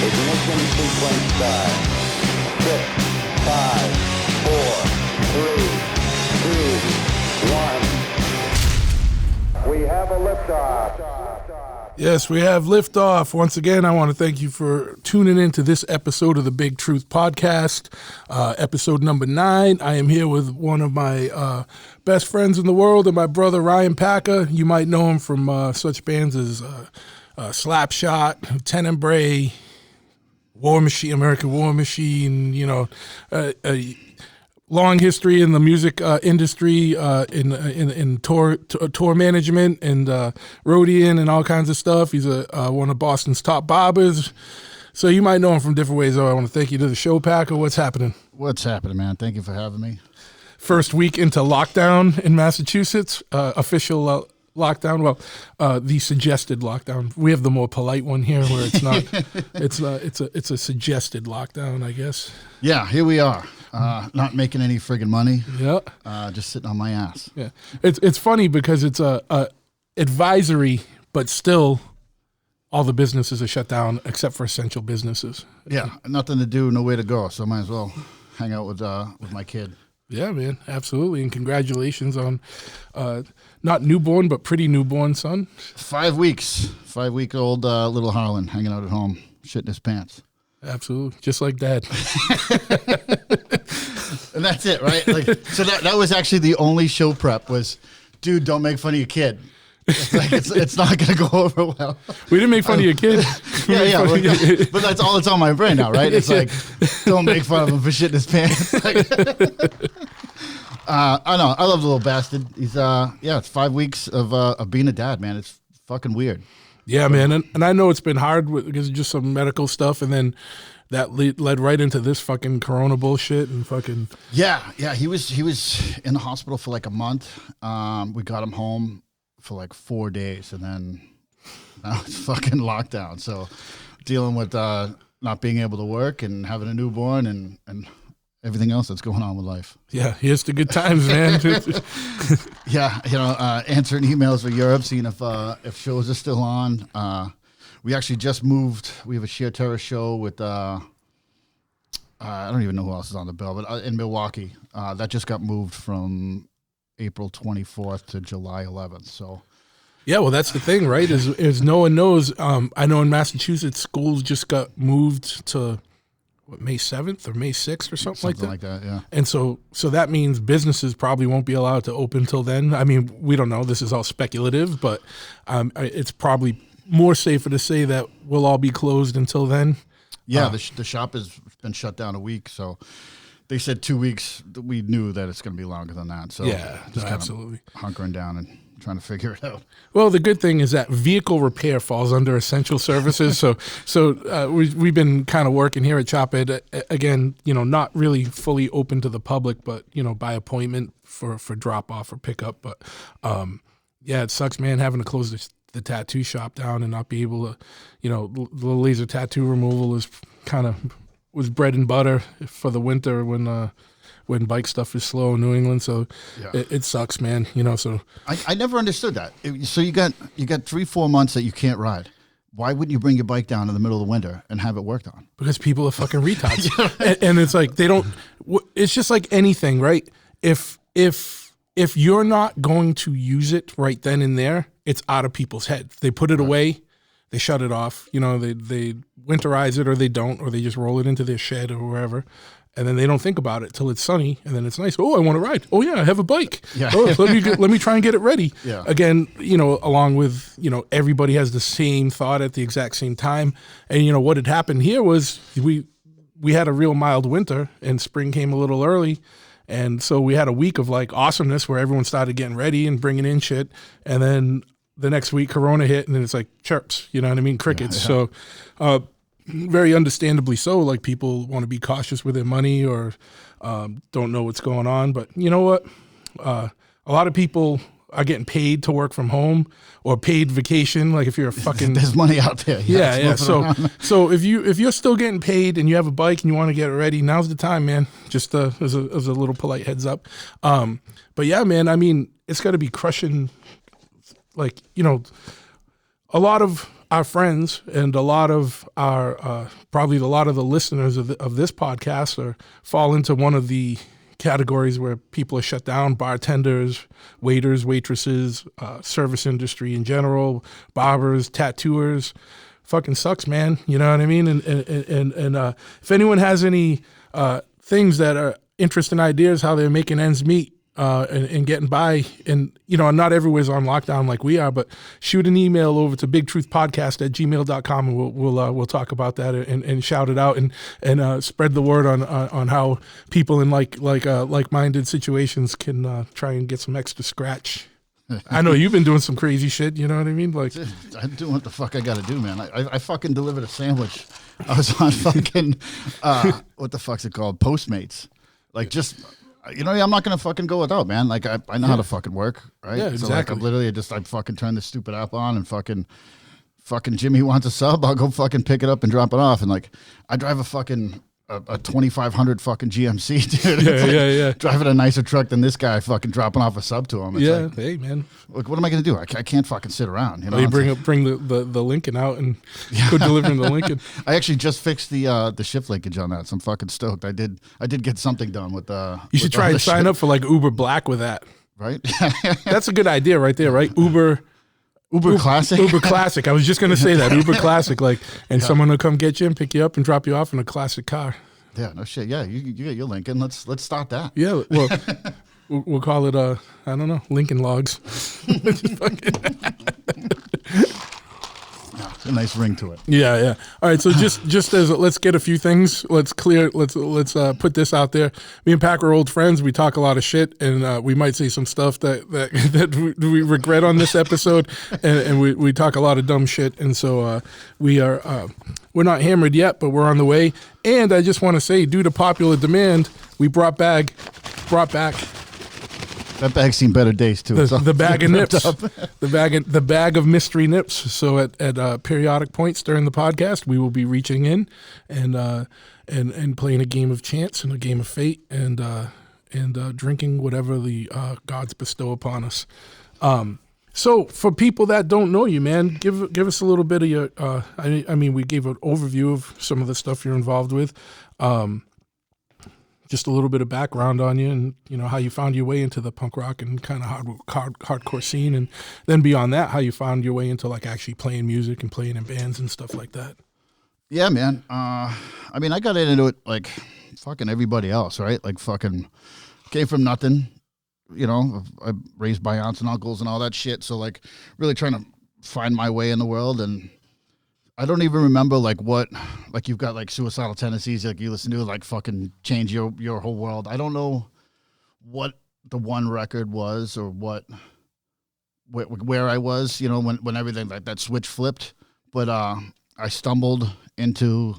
Ignition sequence start. 6, 5, 4, 3, 2, 1. We have a liftoff. Yes, we have liftoff. Once again, I want to thank you for tuning in to this episode of the Big Truth Podcast, episode number 9. I am here with one of my best friends in the world and my brother, Ryan Packer. You might know him from such bands as Slapshot, Tenebrae, War Machine, American War Machine, you know, long history in the music industry, in tour management and roadieing and all kinds of stuff. He's one of Boston's top barbers. So you might know him from different ways. I want to thank you to the show, Packer. What's happening? What's happening, man? Thank you for having me. First week into lockdown in Massachusetts, official lockdown. Well, the suggested lockdown. We have the more polite one here, where it's not. it's a suggested lockdown, I guess. Yeah, here we are. Not making any friggin' money. Yeah. Just sitting on my ass. Yeah. It's funny because it's a advisory, but still, all the businesses are shut down except for essential businesses. Yeah, nothing to do, nowhere to go. So might as well hang out with my kid. Yeah, man, absolutely. And congratulations on not newborn, but pretty newborn son. 5 weeks. 5-week-old little Harlan hanging out at home, shitting his pants. Absolutely. Just like Dad. And that's it, right? Like, so that was actually the only show prep was, dude, don't make fun of your kid. It's not going to go over well. We didn't make fun of your kid. But that's all that's on my brain now, right? It's like, don't make fun of him for shitting his pants. I know. I love the little bastard. He's, it's 5 weeks of being a dad, man. It's fucking weird. Yeah, man. And I know it's been hard because of just some medical stuff. And then that led right into this fucking corona bullshit and fucking. Yeah. He was in the hospital for like a month. We got him home for like 4 days, and then now it's fucking lockdown. So dealing with not being able to work and having a newborn and everything else that's going on with life. Yeah, here's the good times, man. Yeah, answering emails for Europe, seeing if shows are still on. We actually just moved. We have a sheer terror show with I don't even know who else is on the bill, but in Milwaukee, that just got moved from April 24th to July 11th. So, yeah, well, that's the thing, right? Is no one knows. I know in Massachusetts, schools just got moved to May 7th or May 6th or something like that. Yeah. And so that means businesses probably won't be allowed to open till then. I mean, we don't know. This is all speculative, but it's probably more safer to say that we'll all be closed until then. Yeah, the shop has been shut down a week, so they said 2 weeks. We knew that it's going to be longer than that. So yeah, just absolutely hunkering down and trying to figure it out. Well, the good thing is that vehicle repair falls under essential services. so we've been kind of working here at Chophead, again, not really fully open to the public, but, by appointment for drop off or pickup. But yeah, it sucks, man, having to close the tattoo shop down and not be able to, the laser tattoo removal was bread and butter for the winter when bike stuff is slow in New England. So yeah. It sucks, man. So I never understood that. So you got 3-4 months that you can't ride. Why wouldn't you bring your bike down in the middle of the winter and have it worked on? Because people are fucking retards. and it's like, they don't, it's just like anything, right? If you're not going to use it right then and there, it's out of people's heads. They put it away, they shut it off, they winterize it or they don't, or they just roll it into their shed or wherever. And then they don't think about it till it's sunny, and then it's nice. Oh, I want to ride. Oh yeah, I have a bike. Yeah. Oh, let me try and get it ready. Yeah. Again, along with everybody has the same thought at the exact same time. And what had happened here was we had a real mild winter, and spring came a little early, and so we had a week of like awesomeness where everyone started getting ready and bringing in shit, and then the next week Corona hit, and then it's like chirps. You know what I mean? Crickets. Yeah. So. Very understandably so, like people want to be cautious with their money or don't know what's going on. But you know what? A lot of people are getting paid to work from home or paid vacation. Like if you're a fucking there's money out there. Yeah. So if you're still getting paid and you have a bike and you want to get it ready, now's the time, man. Just as a little polite heads up. But yeah, man. I mean, it's got to be crushing. Like a lot of our friends and a lot of our probably a lot of the listeners of this podcast fall into one of the categories where people are shut down: bartenders, waiters, waitresses, service industry in general, barbers, tattooers. Fucking sucks, man. You know what I mean? And if anyone has any things that are interesting ideas how they're making ends meet and getting by, and not everywhere's on lockdown like we are, but shoot an email over to bigtruthpodcast@gmail.com and we'll talk about that and shout it out and spread the word on how people in like-minded situations can try and get some extra scratch. I know you've been doing some crazy shit, you know what I mean? Like, I'm doing what the fuck I gotta do, man. I fucking delivered a sandwich. I was on fucking what the fuck's it called? Postmates. Like, just I'm not gonna fucking go without, man. Like, I know how to fucking work, right? Yeah, exactly. So like, I'm literally I fucking turn this stupid app on and fucking Jimmy wants a sub. I'll go fucking pick it up and drop it off. And like, I drive a 2500 fucking GMC, dude. Yeah. Driving a nicer truck than this guy fucking dropping off a sub to him. It's like, hey, man. Look, what am I going to do? I can't fucking sit around. You bring the Lincoln out and go delivering the Lincoln. I actually just fixed the shift linkage on that, so I'm fucking stoked. I did get something done with the. You should try and sign up for like Uber Black with that. Right? That's a good idea right there, right? Uber Classic. Uber Classic. I was just gonna say that Uber Classic, someone will come get you and pick you up and drop you off in a classic car. Yeah, no shit. Yeah, you get your Lincoln. Let's start that. Yeah, well, we'll call it I don't know, Lincoln Logs. A nice ring to it. Yeah. All right, so just as let's get a few things. Let's put this out there. Me and Pac are old friends. We talk a lot of shit, and we might say some stuff that we regret on this episode, and we talk a lot of dumb shit. And so we're not hammered yet, but we're on the way. And I just want to say, due to popular demand, we brought back. That bag's seen better days too. The bag of nips, the bag of mystery nips. So at periodic points during the podcast, we will be reaching in and playing a game of chance and a game of fate and drinking whatever the gods bestow upon us. So for people that don't know you, man, give us a little bit of your. I mean, we gave an overview of some of the stuff you're involved with. Just a little bit of background on you and, how you found your way into the punk rock and kind of hardcore scene. And then beyond that, how you found your way into like actually playing music and playing in bands and stuff like that. Yeah, man. I mean, I got into it like fucking everybody else, right? Like fucking came from nothing, I raised by aunts and uncles and all that shit. So like really trying to find my way in the world. And I don't even remember like what, like you've got like Suicidal Tendencies, like you listen to like fucking change your whole world. I don't know what the one record was or where I was, when everything like that switch flipped. But I stumbled into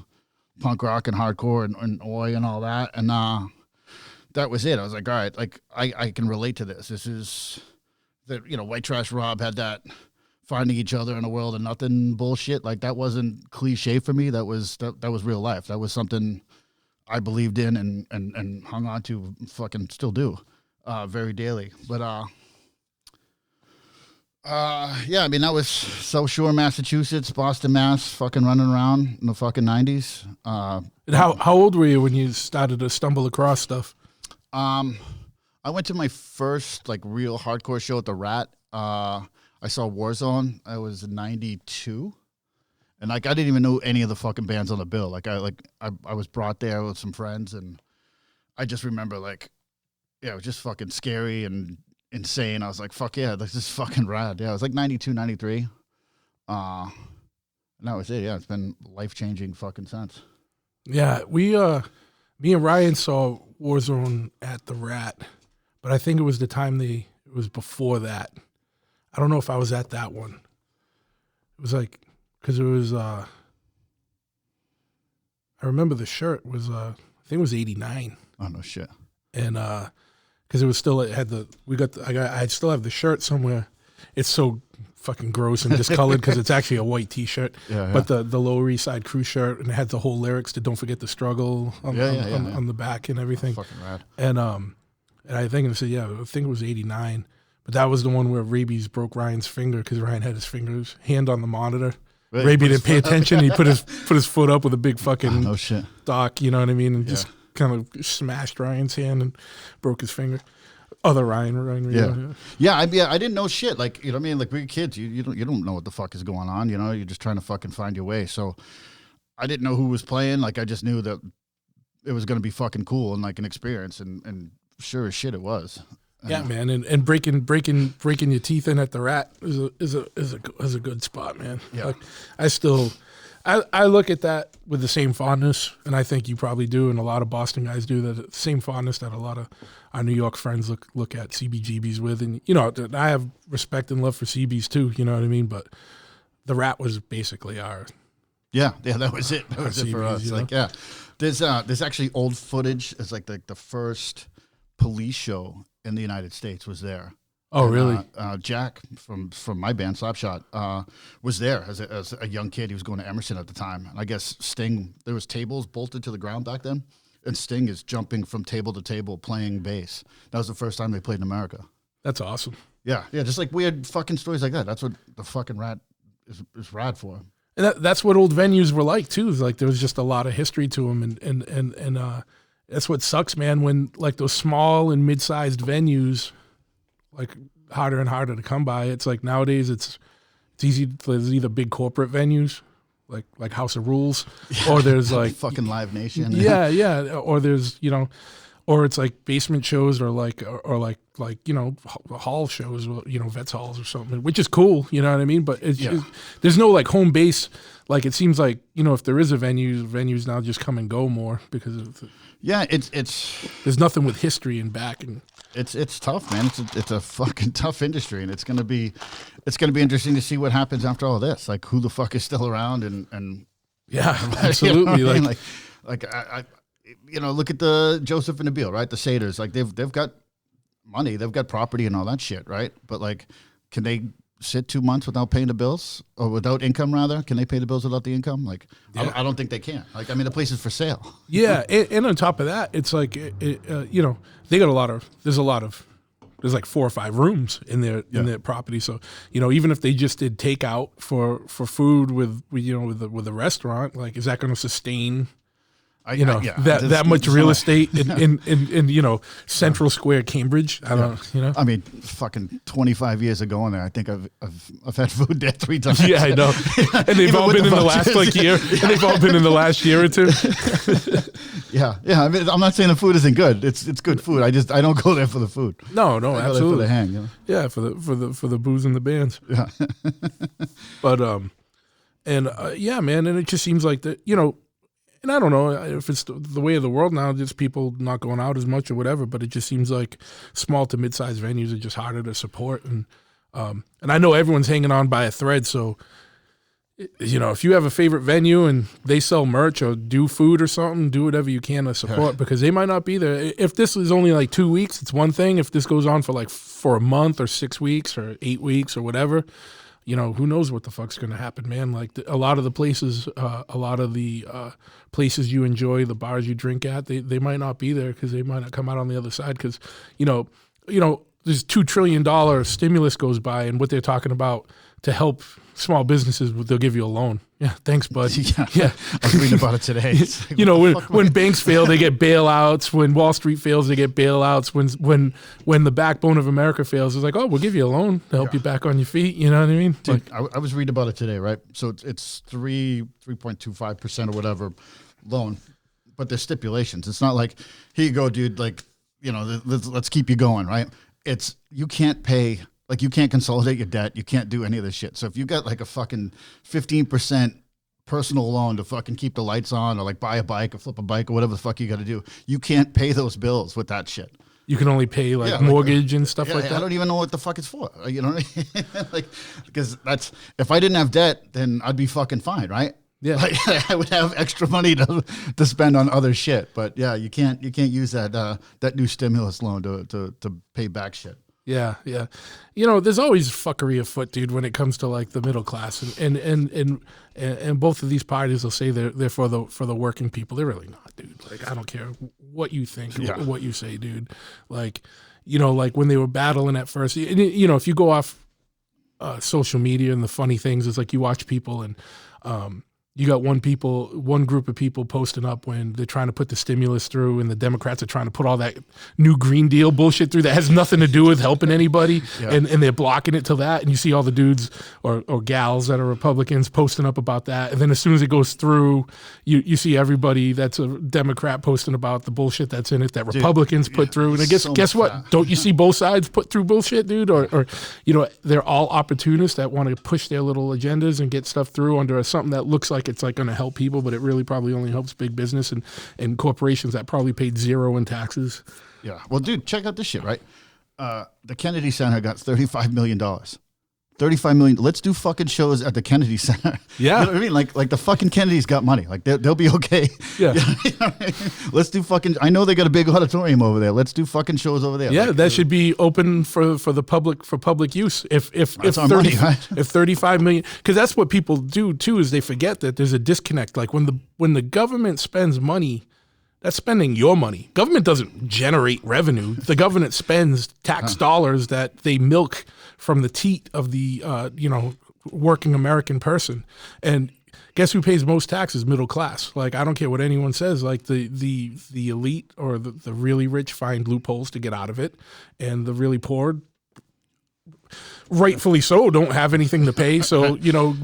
punk rock and hardcore and oi and all that. And that was it. I was like, all right, like I can relate to this. This is that, White Trash Rob had that finding each other in a world of nothing bullshit. Like that wasn't cliche for me. That was real life. That was something I believed in and hung on to, fucking still do, very daily. But yeah, I mean that was South Shore, Massachusetts, Boston, Mass, fucking running around in the fucking 90s. And how old were you when you started to stumble across stuff? I went to my first like real hardcore show at the Rat. I saw Warzone. I was 92, and like I didn't even know any of the fucking bands on the bill. Like I was brought there with some friends, and I just remember like, yeah, it was just fucking scary and insane. I was like, fuck yeah, this is fucking rad. Yeah, it was like 92, 93. And that was it. Yeah, it's been life-changing fucking since. Yeah, me and Ryan saw Warzone at the Rat, but I think it was the time it was before that. I don't know if I was at that one. It was like, because it was, I remember the shirt was, I think it was 89. Oh, no shit. And, because it was still, it had I still have the shirt somewhere. It's so fucking gross and discolored because it's actually a white t-shirt. Yeah. But the Lower East Side Crew shirt, and it had the whole lyrics to Don't Forget the Struggle on the back and everything. Fucking rad. And I think it was 89. But that was the one where rabies broke Ryan's finger because Ryan had his hand on the monitor, Raby didn't pay attention. He put his foot up with a big fucking Oh shit. dock, you know what I mean, and just kind of smashed Ryan's hand and broke his finger. Other Ryan. Yeah. I didn't know shit. Like, you know what I mean? Like, we were kids. You don't know what the fuck is going on. You know, you're just trying to fucking find your way. So I didn't know who was playing. Like, I just knew that it was going to be fucking cool and like an experience. And sure as shit it was. Yeah, man. And breaking your teeth in at the Rat is a good spot, man. Yeah. Like, I look at that with the same fondness, and I think you probably do, and a lot of Boston guys do, that the same fondness that a lot of our New York friends look at CBGBs with. And, you know, I have respect and love for CBs too, you know what I mean? But the Rat was basically our... Yeah, that was it. That was it for CBs, us. you know? Like, yeah. There's actually old footage. It's like the first police show in the United States was there. Oh, and, really? Jack from my band Slapshot was there as a young kid. He was going to Emerson at the time, and I guess Sting. There was tables bolted to the ground back then, and Sting is jumping from table to table playing bass. That was the first time they played in America. That's awesome. Yeah, just like weird fucking stories like that. That's what the fucking Rat is rad for. And that's what old venues were like too. Is like there was just a lot of history to them, and that's what sucks, man. When like those small and mid-sized venues, like harder and harder to come by. It's like nowadays it's easy. There's either big corporate venues like House of Rules, or there's like fucking Live Nation. Yeah, or there's or it's like basement shows or like hall shows, vets halls or something, which is cool, you know what I mean? But there's no like home base. Like it seems like if there is a venues now just come and go more because of it's there's nothing with history and backing. It's tough, man. It's a fucking tough industry, and it's gonna be interesting to see what happens after all this. Like who the fuck is still around and yeah, absolutely. You know I look at the Joseph and Nabil, right? The Saders, like they've got money, they've got property and all that shit, right? But like, can they sit 2 months without paying the bills or without income? Rather, can they pay the bills without the income? Like, yeah. I don't think they can. Like, I mean, the place is for sale. Yeah, and on top of that, it's like they got there's like 4 or 5 rooms in their property. So even if they just did takeout for food with the restaurant, like is that going to sustain? That much real estate in Central Square, Cambridge. I don't. I mean, fucking 25 years ago in there, I think I've had food there 3 times. Yeah, I know. And they've all been in the last year. And they've all been in the last year or two. Yeah. I mean, I'm not saying the food isn't good. It's good food. I don't go there for the food. No, I go there absolutely. for the hang. Yeah, for the booze and the bands. Yeah. But yeah, man, and it just seems like that. And I don't know if it's the way of the world now, just people not going out as much or whatever, but it just seems like small to mid-sized venues are just harder to support. And I know everyone's hanging on by a thread. So, if you have a favorite venue and they sell merch or do food or something, do whatever you can to support because they might not be there. If this is only like 2 weeks, it's one thing. If this goes on for a month or 6 weeks or 8 weeks or whatever, who knows what the fuck's going to happen, man? Like a lot of the places you enjoy, the bars you drink at, they might not be there because they might not come out on the other side because, there's $2 trillion stimulus goes by and what they're talking about to help small businesses, they'll give you a loan. Yeah, thanks, bud. Yeah. I was reading about it today. Like, when banks fail, they get bailouts. When Wall Street fails, they get bailouts. When the backbone of America fails, it's like, oh, we'll give you a loan to help you back on your feet. You know what I mean? Dude, I was reading about it today, right? So it's 3.25% or whatever loan, but there's stipulations. It's not like, here you go, dude. Like, let's keep you going, right? It's you can't pay. Like, you can't consolidate your debt. You can't do any of this shit. So if you got like a fucking 15% personal loan to fucking keep the lights on or like buy a bike or flip a bike or whatever the fuck you got to do, you can't pay those bills with that shit. You can only pay mortgage and stuff like that. I don't even know what the fuck it's for. You know what I mean? Like, because if I didn't have debt, then I'd be fucking fine, right? Yeah. Like, I would have extra money to spend on other shit. But yeah, you can't use that new stimulus loan to pay back shit. Yeah. There's always fuckery afoot, dude, when it comes to like the middle class, and both of these parties will say they're for the working people. They're really not, dude. Like, I don't care what you think, or what you say, dude. Like, like when they were battling at first, if you go off social media and the funny things is like you watch people and you got one group of people posting up when they're trying to put the stimulus through and the Democrats are trying to put all that new Green Deal bullshit through that has nothing to do with helping anybody. Yeah. And they're blocking it till that. And you see all the dudes or gals that are Republicans posting up about that. And then as soon as it goes through, you see everybody that's a Democrat posting about the bullshit that's in it that Republicans put through. And I guess what? That. Don't you see both sides put through bullshit, dude? Or they're all opportunists that want to push their little agendas and get stuff through under something that looks like it's like going to help people, but it really probably only helps big business and corporations that probably paid zero in taxes. Yeah. Well, dude, check out this shit, right? The Kennedy Center got $35 million. $35 million. Let's do fucking shows at the Kennedy Center. Yeah. You know what I mean? Like the fucking Kennedys got money. Like they'll be okay. Yeah. You know what I mean? Let's do fucking, I know they got a big auditorium over there. Let's do fucking shows over there. Yeah, that should be open for the public, for public use. If 30, money, right? If 35 million, because that's what people do too, is they forget that there's a disconnect. Like when the government spends money, that's spending your money. Government doesn't generate revenue. The government spends tax dollars that they milk from the teat of the working American person. And guess who pays most taxes? Middle class. Like, I don't care what anyone says. Like the elite or the really rich find loopholes to get out of it, and the really poor, rightfully so, don't have anything to pay. So,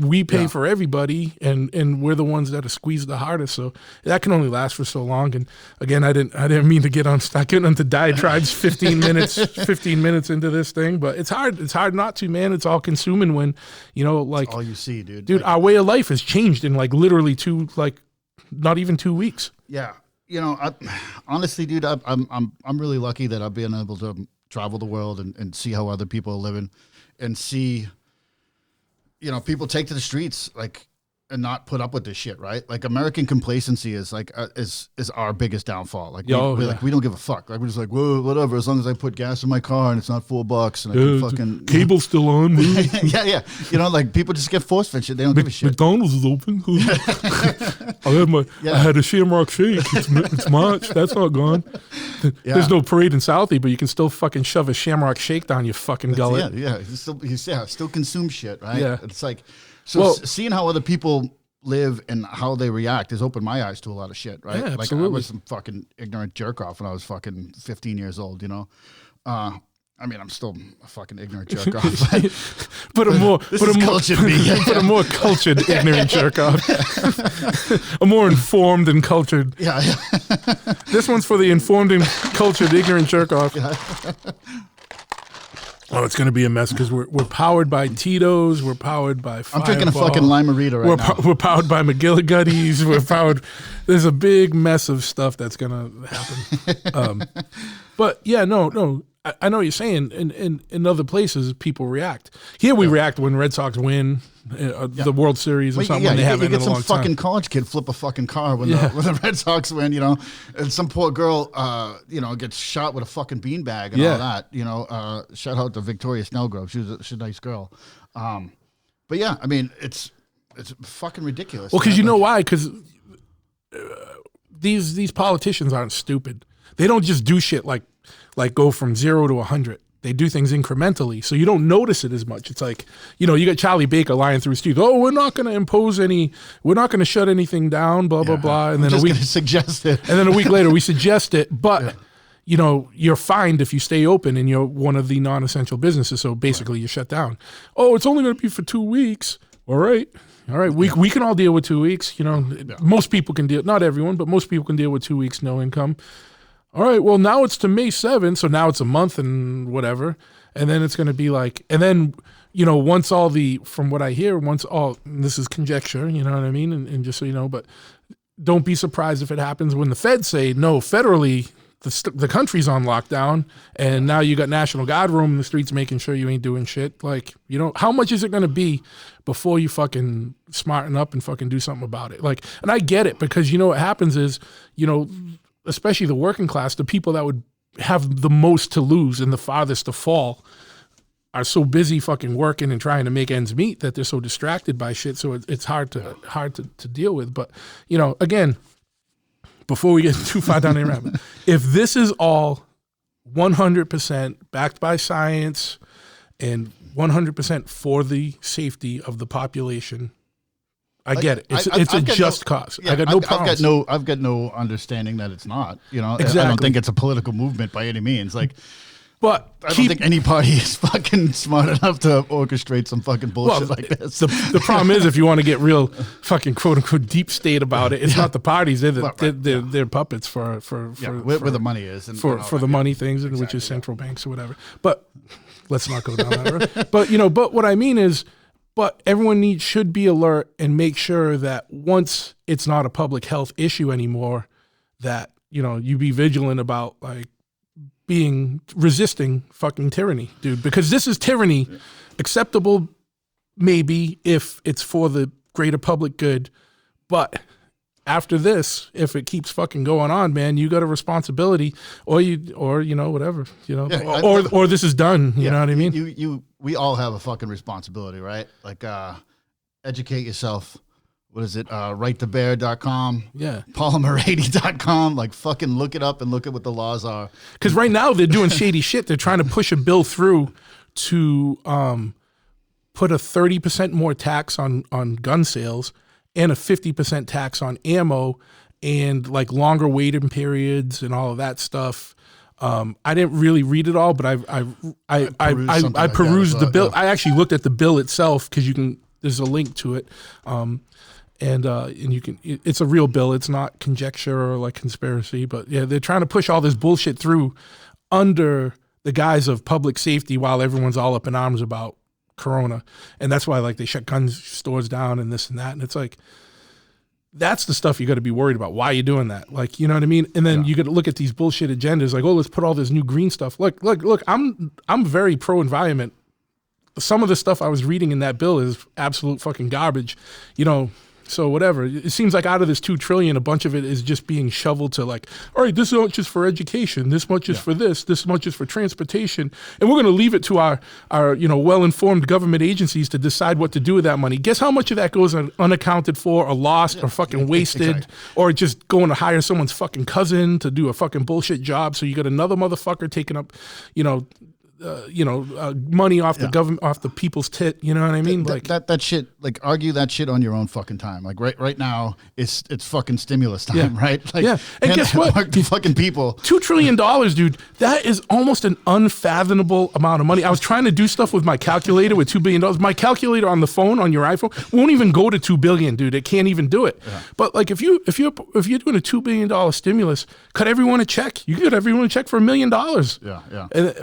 we pay for everybody, and we're the ones that are squeezed the hardest. So that can only last for so long. And again, I didn't mean to get onto diatribes 15 minutes into this thing, but it's hard not to, man. It's all consuming when, like, that's all you see, dude. Dude, our way of life has changed in like literally not even 2 weeks. Yeah. Honestly, dude, I'm really lucky that I've been able to travel the world and see how other people are living. And see, people take to the streets and not put up with this shit, right? Like American complacency is is our biggest downfall. Like we don't give a fuck. Like we're just like, whoa, whatever. As long as I put gas in my car and it's not $4 and I can fucking cable's still on. yeah. Like people just get force fed shit. They don't give a shit. McDonald's is open. I had a Shamrock Shake. It's March. That's not gone. There's no parade in Southie, but you can still fucking shove a Shamrock Shake down your fucking gullet. Yeah. You still consume shit, right? Yeah. It's like, so seeing how other people live and how they react has opened my eyes to a lot of shit, right? Yeah, like absolutely. I was some fucking ignorant jerk off when I was fucking 15 years old, I'm still a fucking ignorant jerk off. But a more cultured ignorant jerk off. A more informed and cultured. Yeah. This one's for the informed and cultured ignorant jerk off. Yeah. Oh, it's going to be a mess because we're powered by Tito's. We're powered by Fireball. I'm drinking a fucking Lime-A-Rita now. We're powered by McGillicuddy's. We're powered. There's a big mess of stuff that's going to happen. But yeah, no. I know what you're saying. In other places, people react. Here we react when Red Sox win the World Series or something when they haven't in a long time. You get some fucking college kid flip a fucking car when the Red Sox win, and some poor girl, gets shot with a fucking beanbag and all that. Shout out to Victoria Snellgrove. She's a nice girl. But yeah, I mean, it's fucking ridiculous. Well, because why? Because these politicians aren't stupid. They don't just do shit like go from 0 to 100. They do things incrementally, so you don't notice it as much. It's like, you got Charlie Baker lying through his teeth. Oh, we're not going to shut anything down, blah, blah, blah. And then a week suggest it. And then a week later we suggest it, but you're fined if you stay open and you're one of the non-essential businesses. So basically you're shut down. Oh, it's only going to be for 2 weeks. All right. We can all deal with 2 weeks. Most people can deal, not everyone, but most people can deal with 2 weeks, no income. All right, well, now it's to May 7th, so now it's a month and whatever. And then it's going to be once from what I hear, and this is conjecture, you know what I mean? And just so you know, but don't be surprised if it happens when the feds say, no, federally, the country's on lockdown, and now you got National Guard room in the streets making sure you ain't doing shit. Like, how much is it going to be before you fucking smarten up and fucking do something about it? Like, and I get it, because what happens is, especially the working class, the people that would have the most to lose and the farthest to fall are so busy fucking working and trying to make ends meet that they're so distracted by shit. So it's hard to deal with. But, again, before we get too far down the rabbit, if this is all 100% backed by science and 100% for the safety of the population. I get it. It's a just cause. Yeah, I got no problem. I've got no understanding that it's not. Exactly. I don't think it's a political movement by any means. Like, but I don't think any party is fucking smart enough to orchestrate some fucking bullshit like this. The problem is, if you want to get real fucking quote unquote deep state about it, it's not the parties. They're puppets for where the money is and for the money things, exactly, which is central banks or whatever. But let's not go down that road. But what I mean is, but everyone should be alert and make sure that once it's not a public health issue anymore, that you be vigilant about like resisting fucking tyranny, dude, because this is tyranny. Acceptable maybe if it's for the greater public good, but after this, if it keeps fucking going on, man, you got a responsibility, or whatever, or this is done. You know what I mean? We all have a fucking responsibility, right? Like, educate yourself. What is it? WriteTheBear.com. Yeah. Polymer80.com. Like, fucking look it up and look at what the laws are. Because right now they're doing shady shit. They're trying to push a bill through to put a 30% more tax on gun sales and a 50% tax on ammo and like longer waiting periods and all of that stuff. I didn't really read it all, but I perused the bill. Yeah. I actually looked at the bill itself because there's a link to it. And you can, it's a real bill. It's not conjecture or like conspiracy, but yeah, they're trying to push all this bullshit through under the guise of public safety while everyone's all up in arms about Corona. And that's why like they shut gun stores down and this and that. And it's like, that's the stuff you got to be worried about. Why are you doing that? Like, you know what I mean? And then you got to look at these bullshit agendas like, oh, let's put all this new green stuff. Look, I'm very pro environment. Some of the stuff I was reading in that bill is absolute fucking garbage, so whatever. It seems like out of this $2 trillion, a bunch of it is just being shoveled to like, all right, this much is for education, this much is for this much is for transportation, and we're going to leave it to our well-informed government agencies to decide what to do with that money. Guess how much of that goes unaccounted for or lost or fucking wasted or just going to hire someone's fucking cousin to do a fucking bullshit job, so you got another motherfucker taking up, money off the government, off the people's tit. You know what I mean? That shit. Like, argue that shit on your own fucking time. Like right now, it's fucking stimulus time, right? Like, and guess what? Fucking people. $2 trillion, dude. That is almost an unfathomable amount of money. I was trying to do stuff with my calculator with $2 billion. My calculator on the phone on your iPhone won't even go to $2 billion, dude. It can't even do it. Yeah. But like, if you're doing a $2 billion stimulus, cut everyone a check. You get everyone a check for $1 million. Yeah. And,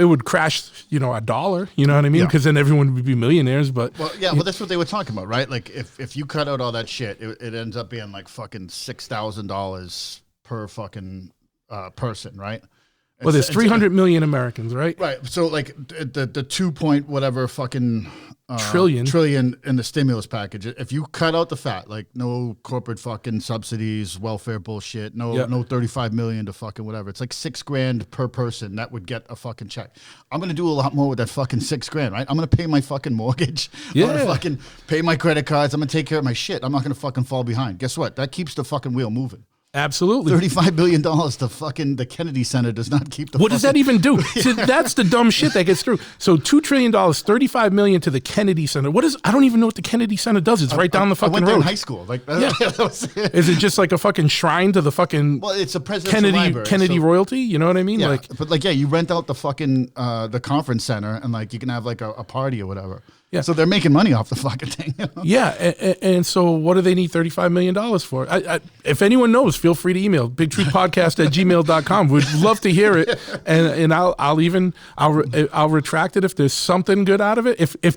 it would crash, $1, you know what I mean? Because then everyone would be millionaires. But well, that's what they were talking about, right? Like, if you cut out all that shit, it ends up being like fucking $6,000 per fucking person, right? Well, there's 300 million Americans, right? Right. So like the 2 point whatever fucking trillion in the stimulus package. If you cut out the fat, like no corporate fucking subsidies, welfare bullshit, no 35 million to fucking whatever. It's like $6,000 per person that would get a fucking check. I'm gonna do a lot more with that fucking $6,000, right? I'm gonna pay my fucking mortgage. I'm gonna fucking pay my credit cards. I'm gonna take care of my shit. I'm not gonna fucking fall behind. Guess what? That keeps the fucking wheel moving. Absolutely. $35 billion to fucking the Kennedy Center does not keep the What does that even do? See, that's the dumb shit that gets through. So $2 trillion, $35 million to the Kennedy Center. I don't even know what the Kennedy Center does. It's right down the fucking road. I went there in high school. Like, that was it. Is it just like a fucking shrine to the fucking it's a presidential library, Kennedy royalty? You know what I mean? Yeah, but you rent out the fucking the conference center and like you can have like a party or whatever. Yeah. So they're making money off the fucking thing. Yeah. And so what do they need $35 million for? If anyone knows, feel free to email bigtruthpodcast@gmail.com. We'd love to hear it. And I'll retract it if there's something good out of it. If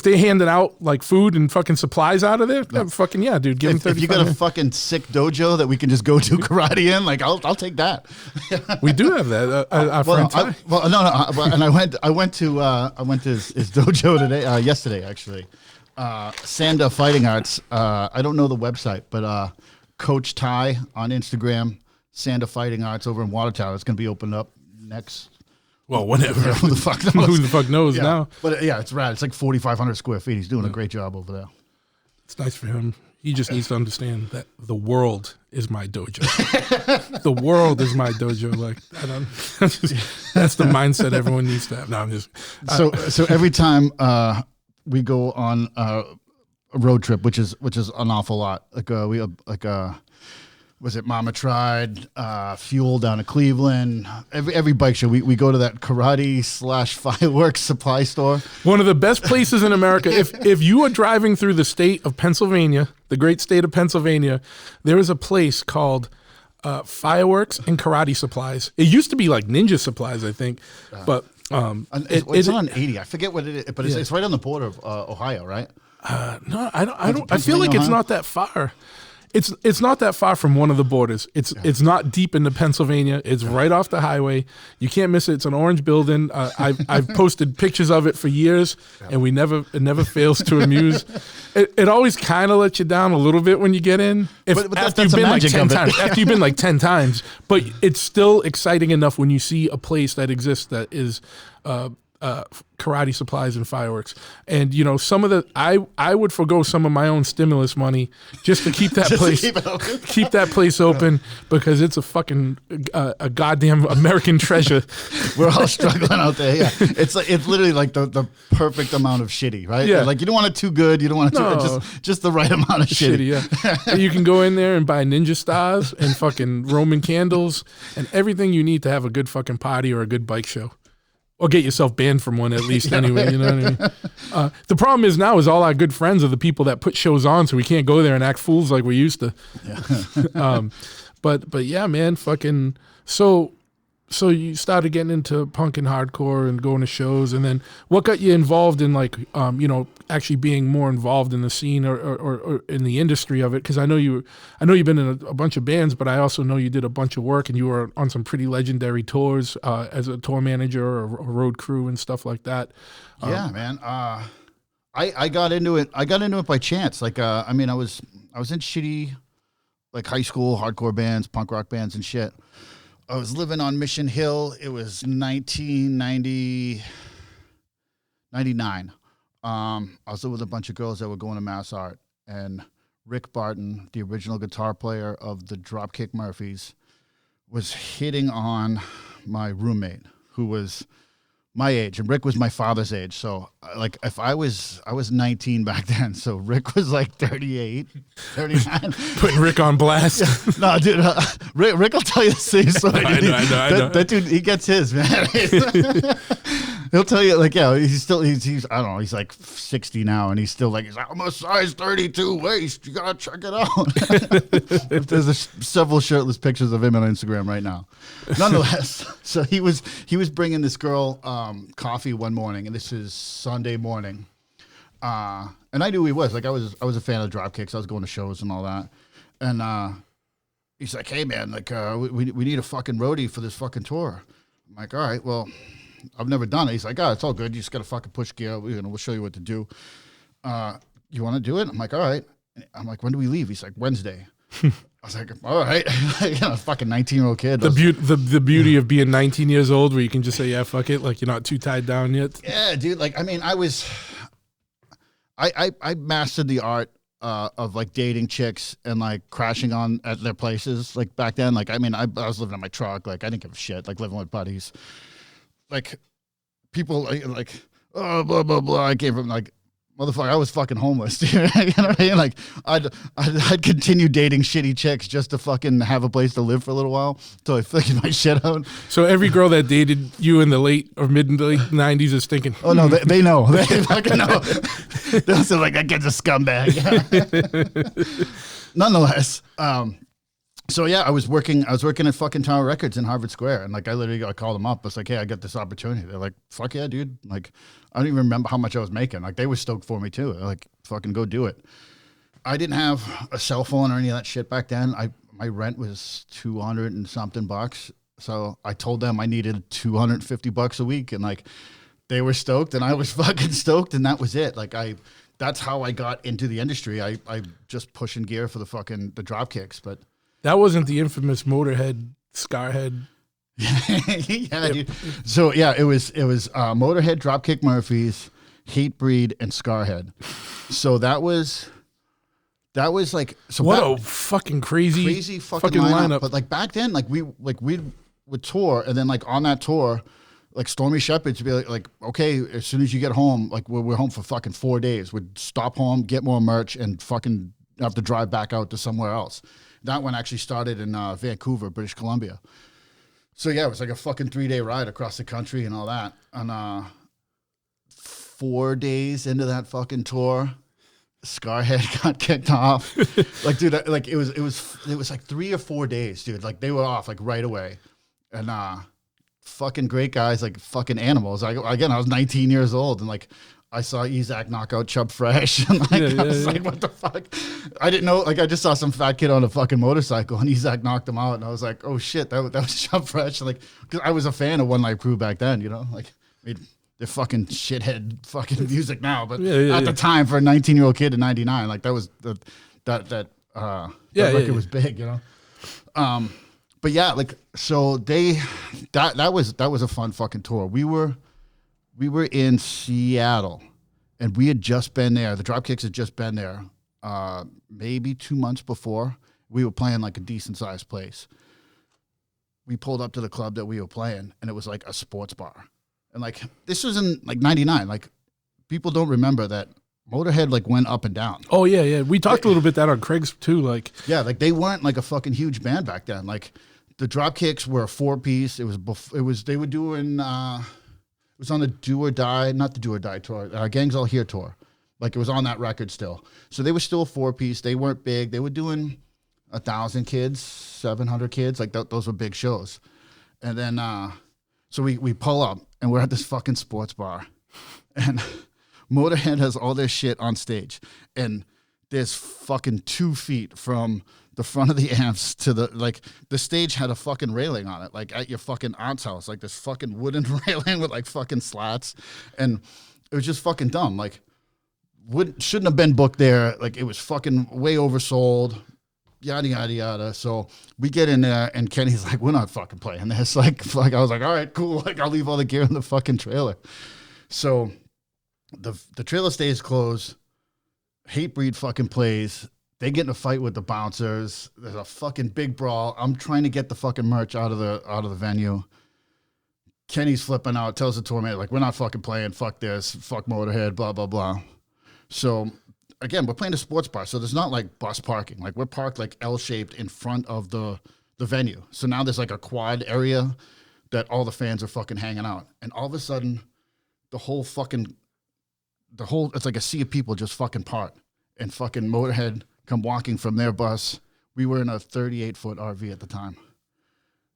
they're handing out like food and fucking supplies out of there, fucking yeah, dude, give them 35 If you got a fucking sick dojo that we can just go to karate in, like I'll take that. We do have that. Our friend Ty. And I went to his dojo today. Yesterday, actually. Sanda Fighting Arts. I don't know the website, but Coach Ty on Instagram, Sanda Fighting Arts over in Watertown. It's going to be opened up next. Well, whatever. Who the fuck knows? Who the fuck knows now? But it's rad. It's like 4,500 square feet. He's doing a great job over there. It's nice for him. He just needs to understand that the world is my dojo. The world is my dojo. Like, that's the mindset everyone needs to have. No, I'm just so every time we go on a road trip, which is an awful lot. Was it Mama Tried, Fuel down to Cleveland? Every bike show, we go to that karate/fireworks supply store. One of the best places in America. If you are driving through the state of Pennsylvania, the great state of Pennsylvania, there is a place called Fireworks and Karate Supplies. It used to be like Ninja Supplies, I think, but it's on 80. I forget what it is, but it's right on the border of Ohio, right? No, I don't. I feel like it's not that far. It's not that far from one of the borders. It's not deep into Pennsylvania. It's right off the highway. You can't miss it. It's an orange building. I've posted pictures of it for years, and it never fails to amuse. It always kind of lets you down a little bit when you get in. After you've been like 10 times. After you've been like 10 times, but it's still exciting enough when you see a place that exists that is karate supplies and fireworks. And some of the I would forgo some of my own stimulus money just to keep that place keep that place open, because it's a fucking a goddamn American treasure. We're all struggling out there. Yeah, it's literally like the perfect amount of shitty, right? Yeah, like you don't want it too good, you don't want it just the right amount of shitty. Yeah. You can go in there and buy ninja stars and fucking Roman candles and everything you need to have a good fucking party or a good bike show. Or get yourself banned from one at least anyway, you know what I mean? The problem is now is all our good friends are the people that put shows on, so we can't go there and act fools like we used to. Yeah. But yeah, man, fucking so you started getting into punk and hardcore and going to shows, and then what got you involved in actually being more involved in the scene or in the industry of it? Because I know you've been in a bunch of bands, but I also know you did a bunch of work and you were on some pretty legendary tours as a tour manager or road crew and stuff like that. Yeah, man. I got into it. I got into it by chance. Like, I was in shitty, like high school hardcore bands, punk rock bands and shit. I was living on Mission Hill. It was 1999. I was living with a bunch of girls that were going to Mass Art, and Rick Barton, the original guitar player of the Dropkick Murphys, was hitting on my roommate, who was my age, and Rick was my father's age. So, like, if I was 19 back then, so Rick was like 38, 39. Putting Rick on blast. Yeah. No, dude, Rick will tell you the same story. I know. That dude, he gets his, man. He'll tell you, like, yeah, he's I don't know, he's like 60 now, and he's like, I'm a size 32 waist. You gotta check it out. There's several shirtless pictures of him on Instagram right now. Nonetheless, so he was bringing this girl coffee one morning, and this is Sunday morning, and I knew he was. Like, I was a fan of Dropkick, so I was going to shows and all that, and he's like, hey man, like we need a fucking roadie for this fucking tour. I'm like, all right, well, I've never done it. He's like, it's all good. You just got to fucking push gear. We'll show you what to do. You want to do it? I'm like, all right. I'm like, when do we leave? He's like, Wednesday. I was like, all right. Fucking 19-year-old kid. The beauty of being 19 years old, where you can just say, yeah, fuck it. Like, you're not too tied down yet. Yeah, dude. Like, I mean, I mastered the art of like dating chicks and like crashing on at their places. Like back then, like, I mean, I was living in my truck. Like, I didn't give a shit. Like, living with buddies. Like, people like, oh, blah, blah, blah. I came from, like, motherfucker, I was fucking homeless. You know what I mean? Like, I'd continue dating shitty chicks just to fucking have a place to live for a little while until I figured my shit out. So every girl that dated you in the late or mid 90s is thinking, oh, no, they know. They fucking know. They'll say, like, that kid's a scumbag. Nonetheless, so yeah, I was working at fucking Tower Records in Harvard Square, and like I called them up. I was like, hey, I got this opportunity. They're like, fuck yeah, dude. Like, I don't even remember how much I was making. Like, they were stoked for me too. They're like, fucking go do it. I didn't have a cell phone or any of that shit back then. My rent was $200 and something bucks. So I told them I needed $250 a week, and like, they were stoked, and I was fucking stoked, and that was it. Like, that's how I got into the industry. I just pushing gear for the Dropkicks, but. That wasn't the infamous Motorhead, Scarhead. Yeah, dude. So yeah, it was Motorhead, Dropkick Murphys, Hatebreed, and Scarhead. So that was That was like what a fucking crazy fucking lineup. But like back then, we would tour, and then like on that tour, like Stormy Shepherds would be like, okay, as soon as you get home, like we're home for fucking 4 days. We'd stop home, get more merch, and fucking have to drive back out to somewhere else. That one actually started in Vancouver, British Columbia. So yeah, it was like a fucking 3-day ride across the country and all that. And 4 days into that fucking tour, Scarhead got kicked off. Like, dude, like it was like 3 or 4 days, dude. Like they were off like right away. And fucking great guys, like fucking animals. I was 19 years old, and like I saw Isaac knock out Chub Fresh, and like I was like, what the fuck? I didn't know. Like I just saw some fat kid on a fucking motorcycle, and Isaac knocked him out, and I was like, oh shit, that was Chub Fresh. Like, because I was a fan of One Life Crew back then, you know, like I mean, they're fucking shithead fucking music now, but at the time for a 19-year-old kid in '99, like that was that record was big, you know. But yeah, like so that was a fun fucking tour. We were in Seattle, and we had just been there. The Dropkicks had just been there, maybe 2 months before. We were playing like a decent sized place. We pulled up to the club that we were playing, and it was like a sports bar. And like this was in like '99. Like people don't remember that Motorhead like went up and down. Oh yeah. We talked a little bit that on Craig's too. Like like they weren't like a fucking huge band back then. Like the Dropkicks were a 4-piece. They were doing. It was on the Do or Die, not the Do or Die tour, Gangs All Here tour. Like it was on that record still. So they were still a 4-piece. They weren't big. They were doing 1,000 kids, 700 kids. Like those were big shows. And then so we pull up, and we're at this fucking sports bar, and Motorhead has all their shit on stage, and there's fucking 2 feet from the front of the amps to the stage had a fucking railing on it, like at your fucking aunt's house, like this fucking wooden railing with like fucking slats, and it was just fucking dumb. Like shouldn't have been booked there. Like it was fucking way oversold. Yada yada yada. So we get in there, and Kenny's like, "We're not fucking playing this." Like I was like, "All right, cool." Like I'll leave all the gear in the fucking trailer. So the trailer stays closed. Hatebreed fucking plays. They get in a fight with the bouncers. There's a fucking big brawl. I'm trying to get the fucking merch out of the venue. Kenny's flipping out. Tells the tour manager, like, "We're not fucking playing. Fuck this. Fuck Motorhead. Blah blah blah." So again, we're playing a sports bar, so there's not like bus parking. Like we're parked like L-shaped in front of the venue. So now there's like a quad area that all the fans are fucking hanging out. And all of a sudden, it's like a sea of people just fucking part. And fucking Motorhead come walking from their bus. We were in a 38-foot RV at the time.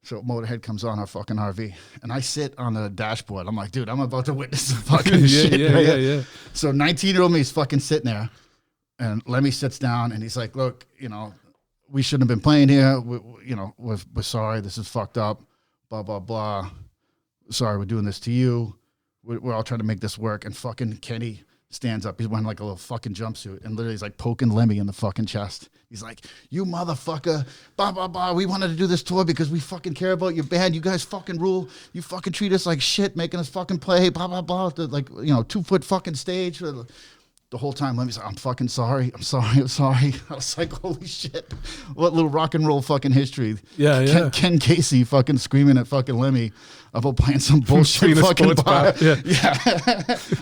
So Motorhead comes on our fucking RV, and I sit on the dashboard. I'm like, dude, I'm about to witness some fucking shit. Yeah. So 19-year-old me's fucking sitting there, and Lemmy sits down, and he's like, "Look, you know, we shouldn't have been playing here. We're sorry. This is fucked up. Blah blah blah. Sorry, we're doing this to you. We're all trying to make this work." And fucking Kenny stands up. He's wearing like a little fucking jumpsuit, and literally he's like poking Lemmy in the fucking chest. He's like, "You motherfucker, blah, blah, blah. We wanted to do this tour because we fucking care about your band. You guys fucking rule. You fucking treat us like shit, making us fucking play, blah, blah, blah." Like, 2-foot fucking stage. The whole time, Lemmy's like, "I'm fucking sorry. I'm sorry. I was like, holy shit. What little rock and roll fucking history." Yeah. Ken Casey fucking screaming at fucking Lemmy about playing some bullshit fucking bar. Yeah.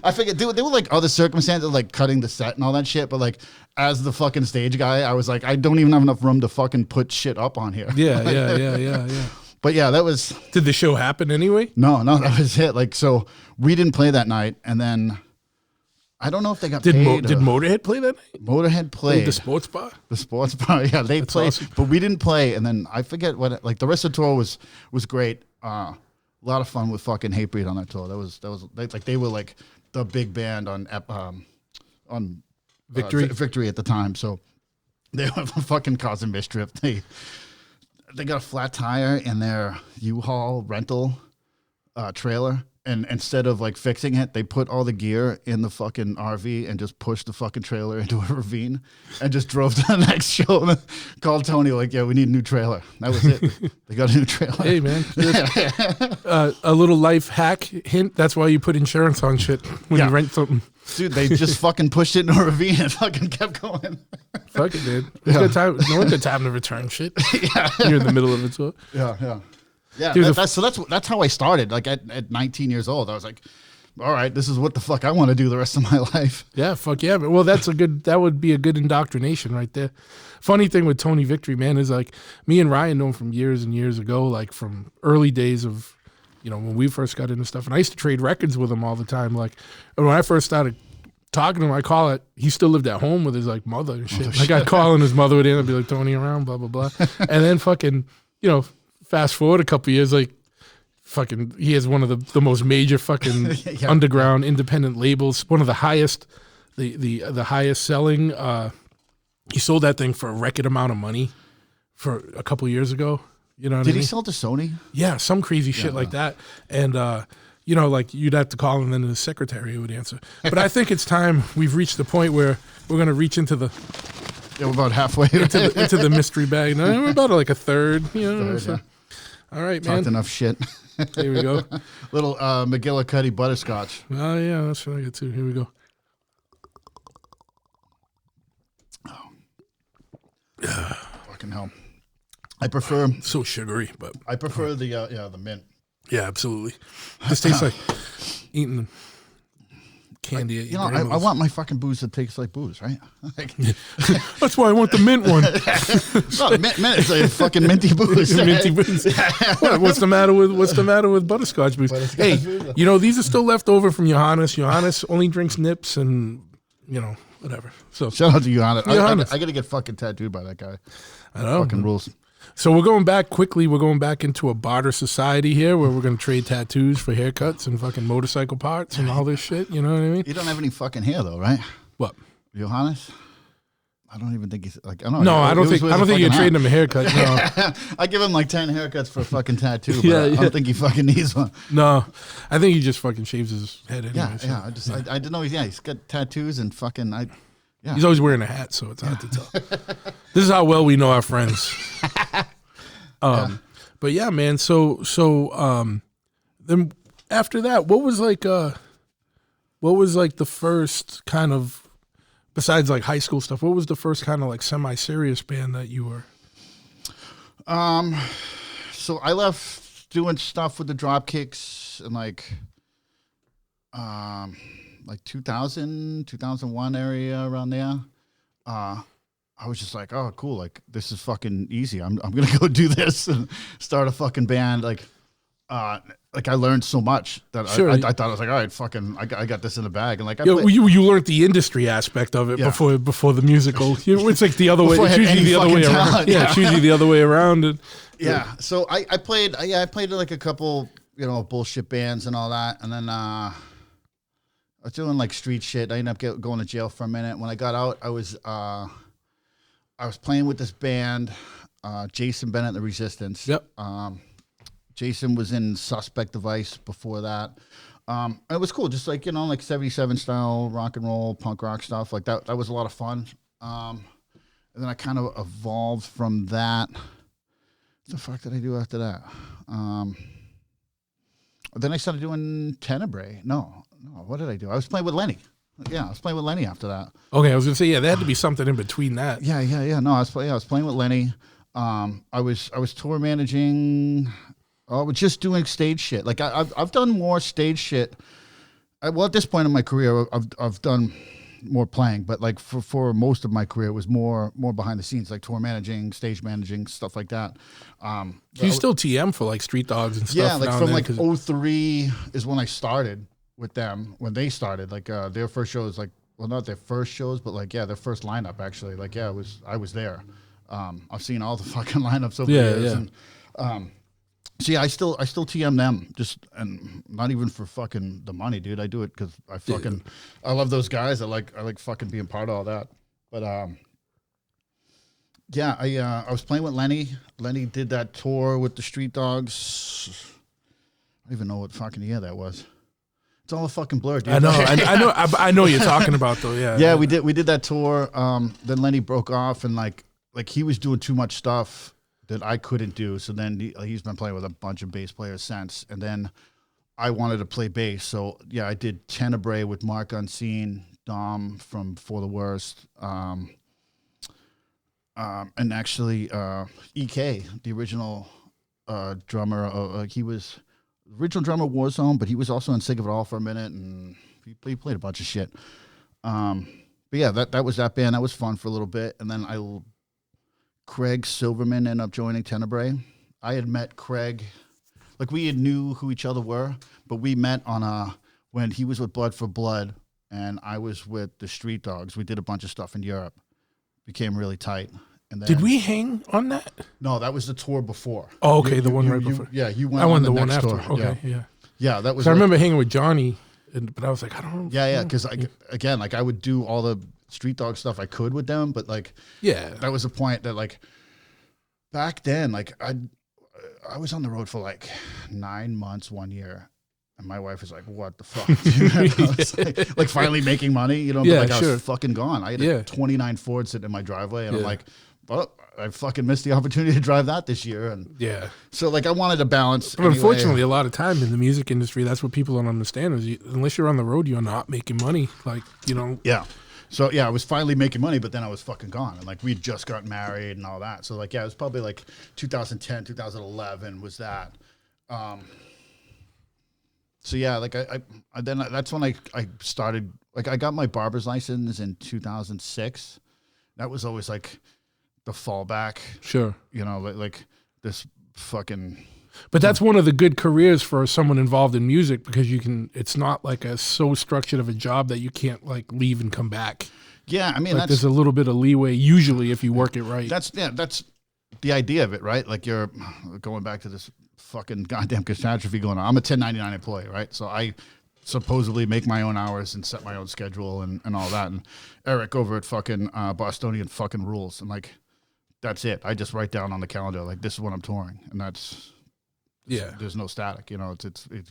I figured there were like other circumstances, like cutting the set and all that shit, but like as the fucking stage guy, I was like, I don't even have enough room to fucking put shit up on here. Yeah. But yeah, that was... Did the show happen anyway? No, that was it. Like, so we didn't play that night, and then I don't know if they got paid. Did Motorhead play that night? Motorhead played. The sports bar? The sports bar, yeah. They played, awesome. But we didn't play, and then I forget what... Like, the rest of the tour was great. A lot of fun with fucking Hatebreed on that tour. That was they were like the big band on Victory at the time, so they were fucking causing mischief. They got a flat tire in their U-Haul rental trailer, and instead of like fixing it, they put all the gear in the fucking RV and just pushed the fucking trailer into a ravine and just drove to the next show and called Tony like, "Yeah, we need a new trailer." That was it. They got a new trailer. Hey man, a little life hack hint. That's why you put insurance on shit when you rent something. Dude, they just fucking pushed it in a ravine and fucking kept going. Fuck it, dude. It's good time. No good time to return shit. Yeah. You're in the middle of it. So. Yeah, Dude, that's how I started. Like at 19 years old, I was like, all right, this is what the fuck I want to do the rest of my life. Yeah, fuck yeah. Well, that would be a good indoctrination right there. Funny thing with Tony Victory, man, is like me and Ryan know him from years and years ago, like from early days of, when we first got into stuff. And I used to trade records with him all the time. Like when I first started talking to him, he still lived at home with his like mother and shit. Like I'd call and his mother would in and be like, Tony around, blah, blah, blah. And then fucking, fast forward a couple years, like fucking, he has one of the most major fucking underground independent labels, one of the highest, the highest selling. He sold that thing for a record amount of money for a couple years ago. You know what I mean? Did he sell to Sony? Yeah, some crazy shit like that. And, like you'd have to call and then his secretary would answer. But I think it's time we've reached the point where we're going to reach into the... Yeah, we're about halfway. into the mystery bag. No, we're about like a third. Third, so. yeah. All right, man. Talked enough shit. Here we go. Little McGillicuddy butterscotch. Oh, yeah, that's what I get too. Here we go. Fucking hell. I prefer... So sugary, but... I prefer the mint. Yeah, absolutely. This tastes like eating candy at your grandma's. I want my fucking booze to taste like booze, right? Like, that's why I want the mint one. no, mint is a fucking minty booze. Minty booze. What's the matter with butterscotch booze? Hey, these are still left over from Johannes. Johannes only drinks nips and whatever. So shout out to Johannes. I gotta get fucking tattooed by that guy. I know. Fucking rules. So we're going back quickly. We're going back into a barter society here where we're going to trade tattoos for haircuts and fucking motorcycle parts and all this shit. You know what I mean? You don't have any fucking hair though, right? What? Johannes? I don't even think he's like. I don't think you're trading him a haircut. No. I give him like 10 haircuts for a fucking tattoo, but I don't think he fucking needs one. No, I think he just fucking shaves his head anyway. Yeah, I didn't know. He's got tattoos and fucking. Yeah. He's always wearing a hat, so it's hard to tell. This is how well we know our friends. But yeah, man. So then after that, what was like the first kind of, besides like high school stuff, what was the first kind of like semi-serious band that you were? So I left doing stuff with the Dropkicks in like 2000, 2001 area around there. I was just like, oh, cool. Like, this is fucking easy. I'm going to go do this and start a fucking band. Like I learned so much that sure. I thought I was like, all right, fucking, I got this in the bag. And like, you learned the industry aspect of it before the musical. It's like the other way. It's usually the other way around. Yeah, it's usually the other way around. And, yeah. So I played like a couple, bullshit bands and all that. And then, I was doing like street shit. I ended up going to jail for a minute. When I got out, I was playing with this band, Jason Bennett and the Resistance. Yep. Jason was in Suspect Device before that. It was cool, just like, like 77 style rock and roll, punk rock stuff. Like that was a lot of fun. And then I kind of evolved from that. What the fuck did I do after that? Then I started doing Tenebrae. No, what did I do? I was playing with Lenny. Yeah, I was playing with Lenny after that. Okay, I was gonna say, there had to be something in between that. Yeah. No, I was playing with Lenny. I was tour managing. I was just doing stage shit. Like I've done more stage shit. Well, at this point in my career, I've done more playing, but like for most of my career, it was more behind the scenes, like tour managing, stage managing, stuff like that. You still TM for like Street Dogs and stuff. Yeah, like from like 03 is when I started with them. When they started, like their first shows, like, well, not their first shows, but like, their first lineup actually. Like, I was there. I've seen all the fucking lineups over the years. Yeah. And, so yeah, I still TM them, and not even for fucking the money, dude. I do it because I love those guys. I like fucking being part of all that. But I was playing with Lenny. Lenny did that tour with the Street Dogs. I don't even know what fucking year that was. It's all a fucking blur, dude. I know. I know what you're talking about though. Yeah. Yeah, we did that tour. Then Lenny broke off, and like he was doing too much stuff that I couldn't do. So then he's been playing with a bunch of bass players since. And then I wanted to play bass. So yeah, I did Tenebrae with Mark Unseen, Dom from For the Worst, and actually EK, the original drummer. He was the original drummer of Warzone, but he was also in Sick of It All for a minute, and he played a bunch of shit. But yeah, that was that band. That was fun for a little bit, and then Craig Silverman ended up joining Tenebrae. I had met Craig, like we had knew who each other were, but we met on when he was with Blood for Blood and I was with the Street Dogs. We did a bunch of stuff in Europe, became really tight. And then, Did we hang on that? No, that was the tour before. Oh, okay, the one right before. Yeah, you went. I went on the one next after. tour. Okay, yeah. Yeah, that was. I remember hanging with Johnny, but I was like, I don't know. Yeah, because again, like I would do all the Street Dog stuff I could with them, but like, yeah, that was the point that like back then, like I was on the road for like 9 months, 1 year. And my wife was like, what the fuck? I was like finally making money, you know, but like I was fucking gone. I had a 29 Ford sitting in my driveway and I'm like, well, I fucking missed the opportunity to drive that this year. And so like I wanted to balance. But unfortunately, a lot of time in the music industry, that's what people don't understand is unless you're on the road, you're not making money. Like, you know. Yeah. So yeah, I was finally making money, but then I was fucking gone. And like we'd just got married and all that. So like, yeah, it was probably like 2010, 2011 was that. So yeah, like I then that's when I started, like I got my barber's license in 2006. That was always like the fallback. Sure. You know, like this fucking. But that's one of the good careers for someone involved in music because it's not like so structured of a job that you can't like leave and come back. Yeah, I mean, like there's a little bit of leeway usually if you work it right. That's the idea of it, right? Like you're going back to this fucking goddamn catastrophe going on. I'm a 1099 employee, right? So I supposedly make my own hours and set my own schedule and all that. And Eric over at fucking Bostonian fucking rules. And like, that's it. I just write down on the calendar, like, this is when I'm touring. And that's, there's no static, you know,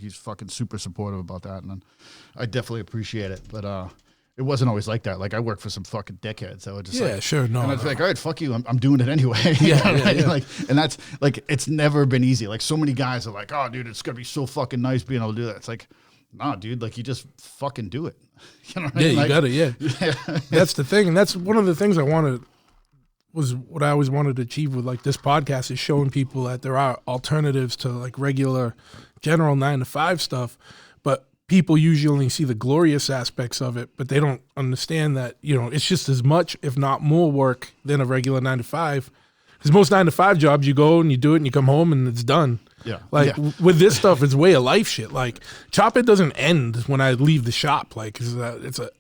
he's fucking super supportive about that. And I definitely appreciate it. But, it wasn't always like that. Like I worked for some fucking dickheads. So I would just and I was like, all right, fuck you. I'm doing it anyway. Like, and that's like, it's never been easy. Like so many guys are like, oh dude, it's gonna be so fucking nice being able to do that. It's like, nah, dude, like you just fucking do it. You know what I mean? You like, got it. That's the thing. And that's one of the things what I always wanted to achieve with like this podcast is showing people that there are alternatives to like regular general 9-to-5 stuff, but people usually only see the glorious aspects of it, but they don't understand that, you know, it's just as much, if not more work than a regular 9-to-5. Because most 9-to-5 jobs, you go and you do it and you come home and it's done. Yeah. Like with this stuff, it's way of life shit. Like Chop It doesn't end when I leave the shop. Like it's a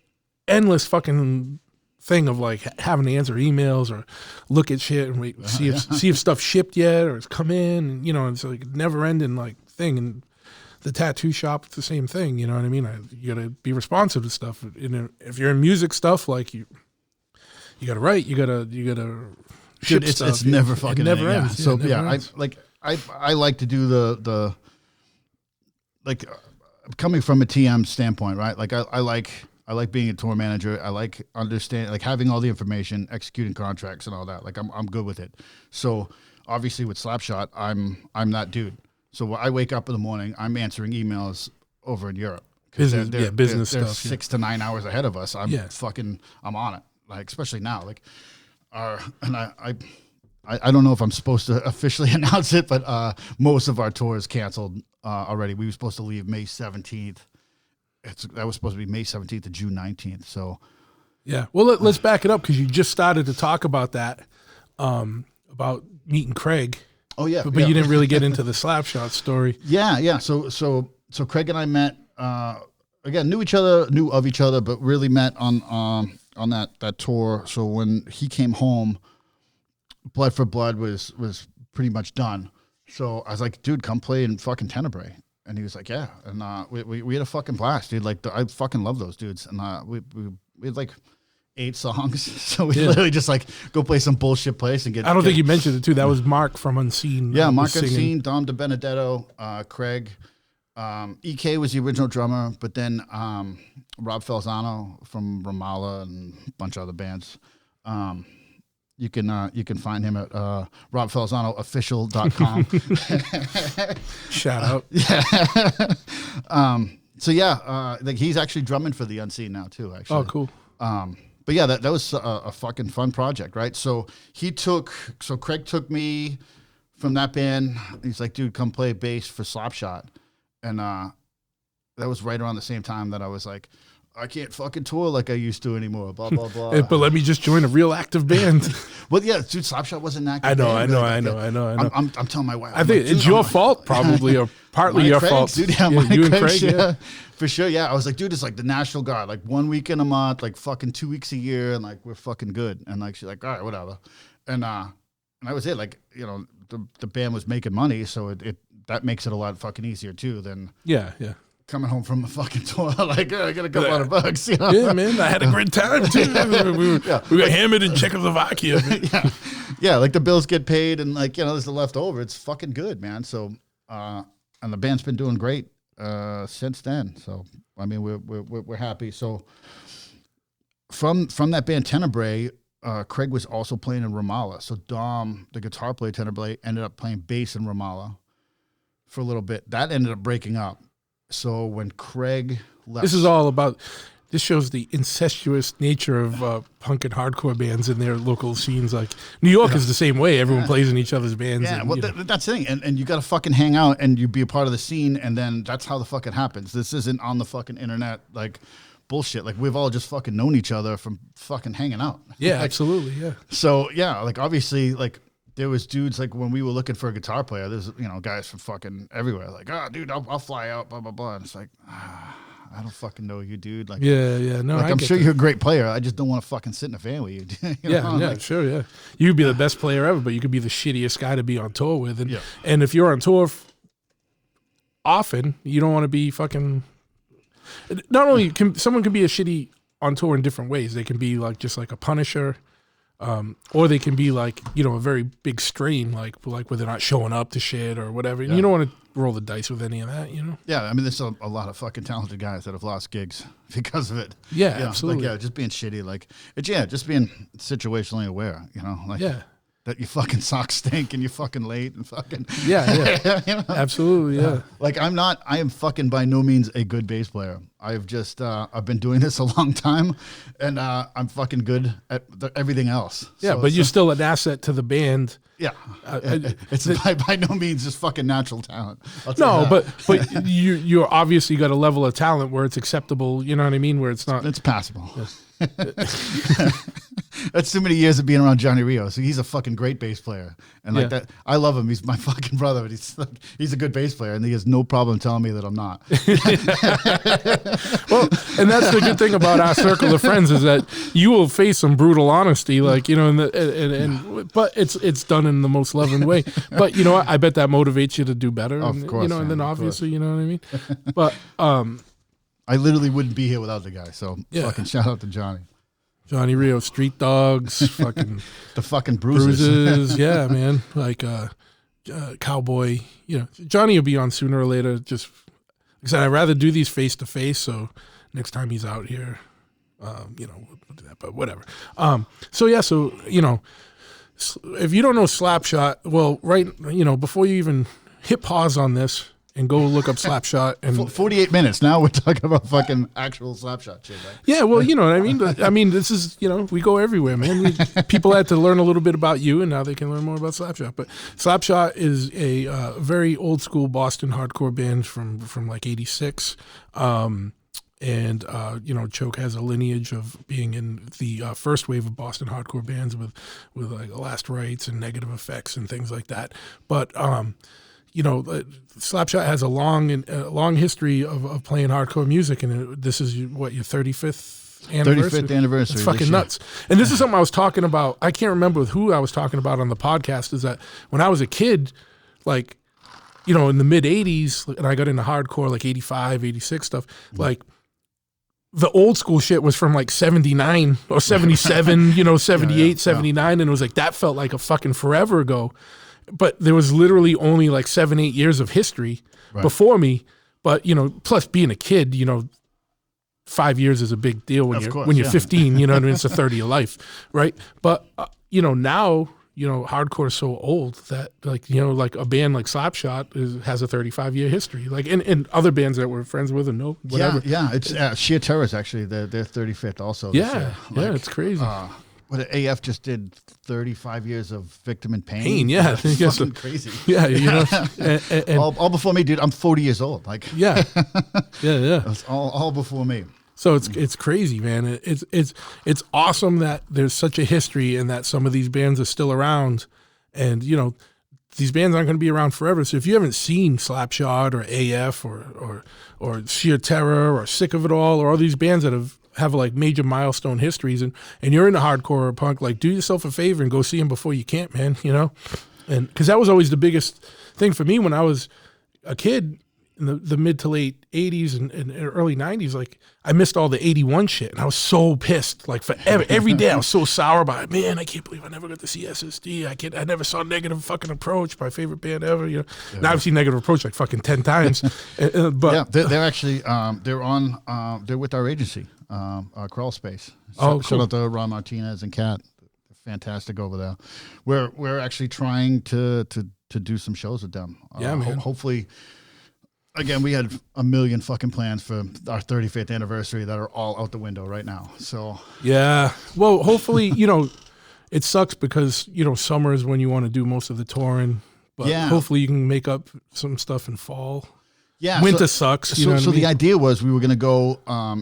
endless fucking thing of like having to answer emails or look at shit and wait, see if stuff shipped yet or it's come in. And, you know, it's like a never ending like thing. And the tattoo shop, it's the same thing. You know what I mean? You got to be responsive to stuff. If you're in music stuff, like you got to write. You got to ship stuff. It's never fucking. It never ends. So ends. I like to do the coming from a TM standpoint, right? Like I like being a tour manager. I like understanding, like having all the information, executing contracts and all that. Like I'm good with it. So obviously with Slapshot, I'm that dude. So I wake up in the morning, I'm answering emails over in Europe. Business they're stuff. 6 to 9 hours ahead of us. I'm on it. Like, especially now, like, and I don't know if I'm supposed to officially announce it, but most of our tours canceled already. We were supposed to leave May 17th. That was supposed to be May 17th to June 19th. So, yeah. Well, let's back it up because you just started to talk about that, about meeting Craig. Oh yeah, but you didn't really get into the Slapshot story. Yeah. So Craig and I met again, knew of each other, but really met on that tour. So when he came home, Blood for Blood was pretty much done. So I was like, dude, come play in fucking Tenebrae. And he was like, yeah. And we had a fucking blast, dude. Like I fucking love those dudes. And we had like 8 songs, so we literally just like go play some bullshit place and get. I don't think you mentioned it too. That was Mark from Unseen. Yeah, Mark Unseen, Dom DiBenedetto, Craig, EK was the original drummer, but then Rob Falzano from Ramallah and a bunch of other bands, You can find him at robfelzanoofficial.com. Shout out. So yeah, like he's actually drumming for the Unseen now too. Actually. Oh, cool. But yeah, that was a fucking fun project, right? So Craig took me from that band. He's like, dude, come play bass for Slapshot, and that was right around the same time that I was like, I can't fucking tour like I used to anymore. Blah blah blah. But let me just join a real active band. Well, yeah, dude, Slapshot wasn't an active I know. I'm telling my wife. I think it's your fault, probably, or partly your fault. Dude, yeah, you and Craig's, Craig, yeah. For sure, yeah. I was like, dude, it's like the National Guard, like 1 weekend a month, like fucking 2 weeks a year, and like we're fucking good. And like she's like, all right, whatever. And that was it. Like, you know, the band was making money, so it that makes it a lot fucking easier too than coming home from a fucking tour. Like, I got a couple $100, you know? Yeah, man, I had a great time too. We were hammered in Czechoslovakia. Yeah, like the bills get paid, and like, you know, there's the leftover. It's fucking good, man. So, and the band's been doing great since then. So, I mean, we're happy. So, from that band Tenebrae, Craig was also playing in Ramallah. So Dom, the guitar player Tenebrae, ended up playing bass in Ramallah for a little bit. That ended up breaking up. So when Craig left, this shows the incestuous nature of punk and hardcore bands in their local scenes. Like New York is the same way. Everyone plays in each other's bands. Yeah, and, well, that's the thing. And you got to fucking hang out and you be a part of the scene, and then that's how the fucking happens. This isn't on the fucking internet like bullshit. Like we've all just fucking known each other from fucking hanging out. Yeah, like, absolutely. Yeah. So yeah, like obviously, like there was dudes like when we were looking for a guitar player, there's, you know, guys from fucking everywhere. Like, oh, dude, I'll fly out, blah blah blah. And it's like, I don't fucking know you, dude. Like, yeah, no, like I'm sure you're a great player. I just don't want to fucking sit in a van with you. You know? Yeah, like, sure, yeah. You could be the best player ever, but you could be the shittiest guy to be on tour with. And if you're on tour often, you don't want to be fucking. Not only someone can be a shitty on tour in different ways. They can be like just like a punisher, or they can be like, you know, a very big strain, like where they're not showing up to shit or whatever. Yeah. You don't want to roll the dice with any of that, you know. Yeah, I mean, there's a lot of fucking talented guys that have lost gigs because of it. Yeah, you know, absolutely. Like, yeah, just being shitty, like just being situationally aware, you know, like that your fucking socks stink and you're fucking late and fucking you know? Absolutely, yeah. Like I am fucking by no means a good bass player. I've just I've been doing this a long time, and I'm fucking good at everything else. Yeah, so, but you're still an asset to the band. Yeah, it's by no means just fucking natural talent. No, but you're obviously got a level of talent where it's acceptable. You know what I mean? Where it's not. It's passable. Yeah. That's too many years of being around Johnny Rio. So he's a fucking great bass player, and like that, I love him. He's my fucking brother, but he's a good bass player, and he has no problem telling me that I'm not. Well, and that's the good thing about our circle of friends is that you will face some brutal honesty, like, you know, but it's done in the most loving way. But you know, I bet that motivates you to do better. Of course, you know, and then obviously, you know what I mean. But I literally wouldn't be here without the guy. So fucking shout out to Johnny. Johnny Rio, Street Dogs, fucking the fucking bruises. Yeah, man, like Cowboy. You know, Johnny will be on sooner or later. Just like I said, I'd rather do these face to face. So next time he's out here, you know, we'll do that. But whatever. So you know, if you don't know Slapshot, well, right, you know, before you even hit pause on this and go look up Slapshot. And 48 minutes. Now we're talking about fucking actual Slapshot shit, right? Yeah, well, you know what I mean? I mean, this is, you know, we go everywhere, man. People had to learn a little bit about you, and now they can learn more about Slapshot. But Slapshot is a very old school Boston hardcore band from like 86. And, you know, Choke has a lineage of being in the first wave of Boston hardcore bands with like Last Rites and Negative Effects and things like that. But, you know, Slapshot has a long history of playing hardcore music, and this is what, your 35th anniversary? 35th anniversary. It's fucking nuts. And this is something I was talking about. I can't remember with who I was talking about on the podcast. Is that when I was a kid, like, you know, in the mid 80s, and I got into hardcore like 85, 86 stuff, like the old school shit was from like 79 or 77, you know, 78, 79, and it was like that felt like a fucking forever ago. But there was literally only like 7-8 years of history before me. But, you know, plus being a kid, you know, 5 years is a big deal when you're 15, you know what I mean? It's a third of your life, right? But, now, hardcore is so old that like, like a band like Slapshot has a 35-year history. Like, and other bands that we're friends with and know, whatever. Yeah. It's Sheer Terror's actually their 35th also. This year. It's crazy. But AF just did 35 years of Victim in Pain. Yeah. That's fucking crazy. Yeah, and all before me, dude. I'm 40 years old. Like, yeah. It's all before me. So it's crazy, man. It's awesome that there's such a history and that some of these bands are still around, and these bands aren't going to be around forever. So if you haven't seen Slapshot or AF or Sheer Terror or Sick of It All or all these bands that have like major milestone histories, and you're into hardcore or punk, like do yourself a favor and go see them before you can't, man. And because that was always the biggest thing for me when I was a kid. In the mid to late 80s and early 90s, like I missed all the 81 shit, and I was so pissed. Like forever, every day I was so sour about it. Man, I can't believe I never got to see SSD. I never saw Negative fucking Approach, my favorite band ever. Now I've seen Negative Approach like fucking 10 times. But yeah, they're actually they're with our agency, Crawl Space. Cool. Shout out to Ron Martinez and Kat. They're fantastic over there. We're actually trying to do some shows with them. Yeah, man. Hopefully. Again, we had a million fucking plans for our 35th anniversary that are all out the window right now. So yeah, well, hopefully, it sucks because summer is when you want to do most of the touring. But hopefully, you can make up some stuff in fall. Yeah, winter sucks. You know what I mean? The idea was we were going to go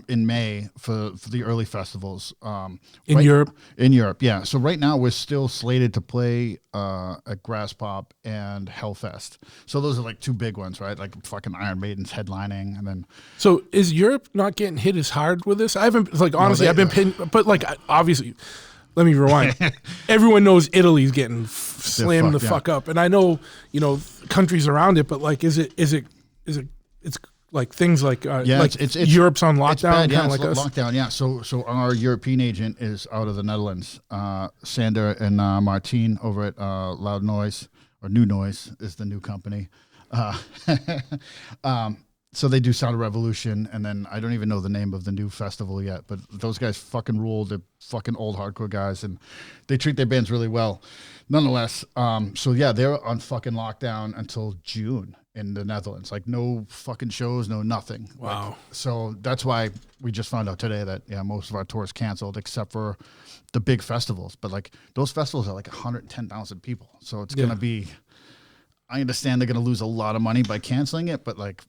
in May for the early festivals in Europe. In Europe, yeah. So right now we're still slated to play at Grass Pop and Hellfest. So those are like two big ones, right? Like fucking Iron Maiden's headlining, and then. So is Europe not getting hit as hard with this? I haven't honestly. I've been pinned, but like obviously. Let me rewind. Everyone knows Italy's getting slammed the fuck up, and I know countries around it, but like, is it? It's like things like it's Europe's on lockdown, kind of like us. Lockdown, yeah. So our European agent is out of the Netherlands. Sander and Martine over at Loud Noise or New Noise is the new company. So they do Sound of Revolution, and then I don't even know the name of the new festival yet, but those guys fucking rule. They're fucking old hardcore guys, and they treat their bands really well. Nonetheless, so yeah, they're on fucking lockdown until June in the Netherlands. Like no fucking shows, no nothing. Wow. Like, so that's why we just found out today that most of our tours canceled except for the big festivals. But like those festivals are like 110,000 people, so it's gonna be. I understand they're gonna lose a lot of money by canceling it, but like.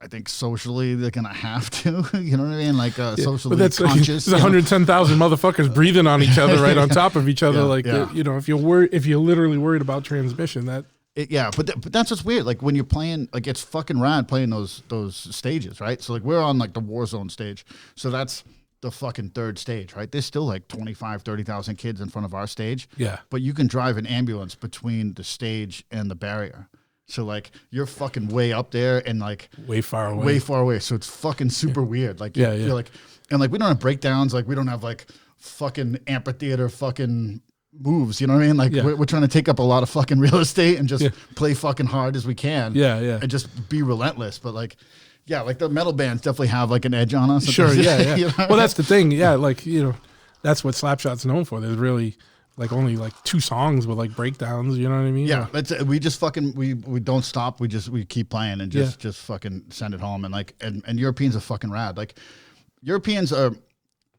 I think socially they're gonna have to, you know what I mean? Like socially conscious. There's 110,000 motherfuckers breathing on each other, right on top of each other. If you're literally worried about transmission, but that's what's weird. Like when you're playing, like it's fucking rad playing those stages, right? So like we're on like the war zone stage, so that's the fucking third stage, right? There's still like 30,000 kids in front of our stage. Yeah, but you can drive an ambulance between the stage and the barrier. So like you're fucking way up there and like way far away. So it's fucking super weird. Like you're like, and like we don't have breakdowns. Like we don't have like fucking amphitheater fucking moves. You know what I mean? Like we're trying to take up a lot of fucking real estate and just play fucking hard as we can. Yeah. And just be relentless. But like, like the metal bands definitely have like an edge on us. Sure. Yeah. You know? Well, that's the thing. Yeah. Like, that's what Slapshot's known for. There's really like only like 2 songs with like breakdowns, you know what I mean? Yeah, we just fucking we don't stop. We keep playing and just fucking send it home. And like and Europeans are fucking rad. Like Europeans are,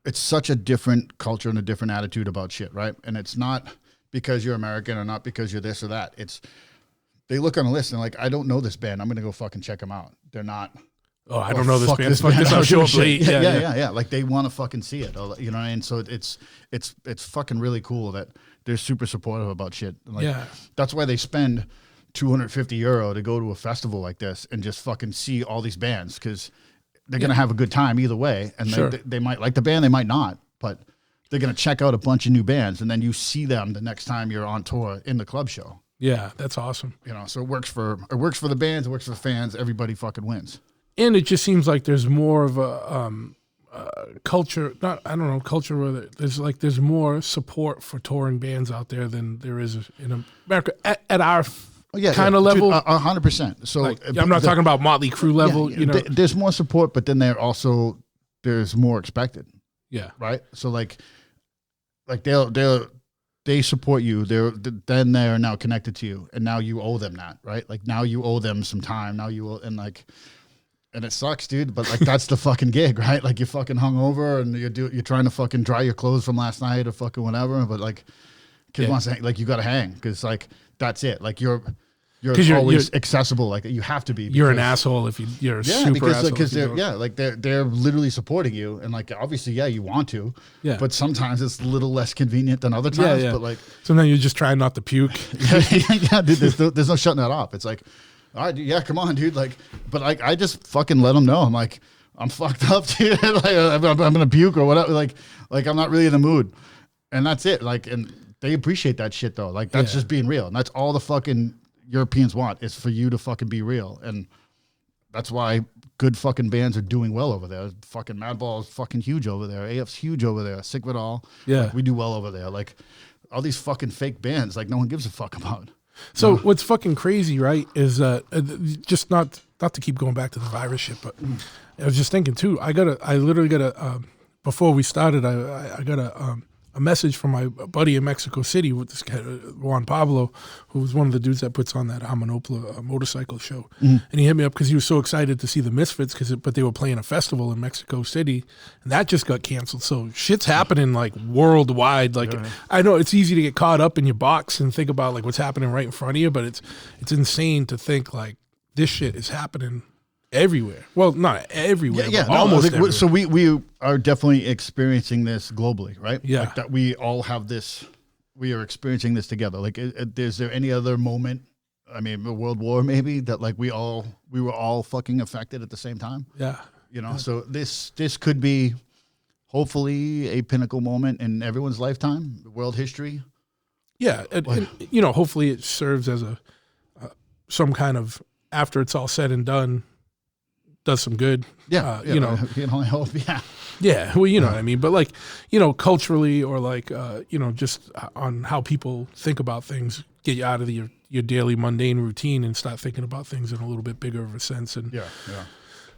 it's such a different culture and a different attitude about shit, right? And it's not because you're American or not because you're this or that. It's they look on a list and like, I don't know this band. I'm gonna go fucking check them out. They're not. Oh, I don't know this band. Fuck this, I'll show up late. Yeah. Like they want to fucking see it. You know what I mean? So it's fucking really cool that they're super supportive about shit. Like, that's why they spend €250 to go to a festival like this and just fucking see all these bands because they're gonna have a good time either way. And they might like the band, they might not, but they're gonna check out a bunch of new bands and then you see them the next time you're on tour in the club show. Yeah, that's awesome. So it works for the bands, it works for the fans. Everybody fucking wins. And it just seems like there's more of a culture. Culture where there's more support for touring bands out there than there is in America at our kind of level. 100%. So like, I'm not talking about Motley Crue level. There's more support, but then there's more expected. Yeah. Right. So like they'll they support you. Then they're now connected to you, and now you owe them that, right? Like now you owe them some time. Now you owe, and it sucks, dude. But like that's the fucking gig, right? Like you're fucking hungover, and you're trying to fucking dry your clothes from last night or fucking whatever. But like, kid wants to hang, like you got to hang because like that's it. Like you're always accessible. Like you have to be. You're an asshole if you're a super asshole. Because they're literally supporting you, and like obviously you want to. Yeah. But sometimes it's a little less convenient than other times. Yeah. But like sometimes you're just trying not to puke. Yeah, dude. There's no shutting that off. It's like, all right, dude, yeah, come on, dude. Like, but like I just fucking let them know. I'm like, I'm fucked up, dude. Like I'm gonna puke or whatever. Like I'm not really in the mood, and that's it. Like, and they appreciate that shit though. Like that's just being real, and that's all the fucking Europeans want is for you to fucking be real, and that's why good fucking bands are doing well over there. Fucking Madball is fucking huge over there. AF's huge over there. Sick of It All. Yeah, like, we do well over there. Like all these fucking fake bands, like no one gives a fuck about. So what's fucking crazy, right? Is just not to keep going back to the virus shit, but I was just thinking too. I literally got a before we started, I got a message from my buddy in Mexico City with this guy, Juan Pablo, who's one of the dudes that puts on that Amanopla motorcycle show. And he hit me up because he was so excited to see the Misfits, but they were playing a festival in Mexico City, and that just got canceled. So shit's happening like worldwide. Like I know it's easy to get caught up in your box and think about like what's happening right in front of you, but it's insane to think like this shit is happening everywhere. Well, not everywhere, but almost everywhere. So we are definitely experiencing this globally, right? Yeah. Like that we all have this, we are experiencing this together. Like, is there any other moment, I mean, a world war maybe, that like we were all fucking affected at the same time? Yeah. You know, so this could be hopefully a pinnacle moment in everyone's lifetime, world history. Yeah. And you know, hopefully it serves as some kind of, after it's all said and done, does some good. Yeah. You know, I hope. Yeah. Yeah. Well, you know what I mean? But like, you know, culturally or like, you know, just on how people think about things, get you out of your daily mundane routine and start thinking about things in a little bit bigger of a sense. And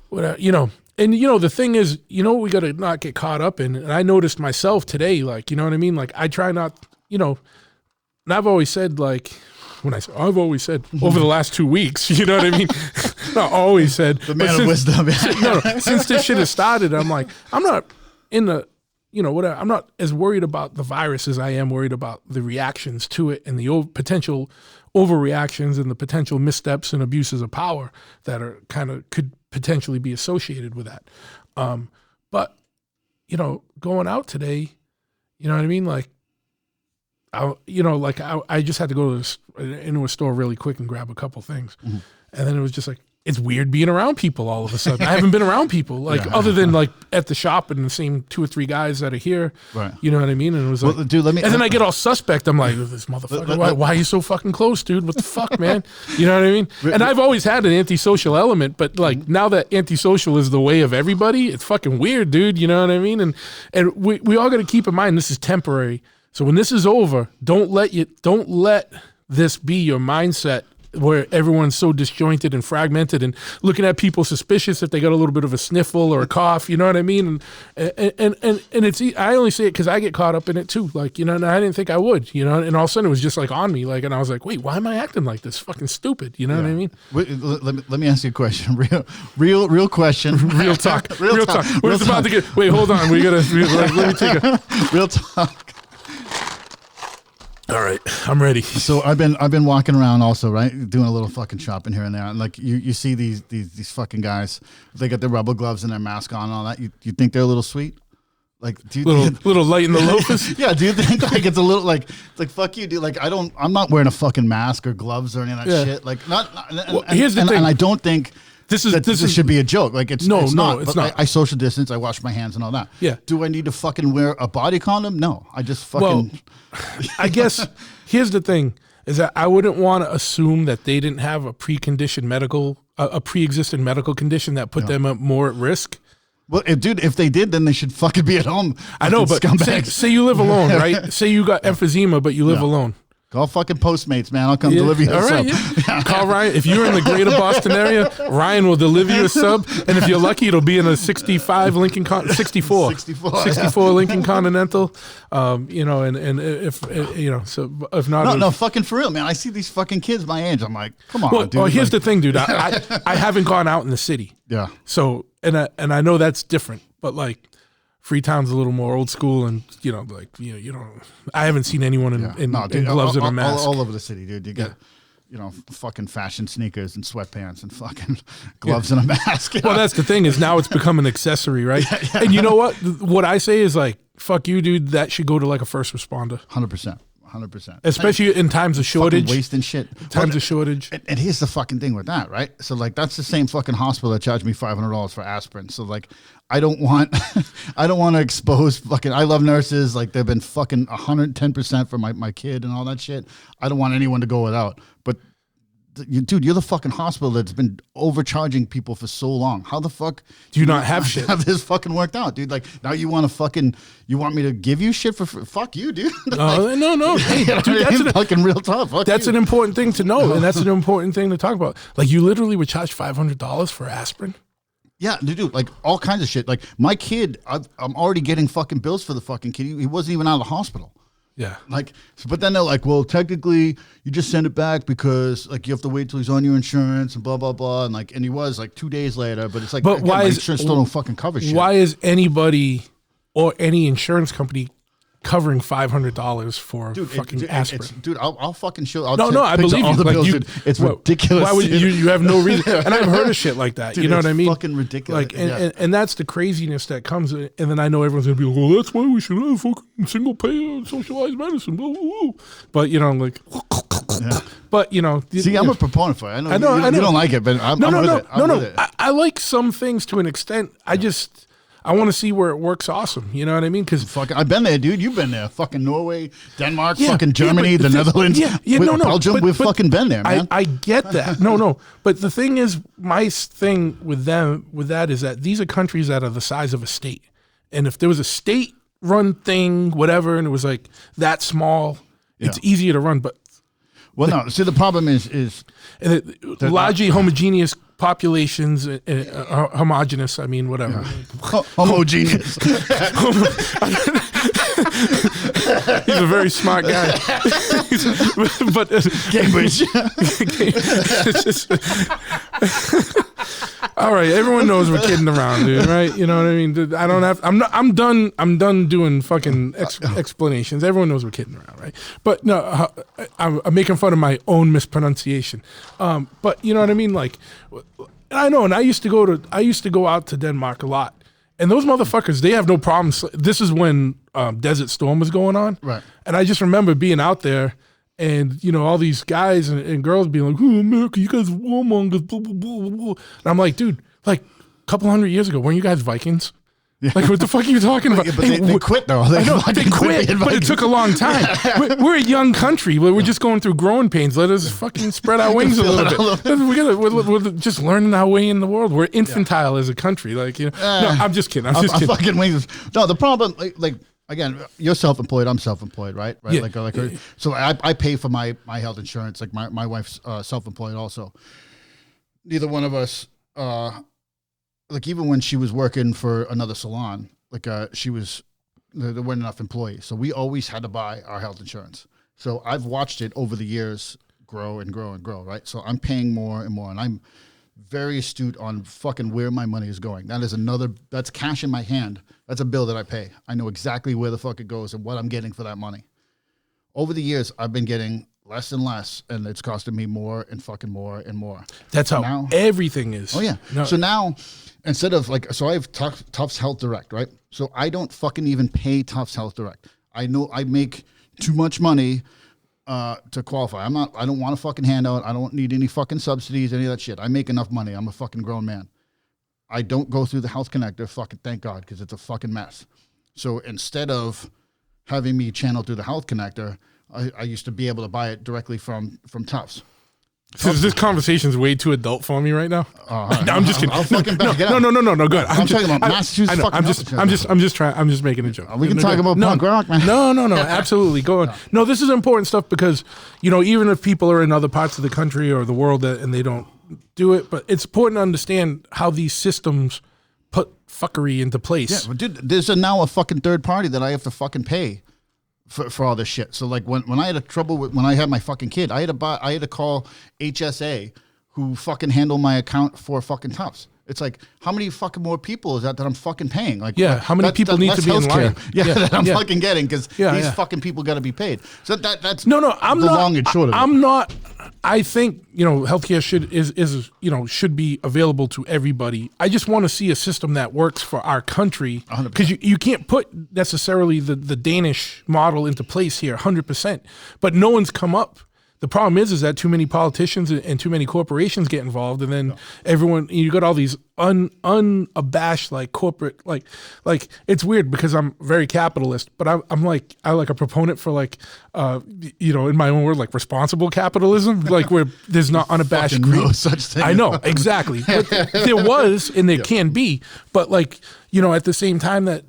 whatever, you know, and you know, the thing is, you know, we got to not get caught up in, and I noticed myself today, like, you know what I mean? Like I try not, you know, and I've always said like, I've always said over the last 2 weeks, you know what I mean? Not always said. The man of wisdom. Since this shit has started, I'm like, I'm not in the, you know, whatever. I'm not as worried about the virus as I am worried about the reactions to it and the potential overreactions and the potential missteps and abuses of power that are kind of could potentially be associated with that. But, you know, going out today, you know what I mean? Like, I just had to go into a store really quick and grab a couple things. And then it was just like, it's weird being around people all of a sudden. I haven't been around people other than like at the shop and the same 2 or 3 guys that are here. Right. You know what I mean? And it was like, dude, then I get all suspect. I'm like, this motherfucker, why are you so fucking close, dude? What the fuck, man? You know what I mean? And I've always had an antisocial element, but like now that antisocial is the way of everybody, it's fucking weird, dude. You know what I mean? And we all got to keep in mind, this is temporary. So when this is over, don't let this be your mindset where everyone's so disjointed and fragmented and looking at people suspicious if they got a little bit of a sniffle or a cough, you know what I mean? And it's, I only say it because I get caught up in it too. Like, you know, and I didn't think I would, you know, and all of a sudden it was just like on me. Like, and I was like, wait, why am I acting like this? Fucking stupid. You know what I mean? Wait, let me ask you a question. Real question. Real talk. Real talk. We're just about to get, wait, hold on. Let me take a real talk. All right, I'm ready. So I've been walking around also, right, doing a little fucking shopping here and there, and like you see these fucking guys, they got their rubber gloves and their mask on and all that. You think they're a little sweet? Like, do you little light in the loafers? Yeah. Do you think like it's a little like fuck you, dude? Like I'm not wearing a fucking mask or gloves or any of that shit. Like here's the thing, and I don't think. This should be a joke. Like it's not. I social distance. I wash my hands and all that. Yeah. Do I need to fucking wear a body condom? No. I just fucking. Well, I guess here's the thing: is that I wouldn't want to assume that they didn't have a pre-existing medical condition that put them up more at risk. Well, if they did, then they should fucking be at home. I know, but say you live alone, right? Say you got emphysema, but you live alone. Call fucking Postmates, man. I'll come deliver you a all right, sub. yeah. Call Ryan. If you're in the greater Boston area, Ryan will deliver you a sub. And if you're lucky, it'll be in a 65 Lincoln 64 Lincoln Continental. And if so if not, No, fucking for real, man. I see these fucking kids my age. I'm like, come on, dude. Well, here's the thing, dude. I haven't gone out in the city. Yeah. So and I know that's different, but like Freetown's a little more old school, and you don't. I haven't seen anyone in gloves and a mask all over the city, dude. You get, fucking fashion sneakers and sweatpants and fucking gloves and a mask. Well, that's the thing is now it's become an accessory, right? Yeah. And you know what? What I say is like, fuck you, dude. That should go to like a first responder. 100%. Especially in times of shortage. Wasting shit. Times of shortage. And here's the fucking thing with that, right? So like that's the same fucking hospital that charged me $500 for aspirin. So like I don't want to expose fucking, I love nurses. Like they've been fucking 110% for my kid and all that shit. I don't want anyone to go without. But dude, you're the fucking hospital that's been overcharging people for so long. How the fuck do you not have shit? Have this fucking worked out, dude? Like now you want me to give you shit for fuck you, dude? Like, no. Hey, dude, that's fucking real tough. That's an important thing to know, and that's an important thing to talk about. Like you literally would charge $500 for aspirin. Yeah, dude, like all kinds of shit. Like my kid, I'm already getting fucking bills for the fucking kid. He wasn't even out of the hospital. Yeah. Like, but then they're like, well, technically you just send it back because like you have to wait till he's on your insurance and blah, blah, blah. And like, and he was like 2 days later, but it's like, but why is insurance still don't fucking cover shit? Why is anybody or any insurance company covering $500 for fucking aspirin? Dude, I'll fucking show. I believe you. Like it's ridiculous. Why would you have no reason? And I've heard of shit like that. Dude, you know what I mean? Fucking ridiculous. Like, and that's the craziness that comes. And then I know everyone's gonna be like, well, that's why we should have fucking single payer socialized medicine. Blah, blah, blah. But like, but see, I'm a proponent for it. I know. You don't like it, but I'm with it. I like some things to an extent. I want to see where it works awesome. You know what I mean? Because I've been there, dude. You've been there. Fucking Norway, Denmark, fucking Germany, the Netherlands. Belgium. We've fucking been there, man. I get that. No. But the thing is, my thing with that is that these are countries that are the size of a state. And if there was a state-run thing, whatever, and it was like that small, it's easier to run. But no. See, the problem is largely homogeneous populations, homogenous. I mean, whatever. Yeah. Homogeneous. He's a very smart guy. But Cambridge. All right, everyone knows we're kidding around, dude. Right? You know what I mean? Dude, I'm done doing fucking explanations. Everyone knows we're kidding around, right? But no, I'm making fun of my own mispronunciation. But you know what I mean? Like, I know, and I used to go out to Denmark a lot. And those motherfuckers, they have no problems. This is when Desert Storm was going on. Right. And I just remember being out there and, all these guys and girls being like, oh, America, you guys are warmongers, blah, blah, blah, blah. And I'm like, dude, like a couple hundred years ago, weren't you guys Vikings? Yeah. Like, what the fuck are you talking about? But they quit, though. They quit, but it took a long time. We're a young country. We're just going through growing pains. Let us fucking spread our wings a little bit. We're just learning our way in the world. We're infantile as a country. Like, no, I'm just kidding. I'm kidding. Fucking wings. No, the problem, like again, you're self-employed. I'm self-employed, right? Right. Yeah. So I pay for my health insurance. Like my wife's self-employed also. Neither one of us. Like even when she was working for another salon, like there weren't enough employees. So we always had to buy our health insurance. So I've watched it over the years grow and grow and grow, right? So I'm paying more and more, and I'm very astute on fucking where my money is going. That's cash in my hand. That's a bill that I pay. I know exactly where the fuck it goes and what I'm getting for that money. Over the years, I've been getting less and less, and it's costing me more and fucking more and more. That's how everything is. Oh, yeah. No. So now, instead of so I have Tufts Health Direct, right? So I don't fucking even pay Tufts Health Direct. I know I make too much money to qualify. I don't want a fucking handout. I don't need any fucking subsidies, any of that shit. I make enough money. I'm a fucking grown man. I don't go through the Health Connector, fucking thank God, because it's a fucking mess. So instead of having me channel through the Health Connector, I used to be able to buy it directly from Tufts. Since this conversation is way too adult for me right now. No, I'm just kidding. I'll fucking back it up. No. Good. I'm talking about Massachusetts. I'm just making a joke. We can talk about punk rock, man. No. Absolutely. Go on. No, this is important stuff because even if people are in other parts of the country or the world and they don't do it, but it's important to understand how these systems put fuckery into place. Yeah, but dude, there's now a fucking third party that I have to fucking pay for all this shit. So like when I had trouble when I had my fucking kid, I had to call HSA who fucking handle my account for fucking Tufts. It's like, how many fucking more people is that I'm fucking paying? Like, how many people need to be in line? That I'm fucking getting because these fucking people got to be paid. So that's I'm the not, long and short of it. I'm not. I think healthcare should be available to everybody. I just want to see a system that works for our country because you can't put necessarily the Danish model into place here 100%. But no one's come up. The problem is that too many politicians and too many corporations get involved, and then everyone, you got all these unabashed like corporate like it's weird because I'm very capitalist, but I'm like a proponent for like in my own word like responsible capitalism, like where there's not unabashed greed. No such thing. I know exactly. But there was and there can be, but like at the same time that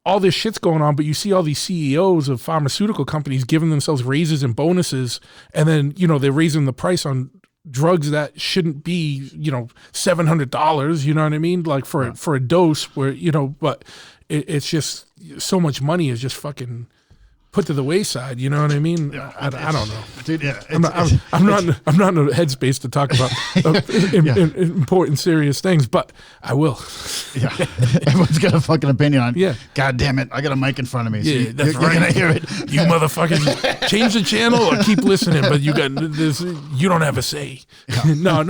all this shit's going on, but you see all these CEOs of pharmaceutical companies giving themselves raises and bonuses, and then they're raising the price on drugs that shouldn't be $700. You know what I mean? Like for a dose, where but it's just so much money is just fucking put to the wayside. You know what I mean? I don't know, dude. Yeah, I'm not in a headspace to talk about important, serious things, but I will. Yeah, everyone's got a fucking opinion on. Yeah, God damn it, I got a mic in front of me. So yeah, that's you're right. gonna hear it. You motherfuckers, change the channel or keep listening. But you got this. You don't have a say. No.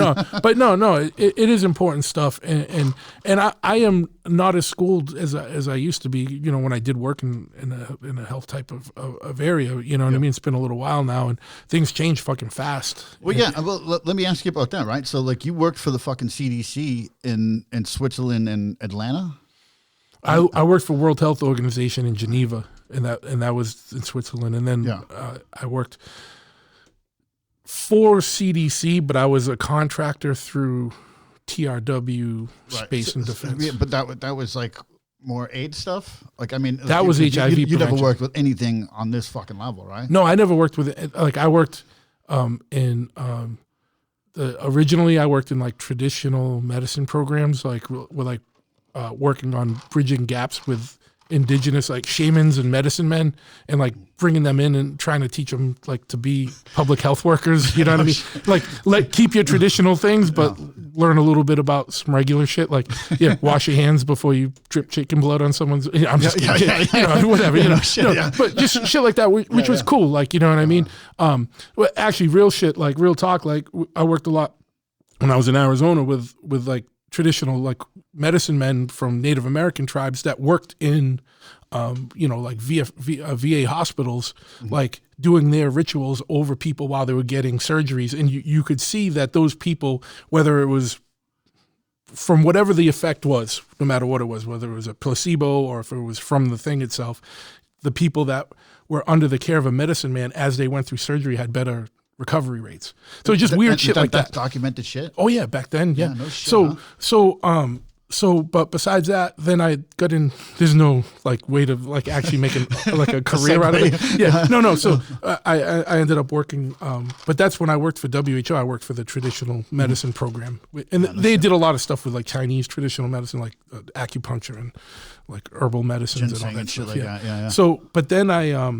But no. It is important stuff, and I am not as schooled as I used to be. When I did work in a health type of area. You know what I mean? It's been a little while now, and things change fucking fast. Well, let me ask you about that, right? So, like, you worked for the fucking CDC in Switzerland and Atlanta? I worked for World Health Organization in Geneva, and that was in Switzerland. And then I worked for CDC, but I was a contractor through TRW Space and Defense. Yeah, but that was like more AIDS stuff? Like, I mean, that was HIV You never prevention. worked with anything on this fucking level, right? No, I never worked with it. Like, I worked originally I worked in like traditional medicine programs, like with working on bridging gaps with indigenous like shamans and medicine men, and like bringing them in and trying to teach them like to be public health workers. You know what I mean? Like keep your traditional things, but learn a little bit about some regular shit. Like wash your hands before you drip chicken blood on someone's. I'm just kidding. Whatever. But just shit like that, which was cool. Like, you know what I mean? Well, actually, real shit, like real talk. Like, I worked a lot when I was in Arizona with like traditional like medicine men from Native American tribes that worked in like VA hospitals, like doing their rituals over people while they were getting surgeries. And you could see that those people, whether it was from whatever the effect was, no matter what it was, whether it was a placebo or if it was from the thing itself, the people that were under the care of a medicine man as they went through surgery had better recovery rates. So it's just weird shit like that. That's documented shit? Oh yeah, back then, yeah. No shit, But besides that, then I got in. There's no like way to like actually make a career out of it. Yeah, no. So I ended up working. But that's when I worked for WHO. I worked for the traditional medicine program, and they did a lot of stuff with like Chinese traditional medicine, like acupuncture and like herbal medicines and all that shit stuff. Like that. Yeah. So, but then I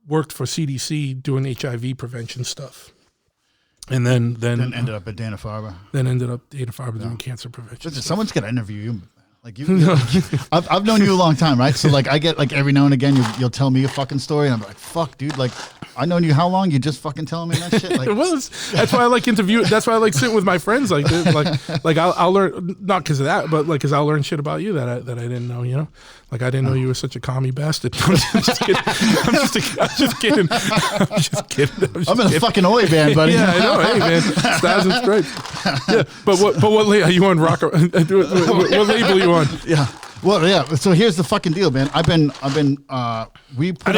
worked for CDC doing HIV prevention stuff. And then ended up at Dana-Farber. Doing cancer prevention. Listen, someone's got to interview you. Like I've known you a long time, right? So like I get like every now and again you'll tell me a fucking story, and I'm like, fuck, dude. Like, I known you how long? You just fucking telling me that shit? Like, it was. That's why I like interview. That's why I like sitting with my friends. Like I'll learn, not because of that, but like because I'll learn shit about you that I didn't know. You know, like I didn't know you were such a commie bastard. I'm just kidding. I'm in a fucking Oi band, buddy. Yeah, I know. Hey man, Stars and Stripes. Yeah, but what label are you on? Rock? What label are you on? Yeah. Well, yeah. So here's the fucking deal, man. I've been. We. Put I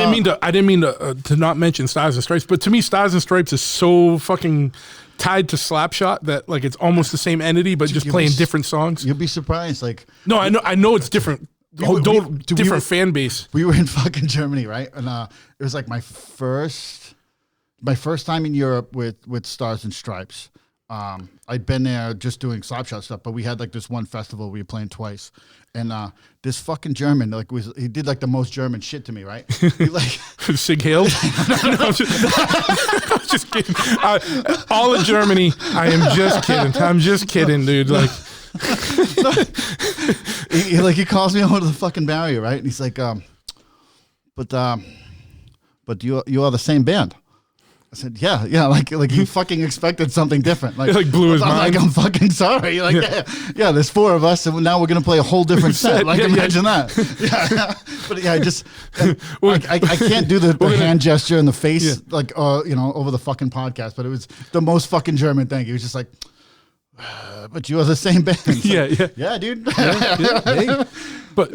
didn't mean to not mention Stars and Stripes, but to me, Stars and Stripes is so fucking tied to Slapshot that like it's almost the same entity, but just playing different songs. You'll be surprised. Like, no, I know it's different. Different fan base. We were in fucking Germany, right? And it was like my first time in Europe with Stars and Stripes. I'd been there just doing Slapshot stuff, but we had like this one festival we were playing twice, and this fucking German he did like the most German shit to me, right? He like Sig Heil. No, I'm just kidding. All of Germany. I am just kidding. I'm just kidding, dude. Like. he calls me over to the fucking barrier, right? And he's like, but you are the same band. I said, yeah, like he fucking expected something different. Like, like blew his mind. Like, I'm fucking sorry. Like, yeah, there's 4 of us, and now we're gonna play a whole different set. Like, imagine that. Yeah, but yeah, I can't do the hand gesture and the face like over the fucking podcast. But it was the most fucking German thing. He was just like, but you are the same band. Yeah, dude. Hey. But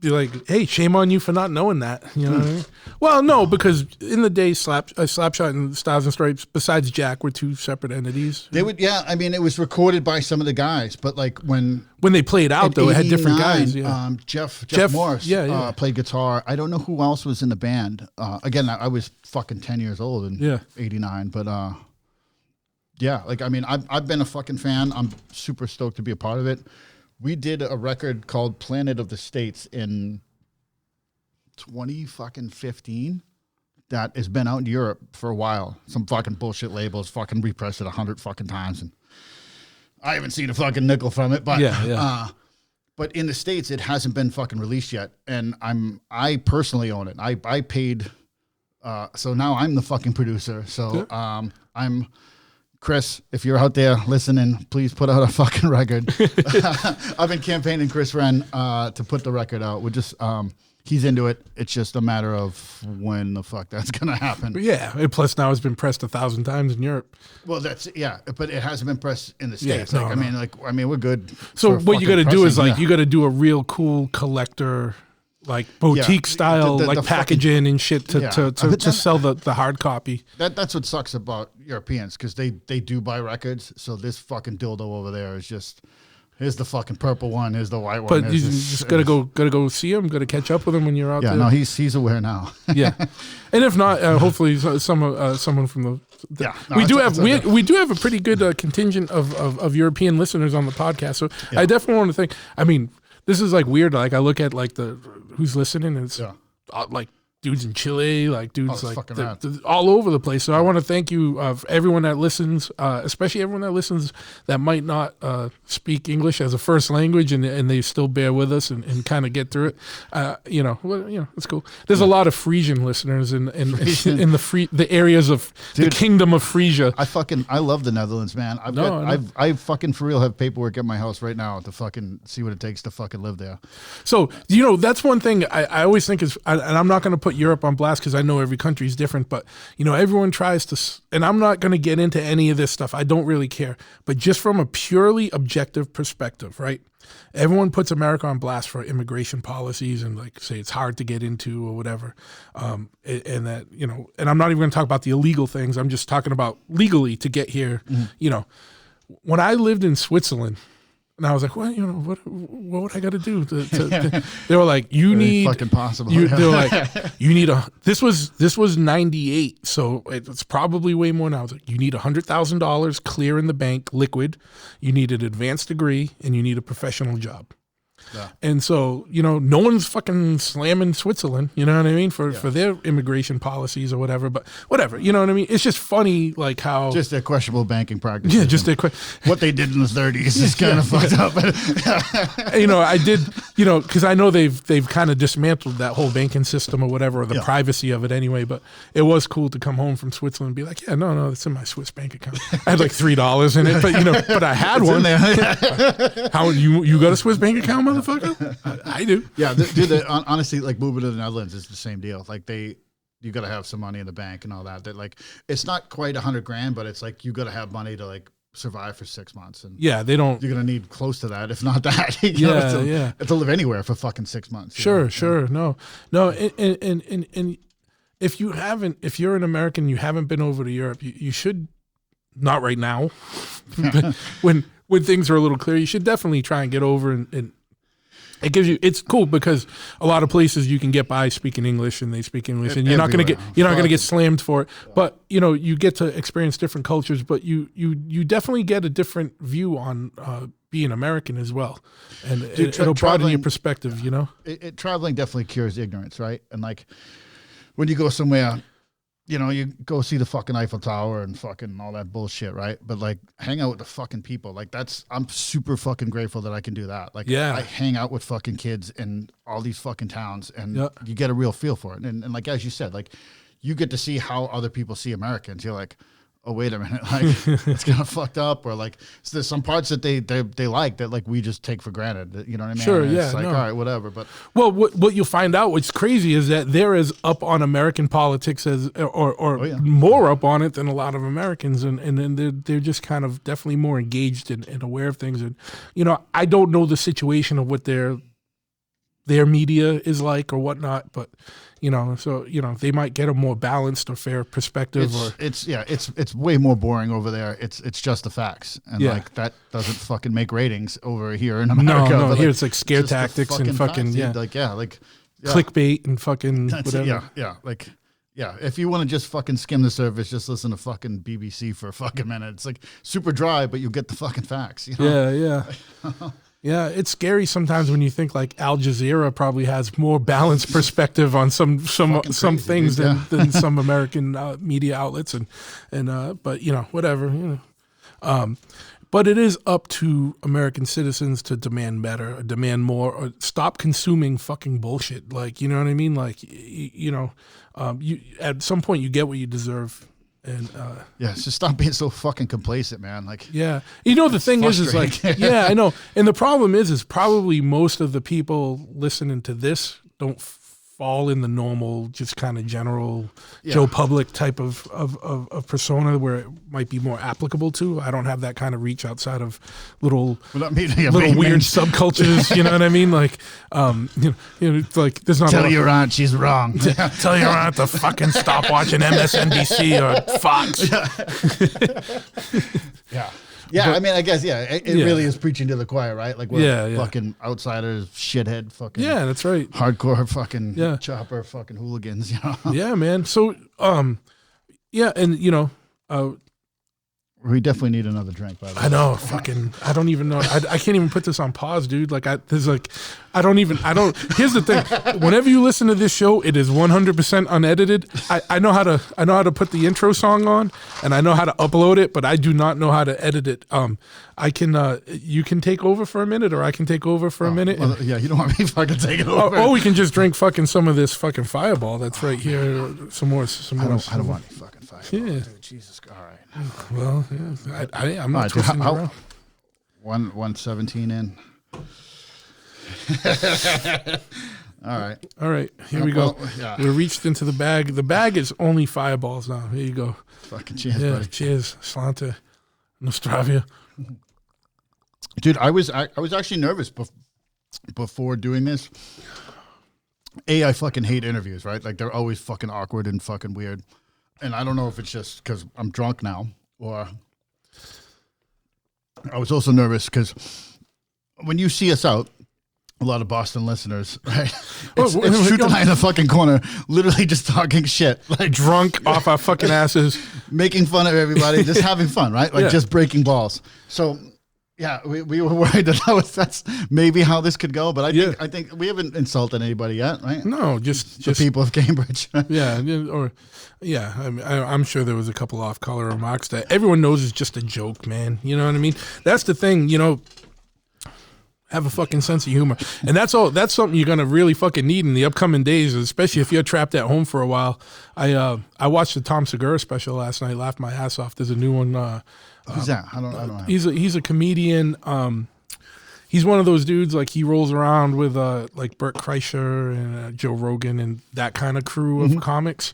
you're like, hey, shame on you for not knowing that. You know what I mean? Well, no, because in the day, Slapshot and Stars and Stripes, besides Jack, were 2 separate entities. They would, I mean, it was recorded by some of the guys, but like when they played out, though, it had different guys. Yeah. Jeff Morris played guitar. I don't know who else was in the band. Again, I was fucking 10 years old in '89, but yeah, like I mean, I've been a fucking fan. I'm super stoked to be a part of it. We did a record called Planet of the States in 2015 that has been out in Europe for a while. Some fucking bullshit labels fucking repressed it 100 fucking times, and I haven't seen a fucking nickel from it. But but in the States, it hasn't been fucking released yet, and I personally own it. I paid, so now I'm the fucking producer. So I'm. Chris, if you're out there listening, please put out a fucking record. I've been campaigning Chris Wren to put the record out. We're just he's into it. It's just a matter of when the fuck that's gonna happen. Yeah, and plus now it's been pressed 1,000 times in Europe. Well, but it hasn't been pressed in the States. I mean, we're good. So what you got to do is you got to do a real cool collector. Like boutique style, the packaging and shit to sell the hard copy. That's what sucks about Europeans, because they do buy records. So this fucking dildo over there is just, here's the fucking purple one, here's the white one. But you just gotta go see him, gotta catch up with him when you're out there. Yeah, no, he's aware now. Yeah, and if not, hopefully someone from the. We do have a pretty good contingent of European listeners on the podcast. So I definitely want to thank. I mean. This is like weird. Like I look at like who's listening, and it's like dudes in Chile, like dudes like all over the place. So I want to thank you for everyone that listens, especially everyone that listens that might not speak English as a first language, and they still bear with us and kind of get through it. It's cool. There's a lot of Frisian listeners in the areas of the Kingdom of Frisia. I love the Netherlands, man. I fucking for real have paperwork at my house right now to fucking see what it takes to fucking live there. So that's one thing I always think is, and I'm not going to put Europe on blast because I know every country is different, but everyone tries to, and I'm not going to get into any of this stuff. I don't really care, but just from a purely objective perspective, right? Everyone puts America on blast for immigration policies and like say it's hard to get into or whatever, and that and I'm not even going to talk about the illegal things. I'm just talking about legally to get here. Mm-hmm. When I lived in Switzerland. And I was like, well, what would I got to do? They were like, you need fucking possible. They were like, you need this was 98, so it's probably way more now. I was like, you need $100,000 clear in the bank, liquid. You need an advanced degree, and you need a professional job. Yeah. And so, no one's fucking slamming Switzerland, you know what I mean, for their immigration policies or whatever, but whatever, you know what I mean? It's just funny, like how... Just their questionable banking practices. Yeah, just their... What they did in the 30s is kind of fucked up. I did, because I know they've kind of dismantled that whole banking system or whatever, or the privacy of it anyway, but it was cool to come home from Switzerland and be like, yeah, no, it's in my Swiss bank account. I had like $3 in it, but, but I had one. How, you got a Swiss bank account, motherfucker? I do. Yeah, dude. Honestly, like moving to the Netherlands is the same deal. Like you got to have some money in the bank and all that. That like it's not quite $100,000, but it's like you got to have money to like survive for 6 months, and yeah, they don't. you're gonna need close to that, if not that. You know, to live anywhere for fucking 6 months. Sure. No, and if you're an American, you haven't been over to Europe, you should, not right now, when things are a little clear, you should definitely try and get over and it's cool because a lot of places you can get by speaking English and they speak English, and you're not going to get slammed for it. But you get to experience different cultures, but you definitely get a different view on being American as well, and it'll broaden your perspective. Traveling definitely cures ignorance, right? And like when you go somewhere, you go see the fucking Eiffel Tower and fucking all that bullshit, right? But like hang out with the fucking people. Like I'm super fucking grateful that I can do that. Like I hang out with fucking kids in all these fucking towns, and you get a real feel for it. And like, as you said, like you get to see how other people see Americans. You're like, oh, wait a minute, like it's kind of fucked up, or like so there's some parts that they like that like we just take for granted. You know what I mean? Sure, and yeah. It's like, all right, whatever. But what you'll find out, what's crazy is that they're as up on American politics as or more up on it than a lot of Americans, and then they're just kind of definitely more engaged and aware of things. And I don't know the situation of what their media is like or whatnot, but so they might get a more balanced or fair perspective. It's way more boring over there. It's just the facts, and like that doesn't fucking make ratings over here in America. No, but here like, it's like scare tactics and fucking facts, clickbait and fucking whatever. If you want to just fucking skim the surface, just listen to fucking BBC for a fucking minute. It's like super dry, but you'll get the fucking facts. Yeah. Yeah, it's scary sometimes when you think like Al Jazeera probably has more balanced perspective on some things than some American media outlets, but whatever. But it is up to American citizens to demand better, or demand more, or stop consuming fucking bullshit. Like, you know what I mean? Like, you at some point you get what you deserve. And just stop being so fucking complacent, man. Like, the thing is like, I know. And the problem is probably most of the people listening to this don't fall in the normal, just kind of general Joe Public type of persona where it might be more applicable to. I don't have that kind of reach outside of little weird subcultures. You know what I mean? Like, like there's not. Tell your aunt she's wrong. Tell your aunt to fucking stop watching MSNBC or Fox. I mean, I guess, it really is preaching to the choir, right? Like, we're fucking outsiders, shithead, fucking that's right, hardcore fucking chopper fucking hooligans, Yeah, man. So, and we definitely need another drink, by the way. I know, I don't even know. I can't even put this on pause, dude. Like, here's the thing. Whenever you listen to this show, it is 100% unedited. I know how to put the intro song on, and I know how to upload it, but I do not know how to edit it. You can take over for a minute, or I can take over for a minute. Well, you don't want me to fucking take it over. Or we can just drink fucking some of this fucking Fireball that's right here. Some more. I don't want any fucking Fireball. Yeah. Dude, Jesus. All right. Well, I'm not twisting you around. 117 in. All right. Here we go. We reached into the bag. The bag is only Fireballs now. Here you go. Fucking cheers, buddy. Cheers. Slante. Nostravia. Dude, I was actually nervous before doing this. I fucking hate interviews, right? Like, they're always fucking awkward and fucking weird. And I don't know if it's just because I'm drunk now, or I was also nervous because when you see us out, a lot of Boston listeners, right? It's Shoot the Night in the fucking corner, literally just talking shit. Like, drunk off our fucking asses. Making fun of everybody, just having fun, right? Like, just breaking balls. So, we were worried that's maybe how this could go, but I think we haven't insulted anybody yet, right? No, just the people of Cambridge. I'm sure there was a couple off-color remarks that everyone knows is just a joke, man. You know what I mean? That's the thing, have a fucking sense of humor. And that's something you're gonna really fucking need in the upcoming days, especially if you're trapped at home for a while. I watched the Tom Segura special last night, laughed my ass off. There's a new one. Who's that? I don't know. He's a comedian. He's one of those dudes, like, he rolls around with like Bert Kreischer and Joe Rogan and that kind of crew of comics.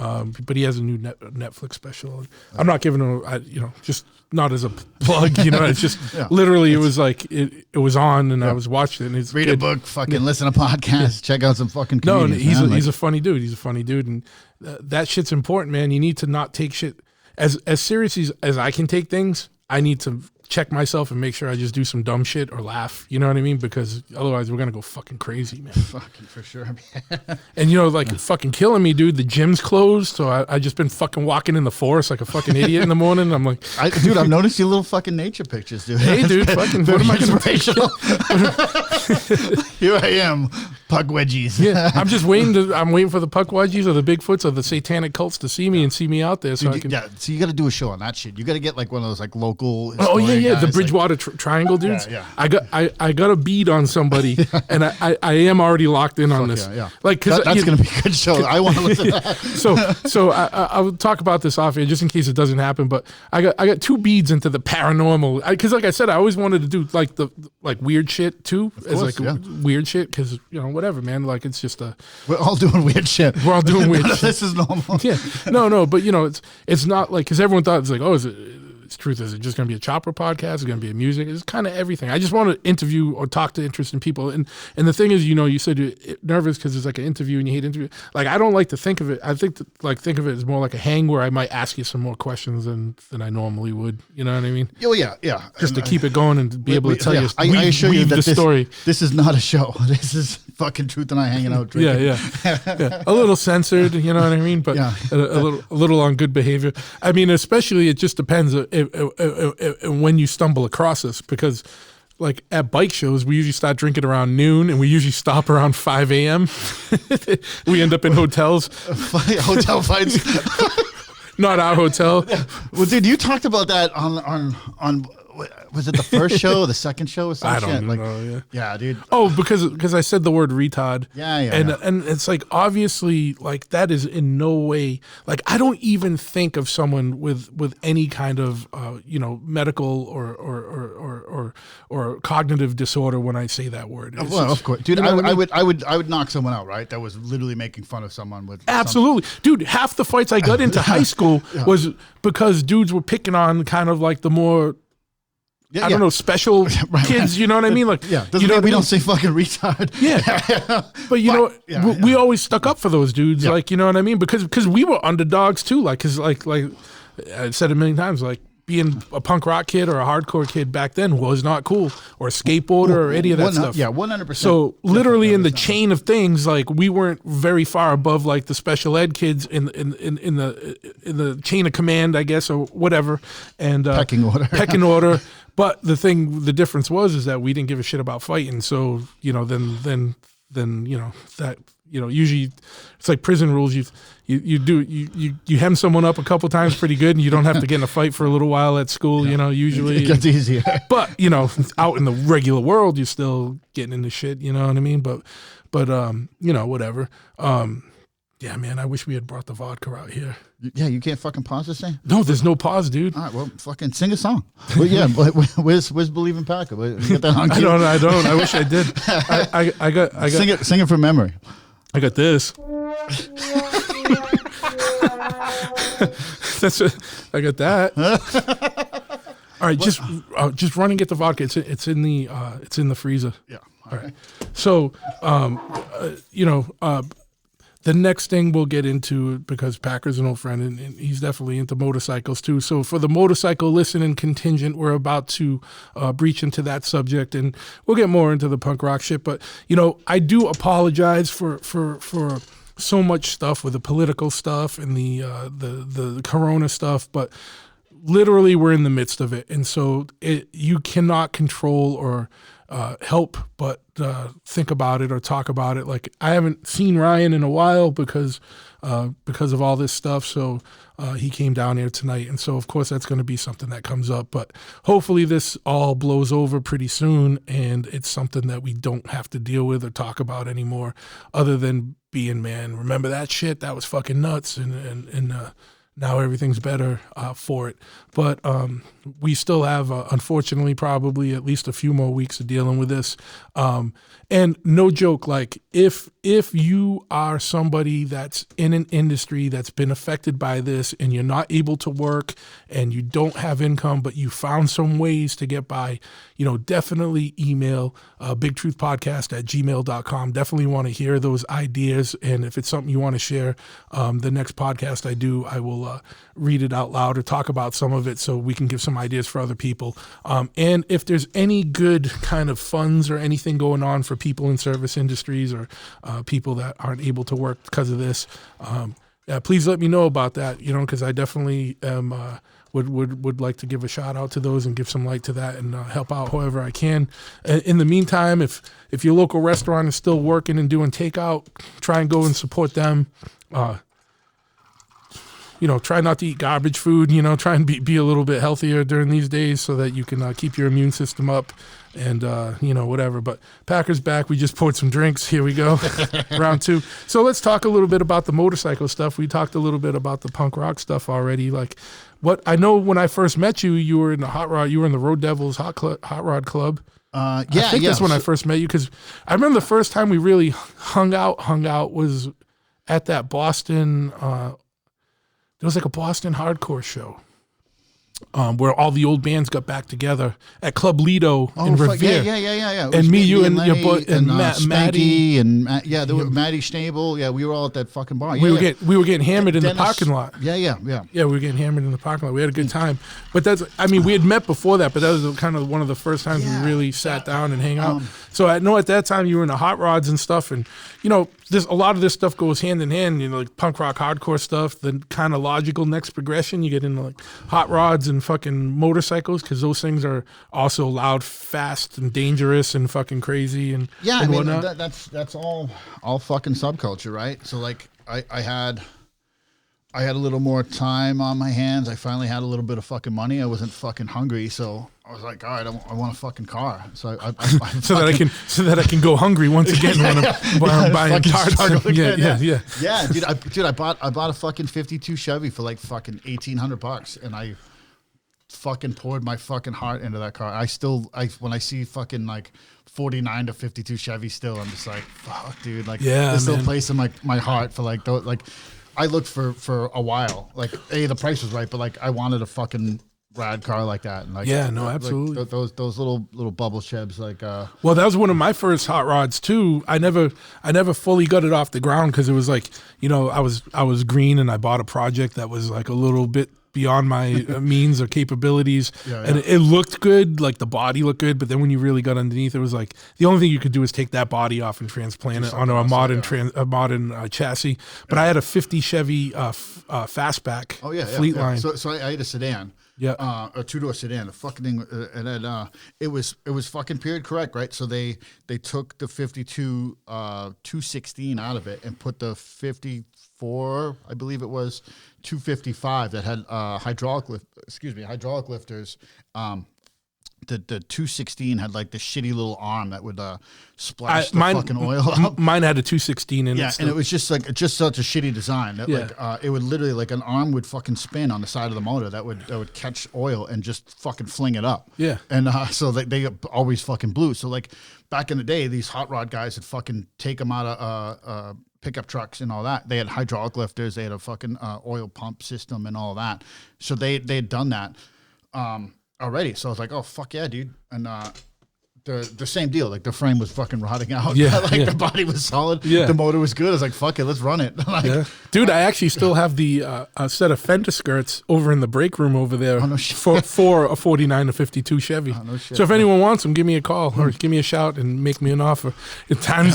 But he has a new Netflix special. I'm not giving him, just not as a plug, it's just literally it was like it was on and I was watching it. And read a book, fucking listen to podcasts, check out some fucking comedians. No, he's a funny dude. He's a funny dude, and that shit's important, man. You need to not take shit as serious as I can take things. I need to check myself and make sure I just do some dumb shit or laugh. You know what I mean? Because otherwise we're going to go fucking crazy, man. Fucking for sure. And fucking killing me, dude. The gym's closed. So I just been fucking walking in the forest like a fucking idiot in the morning. I'm like, dude, I've noticed your little fucking nature pictures, dude. Hey, dude, fucking what am I inspirational? Here I am, puck wedgies. Yeah, I'm just waiting for the puck wedgies or the Bigfoots or the satanic cults to see me and see me out there. So dude, so you got to do a show on that shit. You got to get like one of those like local. Oh yeah, guys, the Bridgewater Triangle dudes. Yeah. I got a bead on somebody, and I am already locked in on this. Yeah. Like because that's gonna be a good show. I want to listen to that. So I'll talk about this off here just in case it doesn't happen. But I got 2 beads into the paranormal because like I said, I always wanted to do like the weird shit too, weird shit because whatever, man. Like it's just we're all doing weird shit. We're all doing weird shit. This is normal. Yeah, no, but it's not like because everyone thought it's like truth is it just going to be a chopper podcast? It's going to be a music. It's kind of everything. I just want to interview or talk to interesting people. And the thing is, you said you're nervous because it's like an interview and you hate interview. Like I don't like to think of it. I think of it as more like a hang where I might ask you some more questions than I normally would. You know what I mean? Oh yeah. Just to keep it going and be able to tell you. I assure you that story. This is not a show. This is fucking Truth and I hanging out drinking. Yeah. A little censored. You know what I mean? But a little on good behavior. I mean, especially it just depends when you stumble across us because like at bike shows we usually start drinking around noon and we usually stop around 5 a.m. We end up in hotels. Hotel fights. Not our hotel. Well, dude, you talked about that on was it the first show or the second show or something? I don't know. Yeah, dude. Oh, because I said the word retard. Yeah. And it's like obviously like that is in no way like I don't even think of someone with any kind of medical or cognitive disorder when I say that word. Well, of course, dude. I would knock someone out, right? That was literally making fun of someone with absolutely, dude. Half the fights I got into high school was because dudes were picking on kind of like the more. I don't know, special kids, you know what I mean? Like, doesn't mean we don't say fucking retard. Yeah. But we always stuck up for those dudes, like, you know what I mean? Because we were underdogs too, like, because like I said a million times, like being a punk rock kid or a hardcore kid back then was not cool, or a skateboarder or any of that stuff. Yeah, 100%. So literally in the chain of things, like we weren't very far above like the special ed kids in the chain of command, I guess, or whatever. And pecking order. But the difference was that we didn't give a shit about fighting. So then that usually it's like prison rules. You hem someone up a couple times pretty good, and you don't have to get in a fight for a little while at school. Usually it gets easier. But out in the regular world, you're still getting into shit. You know what I mean? But whatever. Yeah, man, I wish we had brought the vodka out here. Yeah, you can't fucking pause this thing? No, there's no pause, dude. All right, well, fucking sing a song. Well, yeah, where's Believe in Packer? You got that on cue? I don't. I wish I did. I got Sing it from memory. I got this. I got that. All right, just run and get the vodka. It's in the freezer. Yeah. All right. So, the next thing we'll get into, because Packer's an old friend and he's definitely into motorcycles too. So for the motorcycle listening contingent, we're about to breach into that subject, and we'll get more into the punk rock shit. But I do apologize for so much stuff with the political stuff and the Corona stuff, but literally we're in the midst of it, and so you cannot control or help but think about it or talk about it. Like I haven't seen Ryan in a while because of all this stuff. So he came down here tonight, and so of course that's going to be something that comes up. But hopefully this all blows over pretty soon, and it's something that we don't have to deal with or talk about anymore, other than being, man, remember that shit? That was fucking nuts, and now everything's better for it. But we still have, unfortunately, probably at least a few more weeks of dealing with this. And no joke, like if you are somebody that's in an industry that's been affected by this and you're not able to work and you don't have income, but you found some ways to get by, definitely email bigtruthpodcast@gmail.com. Definitely want to hear those ideas. And if it's something you want to share, the next podcast I do, I will read it out loud or talk about some of it so we can give some ideas for other people. And if there's any good kind of funds or anything going on for people in service industries or people that aren't able to work because of this, please let me know about that, because I definitely am, would like to give a shout out to those and give some light to that and help out however I can. In the meantime, if your local restaurant is still working and doing takeout, try and go and support them. Try not to eat garbage food, try and be a little bit healthier during these days so that you can keep your immune system up and, whatever. But Packers back. We just poured some drinks. Here we go. Round 2. So let's talk a little bit about the motorcycle stuff. We talked a little bit about the punk rock stuff already. Like what I know when I first met you, you were in the hot rod, you were in the Road Devils hot rod club. I think that's when I first met you, because I remember the first time we really hung out was at that Boston, there was like a Boston hardcore show where all the old bands got back together at Club Lido in Revere. Yeah. And me, you, and Lenny, your boy, and Maddie, and there was Maddie Schnabel. Yeah, we were all at that fucking bar. We were getting hammered in the parking lot. Yeah, we were getting hammered in the parking lot. We had a good time. But we had met before that, but that was kind of one of the first times we really sat down and hang out. So I know at that time you were in the hot rods and stuff, and there's a lot of this stuff goes hand in hand, like punk rock, hardcore stuff, the kind of logical next progression. You get into like hot rods and fucking motorcycles, because those things are also loud, fast, and dangerous and fucking crazy and whatnot. That's all fucking subculture, right? So like I had a little more time on my hands. I finally had a little bit of fucking money. I wasn't fucking hungry, so I was like, all right, I want a fucking car. So I so that I can go hungry once again when I'm buying parts. Yeah, dude, I bought a fucking 52 Chevy for like fucking $1,800, and I fucking poured my fucking heart into that car. When I see fucking like 49 to 52 Chevy still, I'm just like, fuck, dude, like there's still a place in my heart for like those, like I looked for a while, like the price was right, but like I wanted a fucking rad car like that, and like absolutely, like those little bubble Chevs, like well, that was one of my first hot rods too. I never fully got it off the ground because it was like, I was green and I bought a project that was like a little bit beyond my means or capabilities, and it looked good, like the body looked good, but then when you really got underneath, it was like the only thing you could do is take that body off and transplant it onto a modern chassis. But I had a 50 Chevy fastback Fleetline. So I had a sedan. Yeah, a two-door sedan. The fucking thing, and then it was fucking period correct, right? So they took the 52 216 out of it and put the 54, I believe it was 255 that had hydraulic lifters. The 216 had like the shitty little arm that would splash fucking oil up. Mine had a 216 in it. Yeah, and it was just such a shitty design that like it would literally, like, an arm would fucking spin on the side of the motor that would catch oil and just fucking fling it up. Yeah. And so they always fucking blew. So like back in the day, these hot rod guys would fucking take them out of pickup trucks and all that. They had hydraulic lifters. They had a fucking oil pump system and all that. So they had done that already. So I was like, oh, fuck yeah, dude. And the same deal. Like the frame was fucking rotting out. The body was solid. Yeah. The motor was good. I was like, fuck it, let's run it. Dude, I actually still have the a set of fender skirts over in the break room over there for a 49 to 52 Chevy. Oh, no shit, so if anyone wants them, give me a call or give me a shout and make me an offer. Time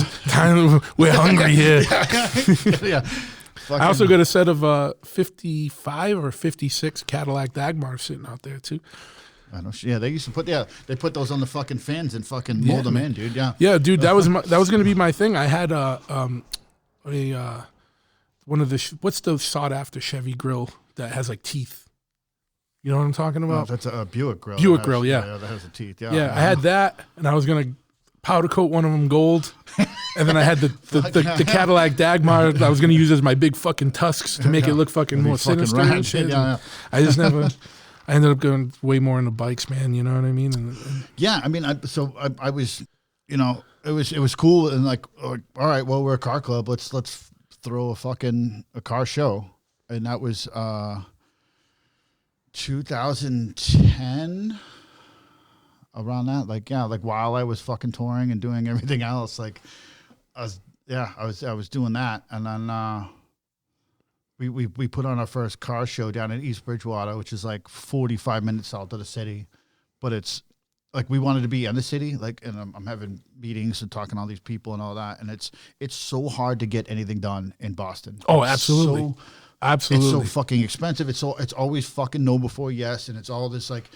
we're hungry here. I also got a set of 55 or 56 Cadillac Dagmars sitting out there too. I know. Yeah, they used to they put those on the fucking fins and fucking mold them in, dude. Yeah, dude. That was going to be my thing. I had one of the what's the sought after Chevy grill that has like teeth. You know what I'm talking about? Oh, that's a Buick grill. Grill, yeah. That has the teeth. Yeah, I had that, and I was gonna powder coat one of them gold. And then I had the Cadillac Dagmar I was going to use as my big fucking tusks to make it look fucking more sinister and shit. Yeah. I just never... I ended up going way more into bikes, man. You know what I mean? And yeah, I mean, I was, you know, it was cool and like, all right, well, we're a car club. Let's throw a car show, and that was 2010, around that. Like, yeah, like while I was fucking touring and doing everything else, like I was doing that, and then. We put on our first car show down in East Bridgewater, which is like 45 minutes south of the city, but it's like we wanted to be in the city, like, and I'm having meetings and talking to all these people and all that, and it's so hard to get anything done in Boston. Oh, absolutely, absolutely. It's so fucking expensive. It's always fucking no before yes, and it's all this like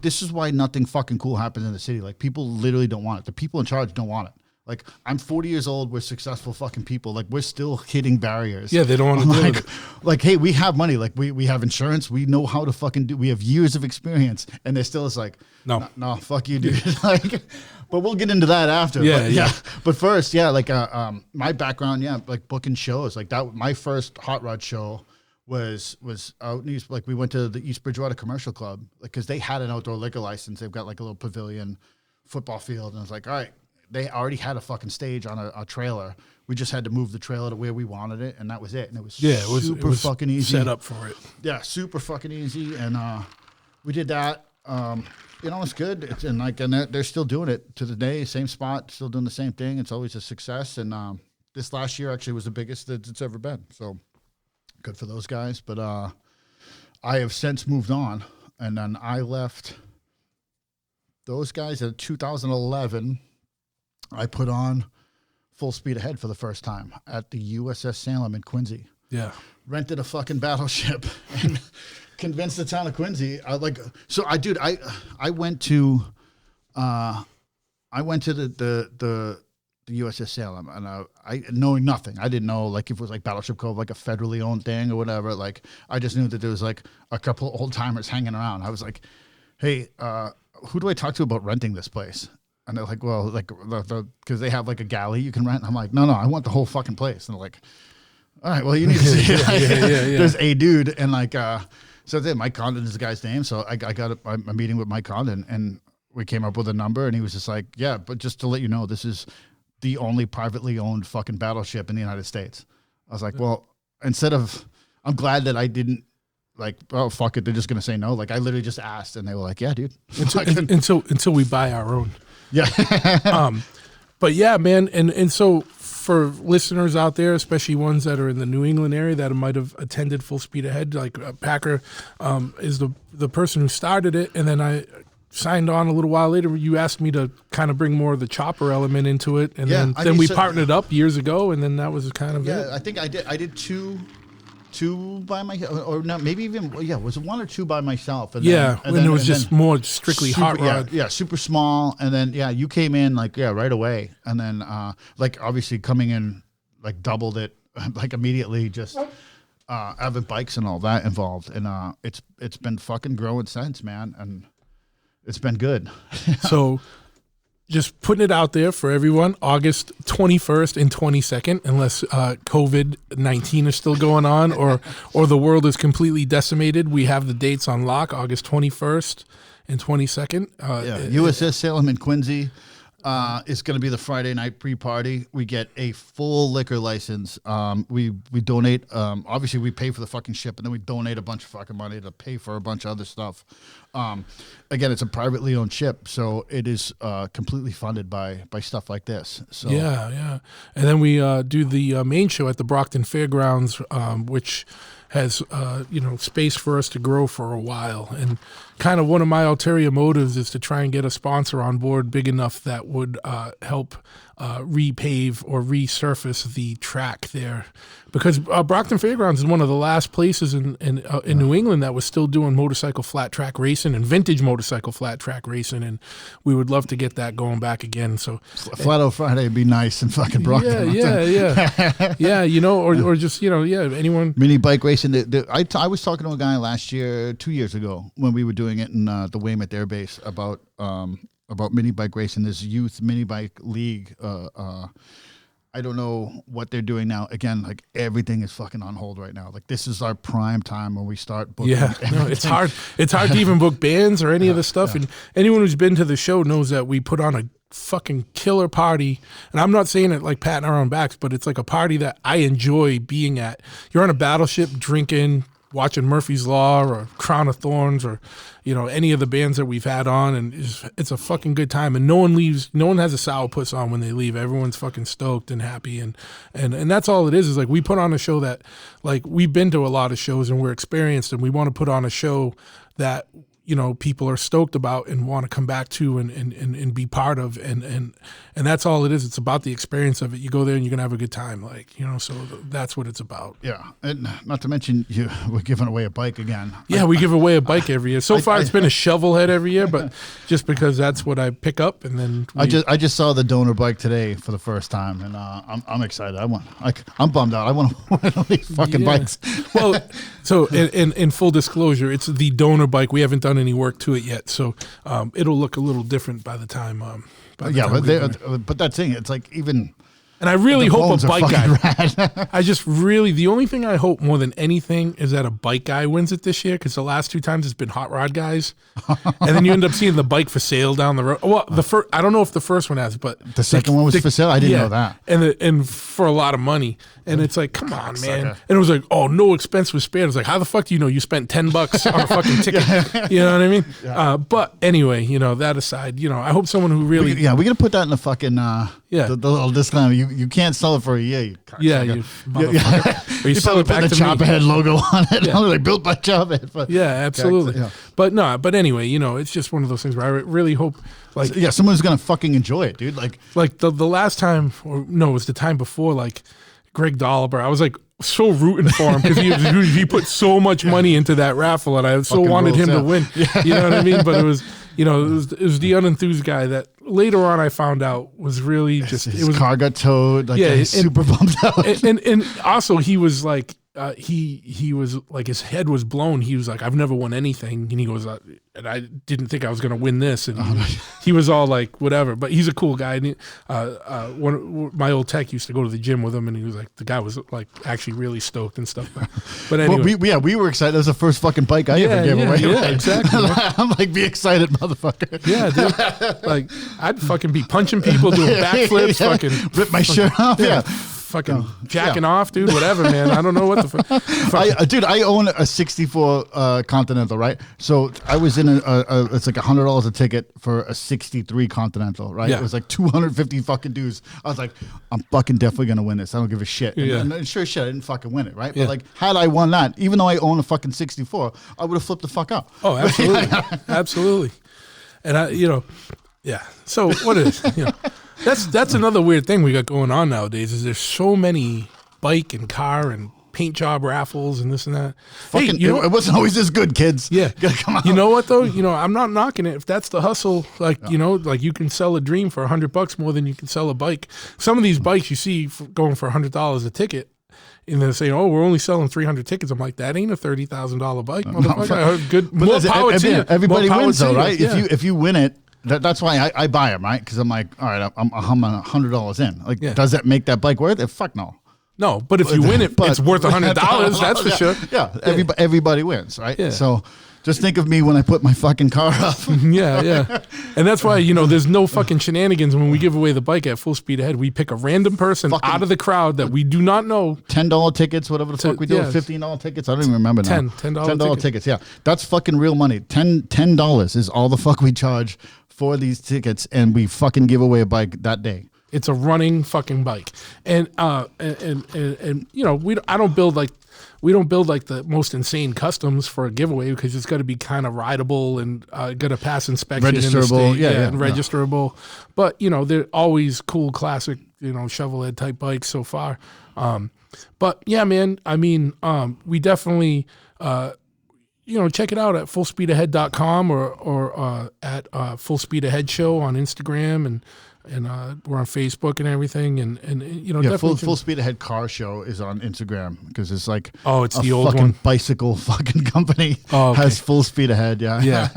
this is why nothing fucking cool happens in the city. Like people literally don't want it. The people in charge don't want it. Like, I'm 40 years old. We're successful fucking people. Like, we're still hitting barriers. Yeah, they don't want to do it. Like, hey, we have money. Like, we have insurance. We know how to fucking do. We have years of experience, and they're still like, no, fuck you, dude. Like, but we'll get into that after. Yeah. But first, yeah, like, my background, yeah, like booking shows, like that. My first hot rod show was out in East. Like, we went to the East Bridgewater Commercial Club, like, because they had an outdoor liquor license. They've got like a little pavilion, football field, and I was like, all right. They already had a fucking stage on a trailer. We just had to move the trailer to where we wanted it, and that was it. And it was super fucking easy. Set up for it. Yeah, super fucking easy. And we did that. You know, it's good. And they're still doing it to the day. Same spot, still doing the same thing. It's always a success. And this last year actually was the biggest that it's ever been. So good for those guys. But I have since moved on, and then I left those guys in 2011. I put on Full Speed Ahead for the first time at the USS Salem in Quincy. Yeah. Rented a fucking battleship and convinced the town of Quincy. I went to the USS Salem, and I knowing nothing. I didn't know like if it was like Battleship Cove, like a federally owned thing or whatever. Like I just knew that there was like a couple old timers hanging around. I was like, hey, who do I talk to about renting this place? And they're like, well, like, because they have like a galley you can rent. I'm like, no, I want the whole fucking place. And they're like, all right, well, you need to see it. There's a dude. And like, so then Mike Condon is the guy's name. So I got a meeting with Mike Condon, and we came up with a number, and he was just like, yeah, but just to let you know, this is the only privately owned fucking battleship in the United States. I was like, well, I'm glad that I didn't, like, oh, fuck it, they're just going to say no. Like, I literally just asked, and they were like, yeah, dude. Until we buy our own. Yeah. But yeah, man. And so for listeners out there, especially ones that are in the New England area that might have attended Full Speed Ahead, like Packer is the person who started it. And then I signed on a little while later. You asked me to kind of bring more of the chopper element into it. And then we partnered up years ago. And then that was kind of it. I think I did two by myself, or not, maybe even, was it one or two by myself? And then it was just more strictly hot rod. Yeah, super small. And then, you came in like, right away. And then, like, obviously coming in, like, doubled it, like, immediately, just having bikes and all that involved. And it's been fucking growing since, man. And it's been good. So just putting it out there for everyone, August 21st and 22nd, unless COVID-19 is still going on or the world is completely decimated. We have the dates on lock, August 21st and 22nd. USS Salem in Quincy. It's going to be the Friday night pre-party. We get a full liquor license. We donate. Obviously, we pay for the fucking ship, and then we donate a bunch of fucking money to pay for a bunch of other stuff. Again, it's a privately owned ship, so it is completely funded by stuff like this. So yeah. And then we do the main show at the Brockton Fairgrounds, which has space for us to grow for a while. And kind of one of my ulterior motives is to try and get a sponsor on board big enough that would help repave or resurface the track there, because Brockton Fairgrounds is one of the last places in New England that was still doing motorcycle flat track racing and vintage motorcycle flat track racing, and we would love to get that going back again. So Flat Out Friday would be nice in fucking Brockton. Yeah, or just anyone mini bike racing. I was talking to a guy 2 years ago when we were doing it in the Weymouth Air Base about about mini bike racing. This youth mini bike league. I don't know what they're doing now. Again, like everything is fucking on hold right now. Like this is our prime time when we start booking. Yeah, no, it's hard. It's hard to even book bands or any of the stuff. And anyone who's been to the show knows that we put on a fucking killer party. And I'm not saying it like patting our own backs, but it's like a party that I enjoy being at. You're on a battleship drinking, watching Murphy's Law or Crown of Thorns or, you know, any of the bands that we've had on, and it's a fucking good time. And no one leaves, no one has a sourpuss on when they leave. Everyone's fucking stoked and happy, and that's all it is like we put on a show that, like, we've been to a lot of shows and we're experienced, and we want to put on a show that, you know, people are stoked about and want to come back to and be part of, and that's all it is. It's about the experience of it. You go there and you're gonna have a good time, like, you know. So that's what it's about. Yeah, and not to mention we're giving away a bike again. Yeah, we give away a bike every year. So far, it's been a shovel head every year, but just because that's what I pick up, and then I just saw the donor bike today for the first time, and I'm excited. I'm bummed out. I want one of these fucking bikes. Well, so in full disclosure, it's the donor bike. We haven't done any work to it yet, so it'll look a little different by the time. But that thing, it's like even. And I really hope a bike guy. I just really, the only thing I hope more than anything is that a bike guy wins it this year, because the last 2 times it's been hot rod guys, and then you end up seeing the bike for sale down the road. Well, the first, I don't know if the first one has, but the second one was for sale. I didn't know that, and for a lot of money. And it's like, come on, man. And it was like, oh, no expense was spared. It's like, how the fuck do you know you spent $10 on a fucking ticket? You know what I mean? Yeah. But anyway, you know, that aside, you know, I hope someone who really, we're gonna put that in the fucking the little disclaimer. You can't sell it for a year. You motherfucker. Or you sell it back the to Chopperhead logo on it. Yeah. Like built by Chopperhead. But yeah, absolutely. Yeah. But anyway, you know, it's just one of those things where I really hope, like, someone's gonna fucking enjoy it, dude. Like the last time, or no, it was the time before, like Greg Dolliver. I was like so rooting for him because he put so much money into that raffle, and I so fucking wanted him to win. Yeah. You know what I mean? But it was, you know, it was the unenthused guy that later on I found out was really just his car got towed. Like, he's super bummed out. And also he was like, he was like, his head was blown. He was like, I've never won anything, and he goes, and I didn't think I was gonna win this, and he was all like, whatever. But he's a cool guy. And my old tech used to go to the gym with him, and he was like, the guy was like actually really stoked and stuff. But anyway, we were excited. That was the first fucking bike I ever gave away. Yeah, exactly. I'm like, be excited, motherfucker. Yeah, dude. Like, I'd fucking be punching people, doing backflips, fucking rip my shirt off. Yeah. Fucking jacking off, dude. Whatever, man. I don't know what the fuck. Dude, I own a '64 Continental, right? So I was in it's like $100 a ticket for a '63 Continental, right? Yeah. It was like 250 fucking dues. I was like, I'm fucking definitely gonna win this. I don't give a shit. And sure shit, I didn't fucking win it, right? Yeah. But like, had I won that, even though I own a fucking '64, I would have flipped the fuck out. Oh, absolutely, absolutely. And I, you know, yeah. So what is, you know. That's another weird thing we got going on nowadays, is there's so many bike and car and paint job raffles and this and that. Fucking, hey, it wasn't always this good, kids. Yeah. Come on. You know what though? You know, I'm not knocking it. If that's the hustle, like, you know, like you can sell a dream for $100 more than you can sell a bike. Some of these bikes you see going for $100 a ticket, and they're saying, "Oh, we're only selling 300 tickets." I'm like, that ain't a $30,000 bike. Motherfucker. Good. More power to you. Everybody wins though, right? Yeah. If you win it. That's why I buy them, right? Because I'm like, all right, I'm $100 in. Like, does that make that bike worth it? Fuck no. No, but if you win it, it's worth $100. That's for sure. Yeah, everybody wins, right? Yeah. So just think of me when I put my fucking car up. Yeah. And that's why, you know, there's no fucking shenanigans when we give away the bike at Full Speed Ahead. We pick a random person out of the crowd that we do not know. $10 tickets, whatever the fuck we do. Yeah. $15 tickets. I don't even remember now. $10 tickets. Yeah, that's fucking real money. $10 is all the fuck we charge for these tickets, and we fucking give away a bike that day. It's a running fucking bike, and you know, we don't build like the most insane customs for a giveaway, because it's got to be kind of rideable and got to pass inspection, registerable, and registerable. But you know, they're always cool, classic, you know, shovelhead type bikes so far. But yeah, man, I mean, we definitely. You know, check it out at fullspeedahead.com or at Full Speed Ahead Show on Instagram, and we're on Facebook and everything, and you know, Yeah, definitely full speed ahead car show is on Instagram because it's like it's a the old fucking one. bicycle fucking company Okay. has full speed ahead. Yeah, Yeah,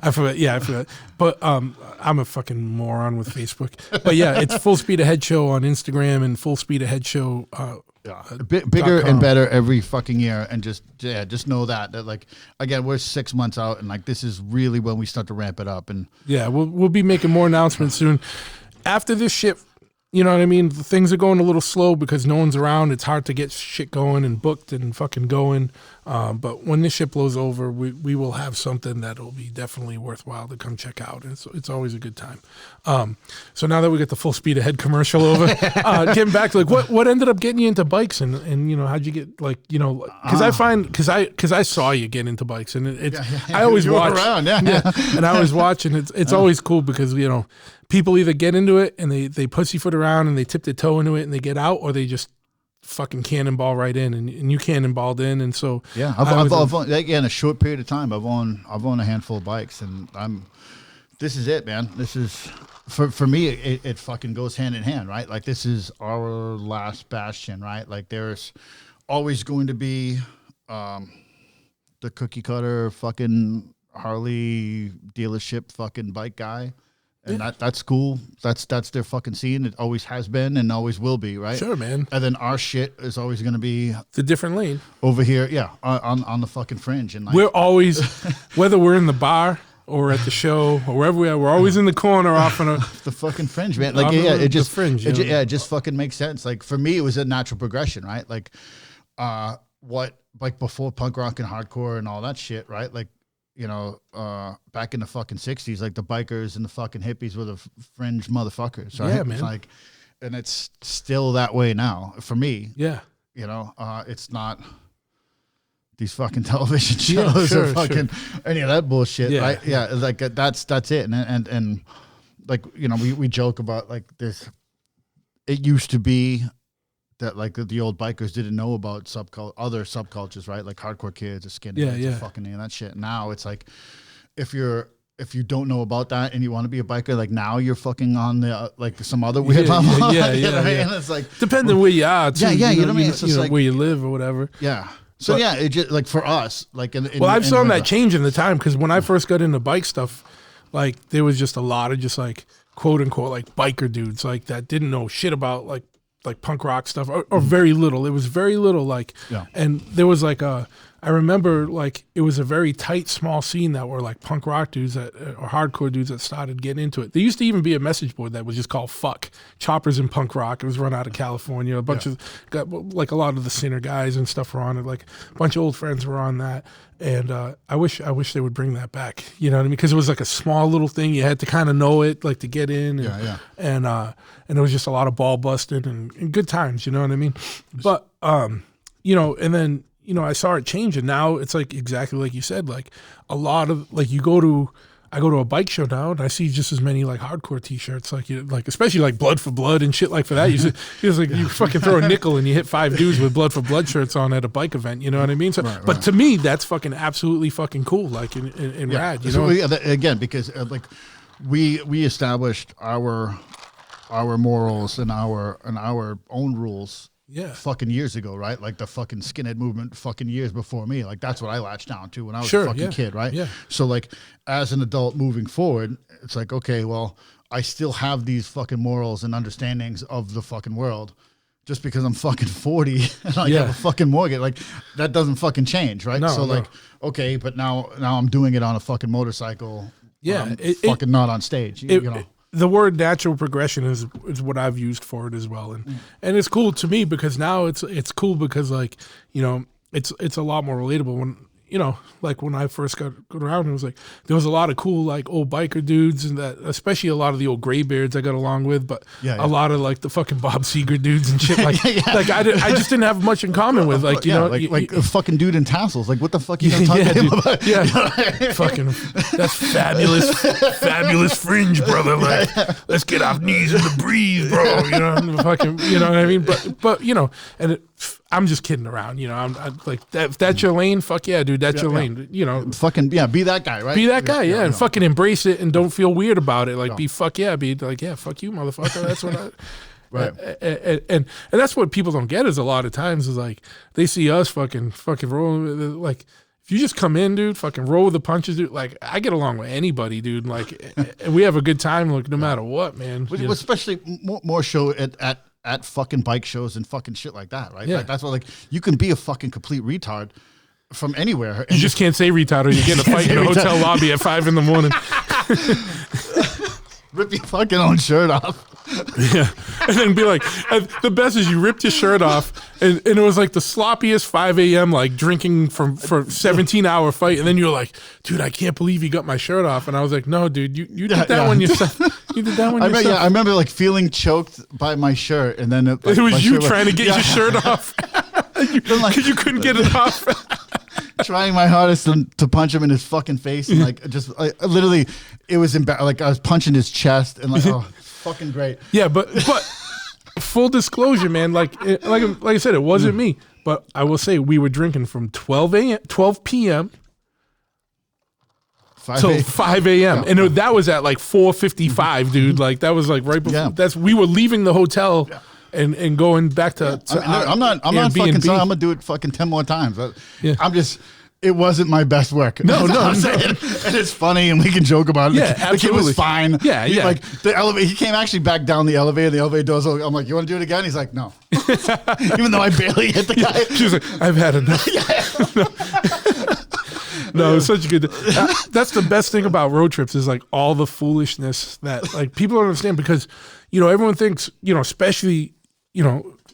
I forgot. Yeah, I forgot. But I'm a fucking moron with Facebook. But yeah, it's Full Speed Ahead Show on Instagram and Full Speed Ahead Show. Bigger .com. and better every fucking year, and just know that like again we're 6 months out, and like this is really when we start to ramp it up. And Yeah, we'll be making more announcements soon. After this shit, you know what I mean? Things are going a little slow because no one's around. It's hard to get shit going and booked and fucking going. But when this shit blows over, we will have something that'll be definitely worthwhile to come check out. It's always a good time. So now that we get the Full Speed Ahead commercial over, getting back to like what ended up getting you into bikes, and you know, how'd you get, like, you know, because I saw you get into bikes, and it's I always You were watch around, yeah. and I always watch, and it's always cool because, you know, people either get into it and they pussyfoot around and they tip their toe into it and they get out, or they just fucking cannonball right in, and you cannonballed in. And so yeah, I've owned, like, in a short period of time, I've owned a handful of bikes, and this is it, man. This is for me. It fucking goes hand in hand, right? Like, this is our last bastion, right? Like, there's always going to be the cookie cutter fucking Harley dealership fucking bike guy. And that's cool. That's their fucking scene. It always has been and always will be, right? Sure, man. And then our shit is always going to be The different lane. over here, yeah, on the fucking fringe. And like, We're always, whether we're in the bar or at the show or wherever we are, we're always in the corner off on the fucking fringe, man. Like, On yeah, the it just fringe, it you know? it just fucking makes sense. Like, for me, it was a natural progression, right? Like, what, like, before punk rock and hardcore and all that shit, right? Like, you know, back in the fucking 60s, like, the bikers and the fucking hippies were the fringe motherfuckers, right? Yeah, man. It's like, and it's still that way now for me. Yeah. You know, it's not these fucking television Yeah, shows sure, or fucking any of that bullshit, Yeah. right? Yeah, it's like that's it. And like, you know, we joke about, like, this. It used to be that, like, the old bikers didn't know about other subcultures, right? Like hardcore kids or skinheads Yeah. or fucking any of that shit. Now it's like, if you don't know about that and you want to be a biker, like, now you're fucking on the like some other weird level. Yeah. You know what I mean? Yeah. It's like, Depending where you are, too. Yeah, you know what I mean? It's just like, where you live or whatever. yeah. So But- yeah, it just, like, for us, like, Well, I've seen that change in the time, because when I first got into bike stuff, like, there was just a lot of just, like, quote unquote, like, biker dudes, like, that didn't know shit about like punk rock stuff, or very little. It was very little, like, Yeah. and there was like I remember, like, it was a very tight, small scene that were like punk rock dudes or hardcore dudes that started getting into it. There used to even be a message board that was just called "Fuck Choppers and Punk Rock." It was run out of California. A bunch of, like, a lot of the Sinner guys and stuff were on it. Like, a bunch of old friends were on that. And I wish they would bring that back. You know what I mean? Because it was like a small little thing. You had to kind of know it, like, to get in. And, and it was just a lot of ball busting and good times. You know what I mean? But you know, and then, you know, I saw it change, and now it's like exactly like you said. Like, a lot of, like, I go to a bike show now, and I see just as many, like, hardcore T-shirts, like, like, especially like Blood for Blood and shit like for that. You fucking throw a nickel and you hit 5 dudes with Blood for Blood shirts on at a bike event. You know what I mean? So, but to me, that's fucking absolutely fucking cool, like, and rad. You know, again, because like, we established our morals and our own rules. Yeah. Fucking years ago, right? Like, the fucking skinhead movement fucking years before me. Like, that's what I latched down to when I was a fucking kid, right? Yeah. So, like, as an adult moving forward, it's like, okay, well, I still have these fucking morals and understandings of the fucking world. Just because I'm fucking 40 and I have a fucking mortgage, like, that doesn't fucking change, right? No, like, okay, but now I'm doing it on a fucking motorcycle. Yeah, fucking not on stage. You know. The word natural progression is what I've used for it as well, and it's cool to me because now it's cool because, like, you know, it's a lot more relatable. When, you know, like, when I first got around, it was like there was a lot of cool, like, old biker dudes, and that, especially a lot of the old graybeards I got along with, but a lot of, like, the fucking Bob Seger dudes and shit, like, like, I just didn't have much in common with, like, you know, like a fucking dude in tassels. Like, what the fuck are you talking about? Yeah, fucking, that's fabulous fringe, brother. Like, let's get off knees and breathe, bro. You know, fucking, you know what I mean? But you know, and I'm just kidding around. You know, I'm like, if that's your lane, fuck yeah, dude, that's your lane. You know, fucking be that guy, right? be that guy, and fucking embrace it and don't feel weird about it. Like, be like, yeah, fuck you, motherfucker. That's what I. Right. And that's what people don't get is a lot of times is like they see us fucking rolling, like if you just come in, dude, fucking roll with the punches, dude. Like I get along with anybody, dude. Like and we have a good time, like no matter what, man. Especially more show at fucking bike shows and fucking shit like that, right? Yeah. Like that's what like you can be a fucking complete retard from anywhere. You just can't say retard or you get in a fight in a hotel lobby at 5 a.m. Rip your fucking own shirt off. Yeah. And then be like, the best is you ripped your shirt off and it was like the sloppiest 5 a.m. like drinking for 17-hour fight. And then you're like, dude, I can't believe you got my shirt off. And I was like, no, dude, you did that one yourself. You did that one yourself. I remember like feeling choked by my shirt and then it was you trying to get your shirt off. Because you couldn't get it off. Trying my hardest to punch him in his fucking face and like just literally it was like I was punching his chest and like fucking great. Yeah, but full disclosure, man, like I said, it wasn't me, but I will say we were drinking from 12 p.m. till 5 a.m. and that was at like 4:55, dude. Like that was like right before we were leaving the hotel. And going back to I'm not fucking sorry. I'm gonna do it fucking 10 more times. It wasn't my best work. No. And it's funny, and we can joke about it. Yeah, absolutely. It was fine. Yeah. Like the elevator, he came actually back down the elevator. The elevator doors. I'm like, you want to do it again? He's like, no. Even though I barely hit the guy. She was like, I've had enough. No, it's such a good. That's the best thing about road trips is like all the foolishness that like people don't understand because everyone thinks especially.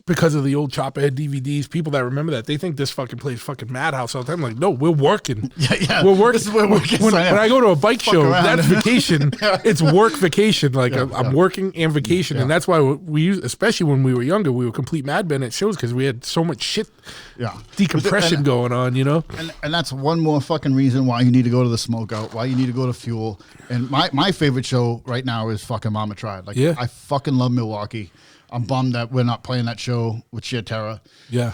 Because of the old Chopperhead DVDs, people that remember that, they think this fucking place fucking madhouse all the time. Like, no, we're working. Yeah. We're working. This is where we're when I go to a bike show, that's vacation. It's work vacation. Like, I'm working and vacation. And that's why we use, especially when we were younger, we were complete madmen at shows because we had so much shit decompression going on, And that's one more fucking reason why you need to go to the smoke out, why you need to go to Fuel. And my favorite show right now is fucking Mama Tried. Like, I fucking love Milwaukee. I'm bummed that we're not playing that show with Sheer Terror. Yeah.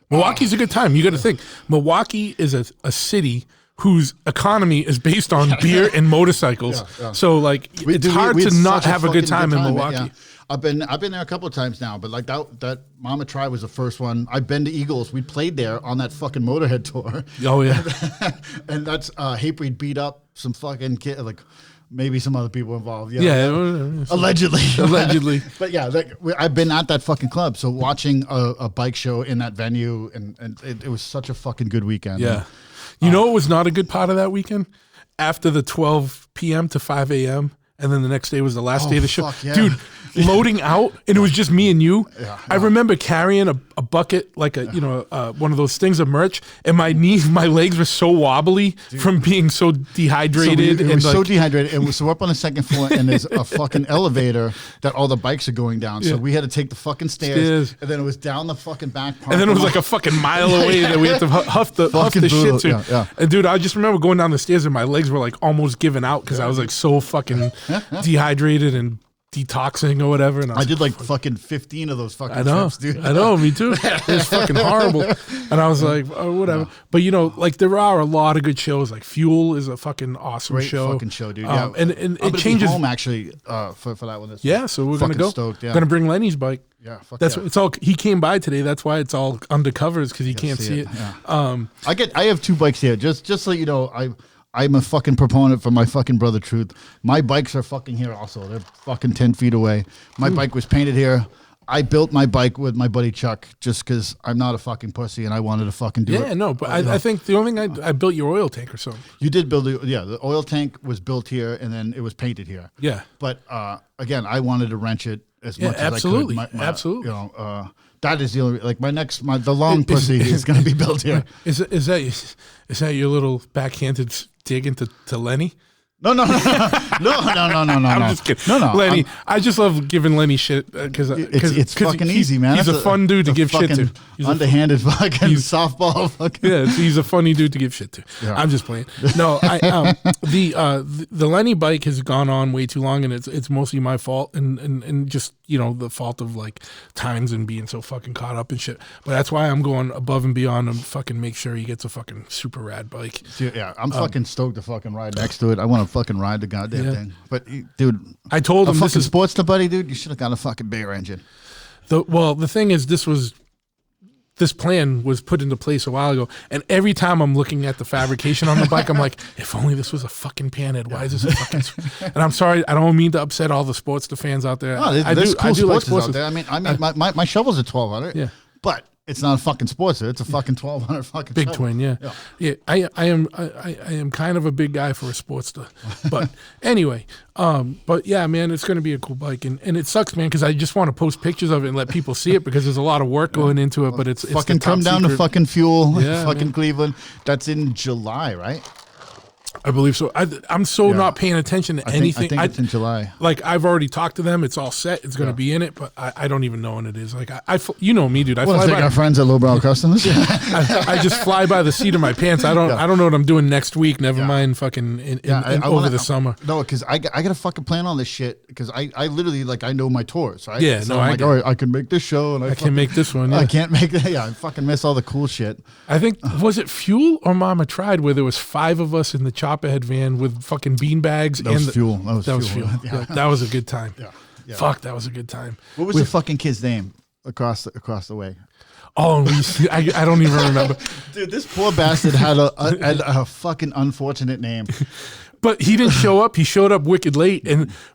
Milwaukee's a good time. You got to think. Milwaukee is a city whose economy is based on beer and motorcycles. So, like, it's hard to not have a good time in Milwaukee. Yeah. I've been there a couple of times now, but like that Mama Try was the first one. I've been to Eagles. We played there on that fucking Motorhead tour. Oh, yeah. And that's Hatebreed beat up some fucking kid, like, maybe some other people involved. Allegedly. But yeah, I've been at that fucking club. So watching a bike show in that venue, and it was such a fucking good weekend. Yeah. You know what was not a good part of that weekend? After the 12 p.m. to 5 a.m., and then the next day was the last day of the show. Yeah. Dude, loading out, and it was just me and you. I remember carrying a bucket, like one of those things of merch, and my legs were so wobbly from being so dehydrated. So dehydrated. And so we're up on the second floor, and there's a fucking elevator that all the bikes are going down. So we had to take the fucking stairs, and then it was down the fucking back part. And then it was like a fucking mile away that we had to huff the shit to. And dude, I just remember going down the stairs, and my legs were like almost giving out because I was like so fucking dehydrated and detoxing or whatever. And I did like fucking 15 of those fucking trips, dude. I know, me too. It was fucking horrible. And I was like, oh, whatever. But like there are a lot of good shows. Like Fuel is a fucking awesome Great show. Fucking show, dude. And it changes. Be home actually for that one. So we're gonna go. Stoked, Gonna bring Lenny's bike. Yeah, it's all. He came by today. That's why it's all under covers because he can't see it. Yeah. I have 2 bikes here. Just so you know, I'm a fucking proponent for my fucking brother Truth. My bikes are fucking here also. They're fucking 10 feet away. My bike was painted here. I built my bike with my buddy Chuck just because I'm not a fucking pussy and I wanted to fucking do it. Yeah, no, but I think the only thing I built your oil tank or something. You did build it. Yeah, the oil tank was built here and then it was painted here. Yeah. But again, I wanted to wrench it as much absolutely. as I could. Absolutely. That is the only like the long pussy is going to be built here. Is that your little backhanded dig into Lenny? I'm just kidding. No, Lenny. I just love giving Lenny shit because it's fucking easy, man. He's a fun dude to give shit to. He's underhanded fucking softball. Fucking. Yeah, he's a funny dude to give shit to. Yeah. I'm just playing. No, the Lenny bike has gone on way too long, and it's mostly my fault, and just the fault of like times and being so fucking caught up and shit. But that's why I'm going above and beyond and fucking make sure he gets a fucking super rad bike. Yeah, I'm fucking stoked to fucking ride next to it. I want to fucking ride the goddamn thing. But dude, I told him this is Sportster, buddy, dude. You should have got a fucking bigger engine. The thing is, this plan was put into place a while ago, and every time I'm looking at the fabrication on the bike, I'm like, if only this was a fucking panhead. Why is this a fucking? And I'm sorry, I don't mean to upset all the Sportster fans out there. No, there's cool Sportsters out there. I mean, my shovels are 1200. Yeah, but it's not a fucking Sportster. It's a fucking 1200 fucking big shovel. twin. Yeah. I am kind of a big guy for a Sportster, but anyway. But yeah, man, it's going to be a cool bike, and it sucks, man, because I just want to post pictures of it and let people see it because there's a lot of work going into it. But it's fucking come down to fucking fuel, fucking Cleveland. That's in July, right? I believe so. I'm not paying attention to anything. I think it's in July. Like, I've already talked to them. It's all set. It's going to be in it, but I don't even know when it is. Like, you know me, dude. I fly by our friends at Lowbrow Customs. I just fly by the seat of my pants. I don't know what I'm doing next week. Never mind fucking over the summer. No, because I got to fucking plan on this shit because I literally, like, I know my tours, right? Yeah, so I'm like, all right, I can make this show. And I can make this one. Yeah. I can't make that. Yeah, I fucking miss all the cool shit. I think, was it Fuel or Mama Tried where there was 5 of us in the Chopperhead van with fucking bean bags? That was Fuel. That was Fuel. Yeah. That was a good time. Yeah. Fuck, that was a good time. What was the fucking kid's name across the way? Oh, I don't even remember. Dude, this poor bastard had a fucking unfortunate name. But he didn't show up. He showed up wicked late,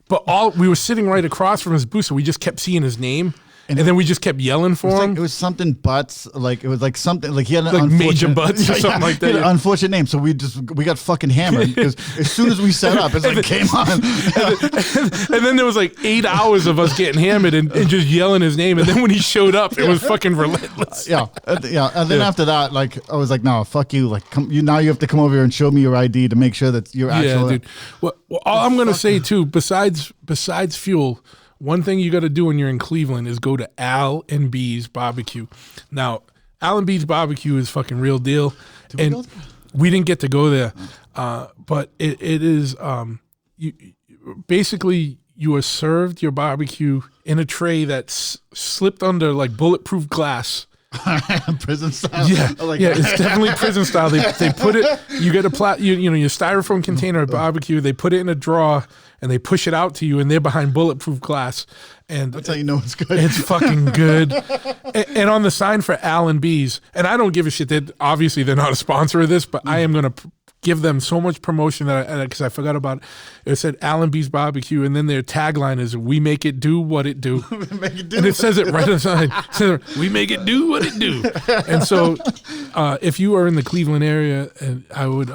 but we were sitting right across from his booth, so we just kept seeing his name. And then we just kept yelling for him. It was something butts. Like, it was like something like he had an like unfortunate, major butts or something like that. He had an unfortunate name, so we got fucking hammered because as soon as we set up, it's like came on. And then there was like 8 hours of us getting hammered and just yelling his name. And then when he showed up, it was fucking relentless. And then after that, like I was like, no, fuck you. Like, now you have to come over here and show me your ID to make sure that you're actually. Yeah, dude. Well, all I'm gonna say too, besides Fuel. One thing you got to do when you're in Cleveland is go to Al and B's Barbecue. Now, Al and B's Barbecue is fucking real deal, and we didn't get to go there, but it is basically you are served your barbecue in a tray that's slipped under like bulletproof glass. Prison style. It's definitely prison style. They put it. You get your styrofoam container of barbecue. They put it in a drawer and they push it out to you, and they're behind bulletproof glass. And that's how you know it's good. It's fucking good. and on the sign for Al and B's, and I don't give a shit that obviously they're not a sponsor of this, but I am gonna give them so much promotion that because I forgot about it. It said Al and B's Barbecue, and then their tagline is "We make it do what it do," and it says it right on the side. It says, "We make it do what it do." And so, if you are in the Cleveland area, and I would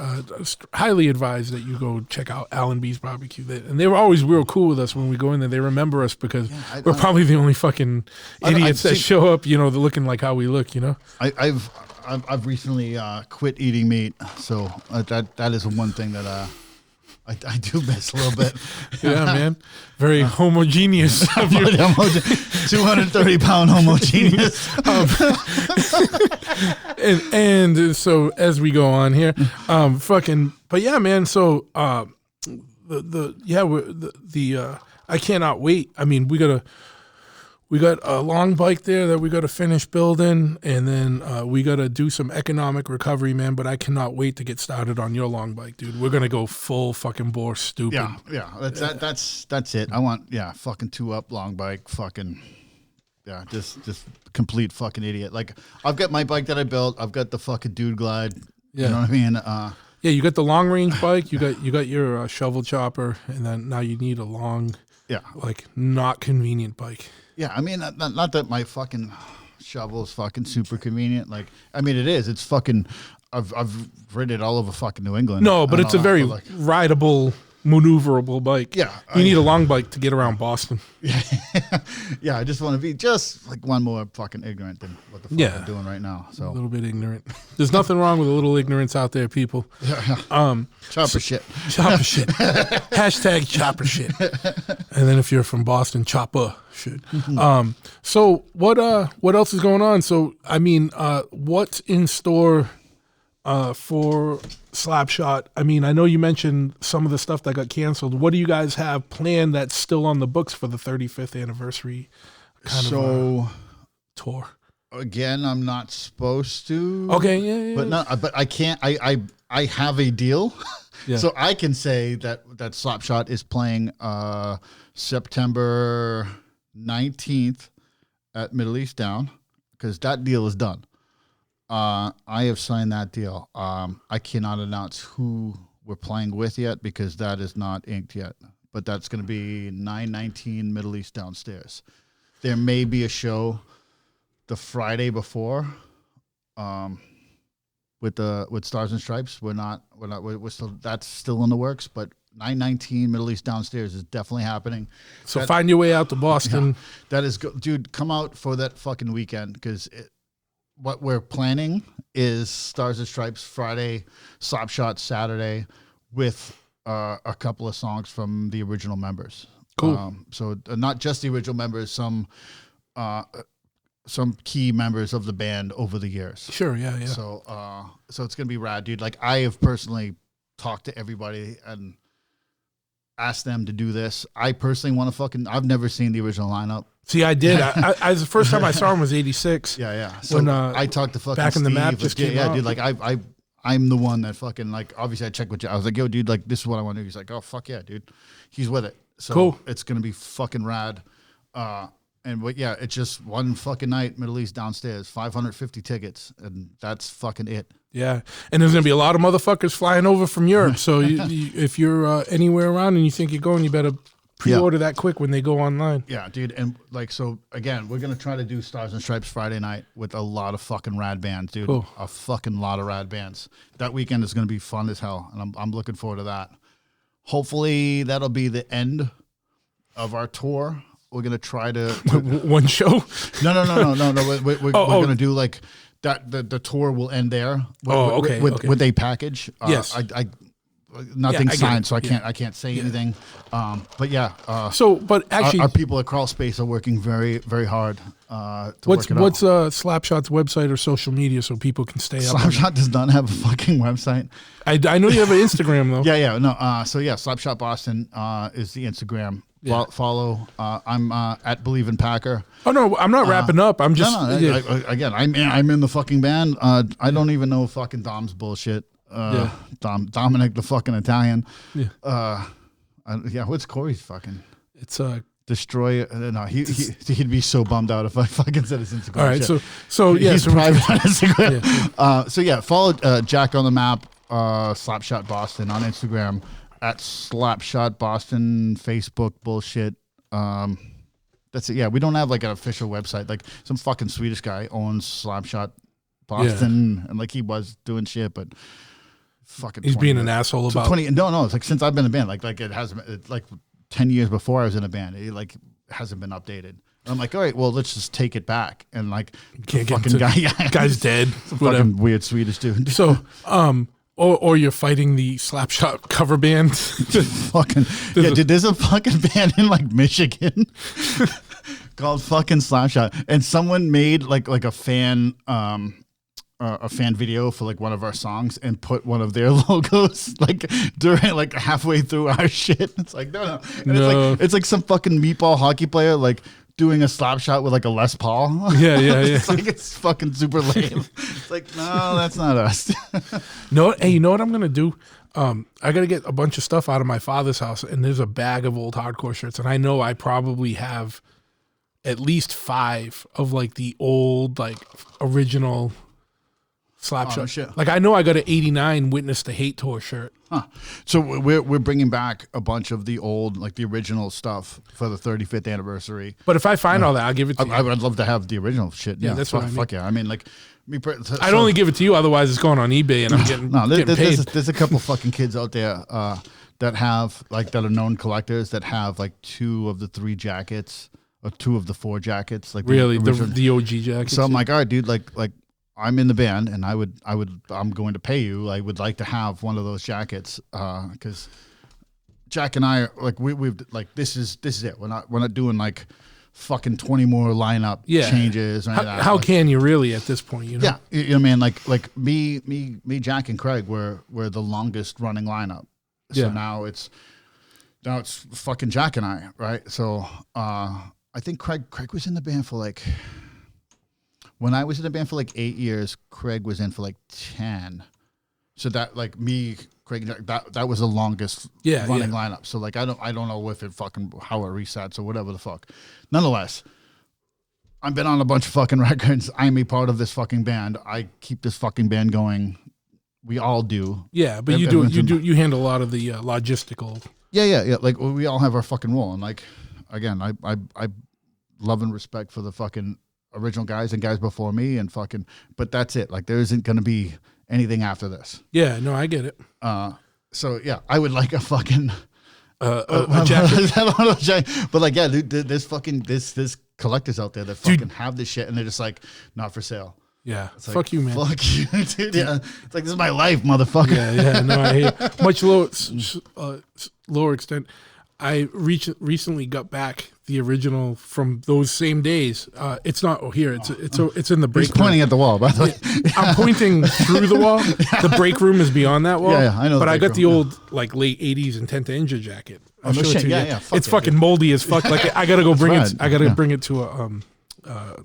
highly advise that you go check out Al and B's Barbecue. And they were always real cool with us when we go in there. They remember us because we're probably the only fucking idiots that show up. They're looking like how we look. I've recently quit eating meat, so that is one thing that I do miss a little bit. Yeah, man, very homogeneous. 230-pound homogeneous. And so as we go on here, but yeah, man. So I cannot wait. I mean, we got a long bike there that we got to finish building, and then we got to do some economic recovery, man. But I cannot wait to get started on your long bike, dude. We're gonna go full fucking bore stupid. Yeah. That's it. I want fucking 2-up long bike, fucking just complete fucking idiot. Like, I've got my bike that I built. I've got the fucking Dude Glide. You know what I mean? Yeah, you got the long range bike. You got your shovel chopper, and then now you need a long, like not convenient bike. Yeah, I mean, not that my fucking shovel is fucking super convenient. Like, I mean, it is. It's fucking. I've ridden it all over fucking New England. No, but it's a very rideable maneuverable bike. Yeah, you need a long bike to get around Boston. Yeah, I just want to be just like one more fucking ignorant than what the fuck I'm doing right now. So a little bit ignorant. There's nothing wrong with a little ignorance out there, people. Chopper shit. Chopper shit. Hashtag chopper shit. And then if you're from Boston, chopper shit. So what else is going on? So I mean, what's in store for Slapshot? I mean, I know you mentioned some of the stuff that got canceled. What do you guys have planned that's still on the books for the 35th anniversary kind of tour? Again, I'm not supposed to. Okay, yeah. But no, but I can't. I have a deal, so I can say that Slapshot is playing September 19th at Middle East Down, because that deal is done. I have signed that deal. I cannot announce who we're playing with yet because that is not inked yet. But that's going to be 919 Middle East Downstairs. There may be a show the Friday before, with Stars and Stripes. We're still, that's still in the works. But 919 Middle East Downstairs is definitely happening. So find your way out to Boston. Yeah, that is dude. Come out for that fucking weekend, because what we're planning is Stars and Stripes Friday, Slapshot Saturday, with a couple of songs from the original members. Cool. So not just the original members, some key members of the band over the years. Sure, yeah. So it's gonna be rad, dude. Like, I have personally talked to everybody and asked them to do this. I personally want to I've never seen the original lineup. See, I did. I the first time I saw him was '86. Yeah. So when I talked to fucking Back in the Steve, Map just came out. dude. Like, I'm the one that fucking, like, obviously I checked with you. I was like, yo, dude, like, this is what I want to do. He's like, oh fuck yeah, dude. He's with it. So cool. It's gonna be fucking rad. It's just one fucking night, Middle East Downstairs, 550 tickets, and that's fucking it. Yeah, and there's gonna be a lot of motherfuckers flying over from Europe. So if you're anywhere around and you think you're going, you better pre-order that quick when they go online. Yeah, dude. And like, so again, we're gonna try to do Stars and Stripes Friday night with a lot of fucking rad bands, dude. Cool. A fucking lot of rad bands. That weekend is gonna be fun as hell, and I'm looking forward to that. Hopefully, that'll be the end of our tour. We're gonna try to one show. No. We're gonna do like that. The tour will end there. With a package. Yes. Nothing signed, so I can't say anything. But yeah. But actually, our people at Crawl Space are working very, very hard. What's Slapshot's website or social media so people can stay up? Slapshot does not have a fucking website. I know you have an Instagram though. Yeah. No. Slapshot Boston is the Instagram. Yeah. Follow. I'm at Believe in Packer. Oh no, I'm not wrapping up. I'm just I'm in the fucking band. I don't even know fucking Dom's bullshit. Dominic the fucking Italian. What's Corey's fucking? It's Destroy. No, he'd be so bummed out if I fucking said his Instagram. All right, so he's private on Instagram. Follow Jack on the Map, Slapshot Boston on Instagram. At Slapshot Boston, Facebook bullshit. That's it. Yeah, we don't have like an official website. Like, some fucking Swedish guy owns Slapshot Boston, and like, he was doing shit, but fucking he's being an asshole about 20. No, it's like since I've been in a band, like it hasn't. It's like 10 years before I was in a band. It like hasn't been updated. And I'm like, all right, well, let's just take it back. And like, can't fucking guy's dead. Fucking weird Swedish dude. So, Or you're fighting the Slapshot cover band. Dude, there's a fucking band in like Michigan called fucking Slapshot, and someone made like a fan video for like one of our songs and put one of their logos like during like halfway through our shit. It's like no. And it's like some fucking meatball hockey player like doing a slap shot with like a Les Paul. Yeah. It's like, it's fucking super lame. It's like, no, that's not us. No, hey, you know what I'm gonna do? I gotta get a bunch of stuff out of my father's house, and there's a bag of old hardcore shirts, and I know I probably have at least 5 of like the old like original Slapshot shit. Like, I know I got an '89 Witness the Hate tour shirt. Huh. So we're bringing back a bunch of the old, like the original stuff for the 35th anniversary. but if I find all that, I'll give it to you. I would love to have the original shit. Yeah, that's what I mean. Fuck yeah. I mean, like, I'd only give it to you, other's it's going on eBay and I'm getting paid. There's a couple fucking kids out there that have like that are known collectors that have like 2 of the 3 jackets or 2 of the 4 jackets. Like really, the OG jackets. So I'm like, all right, dude, like I'm in the band and I'm going to pay you. I would like to have one of those jackets because Jack and I are like we've like this is it. We're not doing like fucking 20 more lineup changes. Or how can you really at this point? You know? Yeah, you know what I mean. Like me, Jack and Craig were the longest running lineup. So now it's fucking Jack and I, right? So I think Craig was in the band for like, when I was in the band for like 8 years, Craig was in for like 10. So that like me, Craig, that was the longest running lineup. So like I don't know if it fucking how it resets or whatever the fuck. Nonetheless, I've been on a bunch of fucking records. I'm a part of this fucking band. I keep this fucking band going. We all do. Yeah, but you handle a lot of the logistical. Yeah. Like we all have our fucking role, and like again, I love and respect for the fucking original guys and guys before me, and fucking. But that's it. Like there isn't gonna be anything after this. Yeah, no, I get it. So yeah, I would like a fucking a jacket. But like, yeah, dude, there's fucking this collectors out there that fucking have this shit, and they're just like not for sale. Yeah, it's fuck like, you, man. Fuck you, dude. Yeah, it's like this is my life, motherfucker. Yeah. No, I hate much lower extent. I recently got back the original from those same days. It's not here. It's in the break room. He's pointing at the wall, by the way. I'm pointing through the wall. The break room is beyond that wall. Yeah, I know. But I got the old like late '80s Intent to Injure jacket. I'll show it to you. Yeah. It's fucking moldy as fuck. Like I gotta go bring it. I gotta bring it to a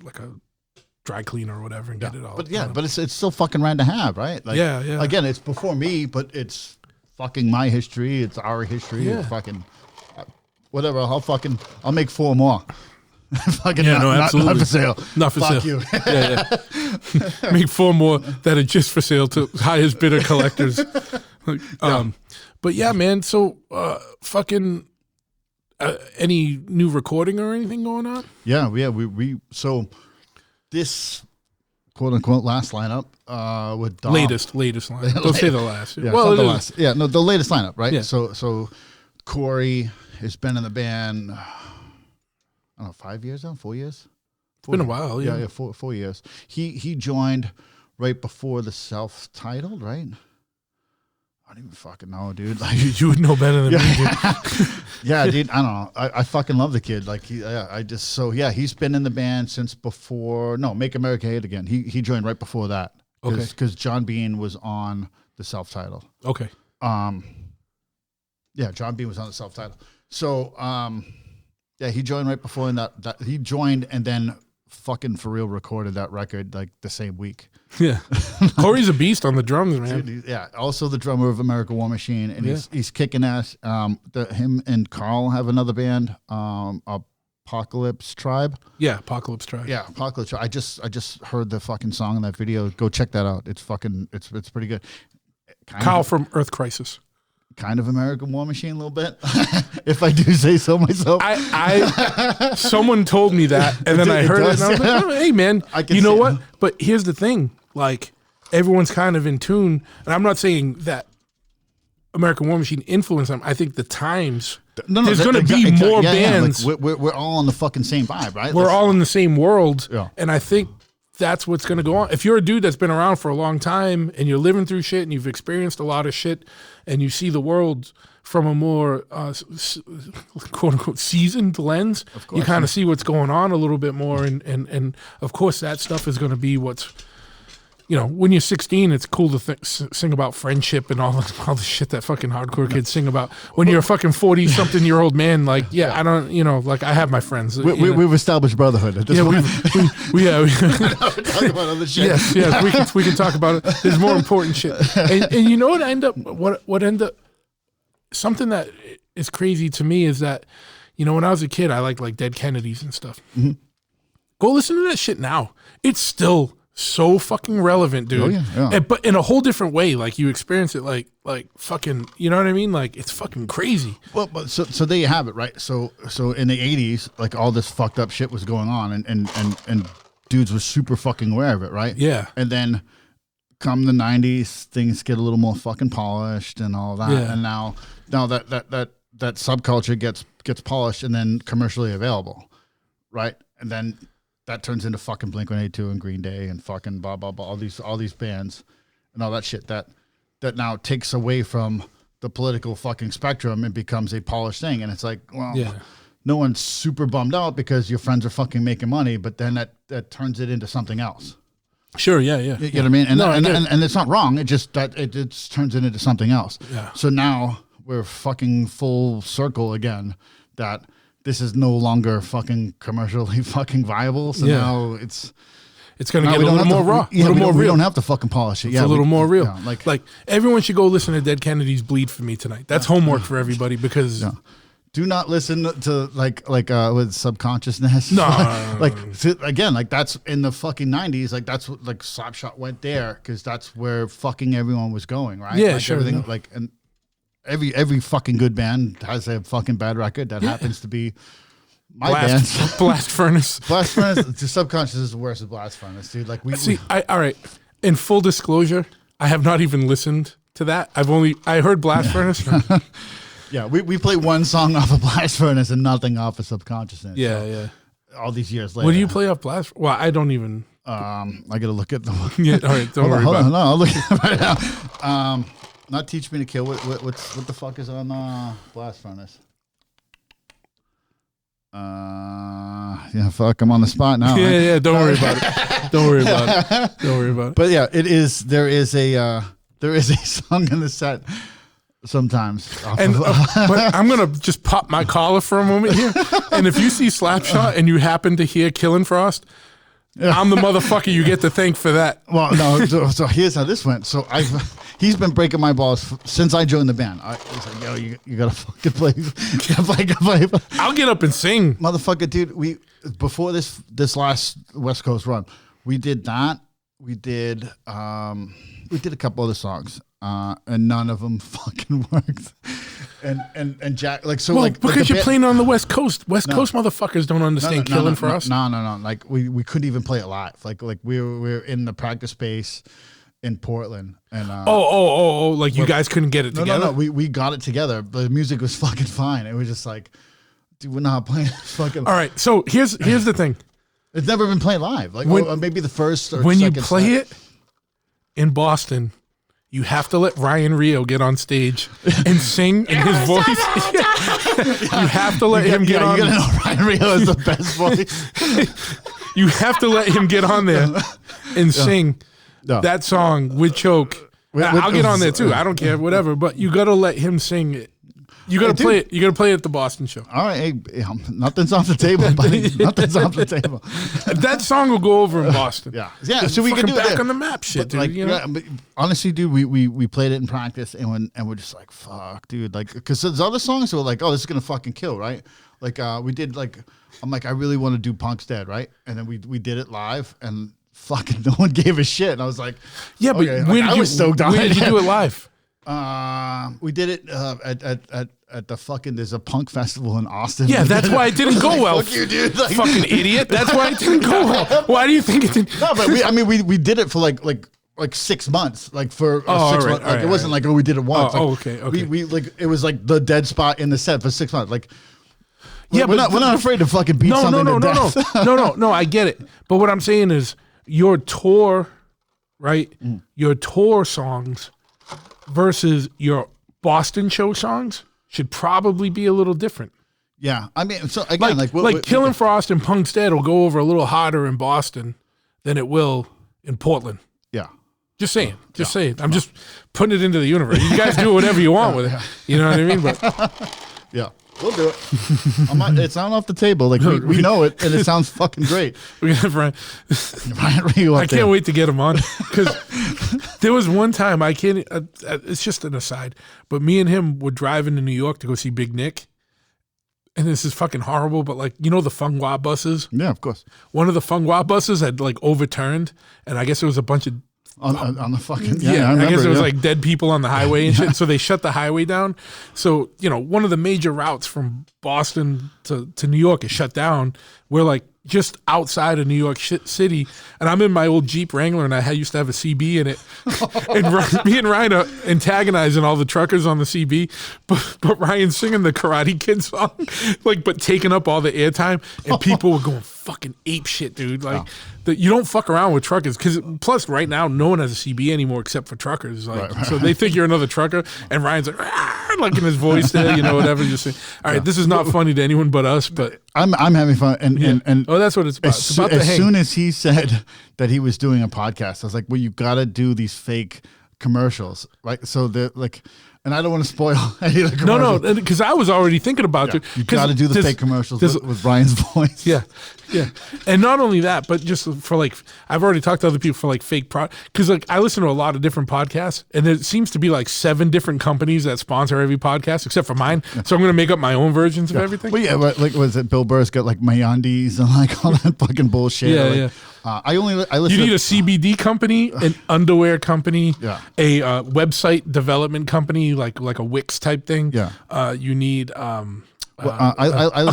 like a dry cleaner or whatever and get it all. But but it's still fucking rad to have, right? Like, yeah. Again, it's before me, but it's fucking my history. It's our history. Yeah. It's fucking whatever. I'll make 4 more. Fucking absolutely. not for sale. Not for Fuck sale. you. Yeah. Make 4 more that are just for sale to highest bidder collectors. But yeah, man. So fucking any new recording or anything going on? Yeah. We so this quote unquote last lineup with Dom. Latest lineup. Don't say the last. Yeah, well, the last. Yeah, no, the latest lineup, right? Yeah. So Corey has been in the band. I don't know, 5 years now, 4 years. It's been a while. Yeah, 4 years. He joined right before the self-titled, right? I don't even fucking know, dude. Like, you would know better than me, dude. Yeah, dude. I don't know. I fucking love the kid. Like he's been in the band since before. No, Make America Hate Again. He joined right before that. Okay. Because John Bean was on the self-titled. Okay. Yeah, John Bean was on the self-titled. So he joined right before, and that he joined and then fucking for real recorded that record like the same week. Yeah. Corey's a beast on the drums, man. Dude, yeah. Also the drummer of American War Machine, and he's kicking ass. Him and Carl have another band, Apocalypse Tribe. Yeah, Apocalypse Tribe. Yeah, Apocalypse Tribe. I just heard the fucking song in that video. Go check that out. It's fucking it's pretty good. Kyle from Earth Crisis. Kind of American War Machine a little bit, if I do say so myself. I someone told me that, and then I heard it, and I was like, oh, hey, man, you know what? But here's the thing. Like, everyone's kind of in tune, and I'm not saying that American War Machine influenced them. I think the times, there's going to be more bands. Like we're all on the fucking same vibe, right? We're all in the same world, and I think that's what's going to go on. If you're a dude that's been around for a long time and you're living through shit and you've experienced a lot of shit and you see the world from a more quote unquote seasoned lens, you kind of see what's going on a little bit more. And of course that stuff is going to be what's, you know, when you're 16, it's cool to sing about friendship and all the shit that fucking hardcore kids sing about. When you're a fucking 40-something-year-old man, like, I don't, you know, like I have my friends. We've established brotherhood at this point. We talk about other shit. Yes, we can talk about it. There's more important shit. And you know what ended up, something that is crazy to me is that, you know, when I was a kid, I liked like Dead Kennedys and stuff. Mm-hmm. Go listen to that shit now. It's still so fucking relevant, dude. But in a whole different way. Like you experience it like fucking, you know what I mean? Like it's fucking crazy. Well, but so there you have it, right? So in the 80s, like all this fucked up shit was going on, and dudes were super fucking aware of it, right? Yeah. And then come the 90s, things get a little more fucking polished and all that. Yeah. And now now that subculture gets polished and then commercially available, right? And then that turns into fucking Blink-182 and Green Day and fucking blah blah blah, all these bands and all that shit that now takes away from the political fucking spectrum and becomes a polished thing. And it's like, well, no one's super bummed out because your friends are fucking making money, but then that turns it into something else. Sure, yeah. You know what I mean? And it's not wrong. It just turns it into something else. Yeah. So now we're fucking full circle again that this is no longer fucking commercially fucking viable. So now it's going to get a little more raw. Yeah, we don't have to fucking polish it. It's a little more real. Like everyone should go listen to Dead Kennedys Bleed for me tonight. That's homework for everybody because do not listen to like with Subconsciousness. No. Again, like that's in the fucking 90s. Like that's what, like Slapshot went there because that's where fucking everyone was going, right? Yeah, like sure. Everything like and every fucking good band has a fucking bad record that happens to be my band. Blast Furnace. Blast Furnace. The Subconscious is the worst of Blast Furnace, dude. Like all right. In full disclosure, I have not even listened to that. I heard Blast Furnace. Yeah, we play one song off of Blast Furnace and nothing off of Subconsciousness. Yeah. All these years later. What do you play off Blast? Well, I don't even. I gotta look at the. Yeah, all right. Don't worry about it. No, I'll look at it right now. Not Teach Me to Kill. What the fuck is on Blast Furnace? Fuck. I'm on the spot now. Yeah. Don't worry about it. Don't worry about it. But yeah, it is. There is a song in the set. Sometimes. But I'm going to just pop my collar for a moment here. And if you see Slapshot and you happen to hear Killing Frost, I'm the motherfucker you get to thank for that. Well, no, so here's how this went. So he's been breaking my balls since I joined the band. He's like, yo, you got to fucking play. Play. I'll get up and sing. Motherfucker, dude, before this last West Coast run, we did that. We did a couple other songs. And none of them fucking worked. And Jack, like, so, like, because you're playing on the West Coast. West Coast motherfuckers don't understand Killing Frost. No. Like, we couldn't even play it live. Like we were in the practice space in Portland. And like you guys couldn't get it together. No. We got it together. But the music was fucking fine. It was just like, dude, we're not playing fucking. All right. So here's the thing. It's never been played live. Like maybe the first or when second you play it in Boston. You have to let Ryan Rio get on stage and sing in his voice. You have to let him get on. You gotta know Ryan Rio is the best voice. You have to let him get on there and sing that song with Choke. I'll get on there too. I don't care, whatever. But you got to let him sing it. You got to play it. You got to play it at the Boston show. All right, hey, nothing's off the table, buddy. Nothing's off the table. That song will go over in Boston. Yeah. So we can do back it on the map, shit, dude. Like, you know? but honestly, dude, we played it in practice, and we're just like, fuck, dude, like, because there's other songs that were like, oh, this is gonna fucking kill, right? Like, we did like, I'm like, I really want to do Punk's Dead, right? And then we did it live, and fucking no one gave a shit, and I was like, yeah, but okay. when I was stoked on it. When did you do it live? We did it at the fucking, there's a punk festival in Austin. Yeah, that's why it didn't go well. Fuck you, dude. Like, fucking idiot. That's why it didn't go well. Why do you think it didn't? No, but we did it for like 6 months. Like for 6 months. Like it wasn't like, oh, we did it once. Okay. We like, it was like the dead spot in the set for 6 months. Like, yeah, we're not afraid to fucking beat something to death. No, I get it. But what I'm saying is your tour, right? Your tour songs versus your Boston show songs should probably be a little different. Yeah, I mean, so again, like Killing Frost and Punk's Dead will go over a little harder in Boston than it will in Portland. Yeah, just saying. I'm just putting it into the universe. You guys do whatever you want with it. You know what I mean? But yeah, we'll do it. It's not off the table. Like we know it, and it sounds fucking great. We're gonna have Ryan Rio. I can't wait to get him on because there was one time I can't. It's just an aside, but me and him were driving to New York to go see Big Nick, and this is fucking horrible. But like, you know, the Fung Wah buses. Yeah, of course. One of the Fung Wah buses had like overturned, and I guess it was a bunch of. On the fucking I guess it was like dead people on the highway and shit. So they shut the highway down. So, you know, one of the major routes from Boston to New York is shut down. We're like just outside of New York City, and I'm in my old Jeep Wrangler, and I used to have a CB in it. And me and Ryan are antagonizing all the truckers on the CB, but Ryan's singing the Karate Kid song, like, but taking up all the airtime, and people were going fucking ape shit, dude. Like, you don't fuck around with truckers, because plus right now no one has a CB anymore except for truckers. Like, right. So they think you're another trucker, and Ryan's like in his voice there, whatever. Just saying, all right, this is not funny to anyone but us, but I'm having fun, and oh, that's what it's about. As soon as he said that he was doing a podcast, I was like, well, you got to do these fake commercials, right? So they're like, and I don't want to spoil any of the commercials. No, because I was already thinking about it. You got to do the fake commercials with Brian's voice. Yeah. And not only that, but just for like, I've already talked to other people for like fake because like I listen to a lot of different podcasts, and there seems to be like 7 different companies that sponsor every podcast except for mine. Yeah. So I'm going to make up my own versions of everything. Well, yeah, but like, was it Bill Burr's got like Mayandis and like all that fucking bullshit? Yeah, I listen. You need a CBD company, an underwear company, a website development company, like a Wix type thing. Yeah. You need a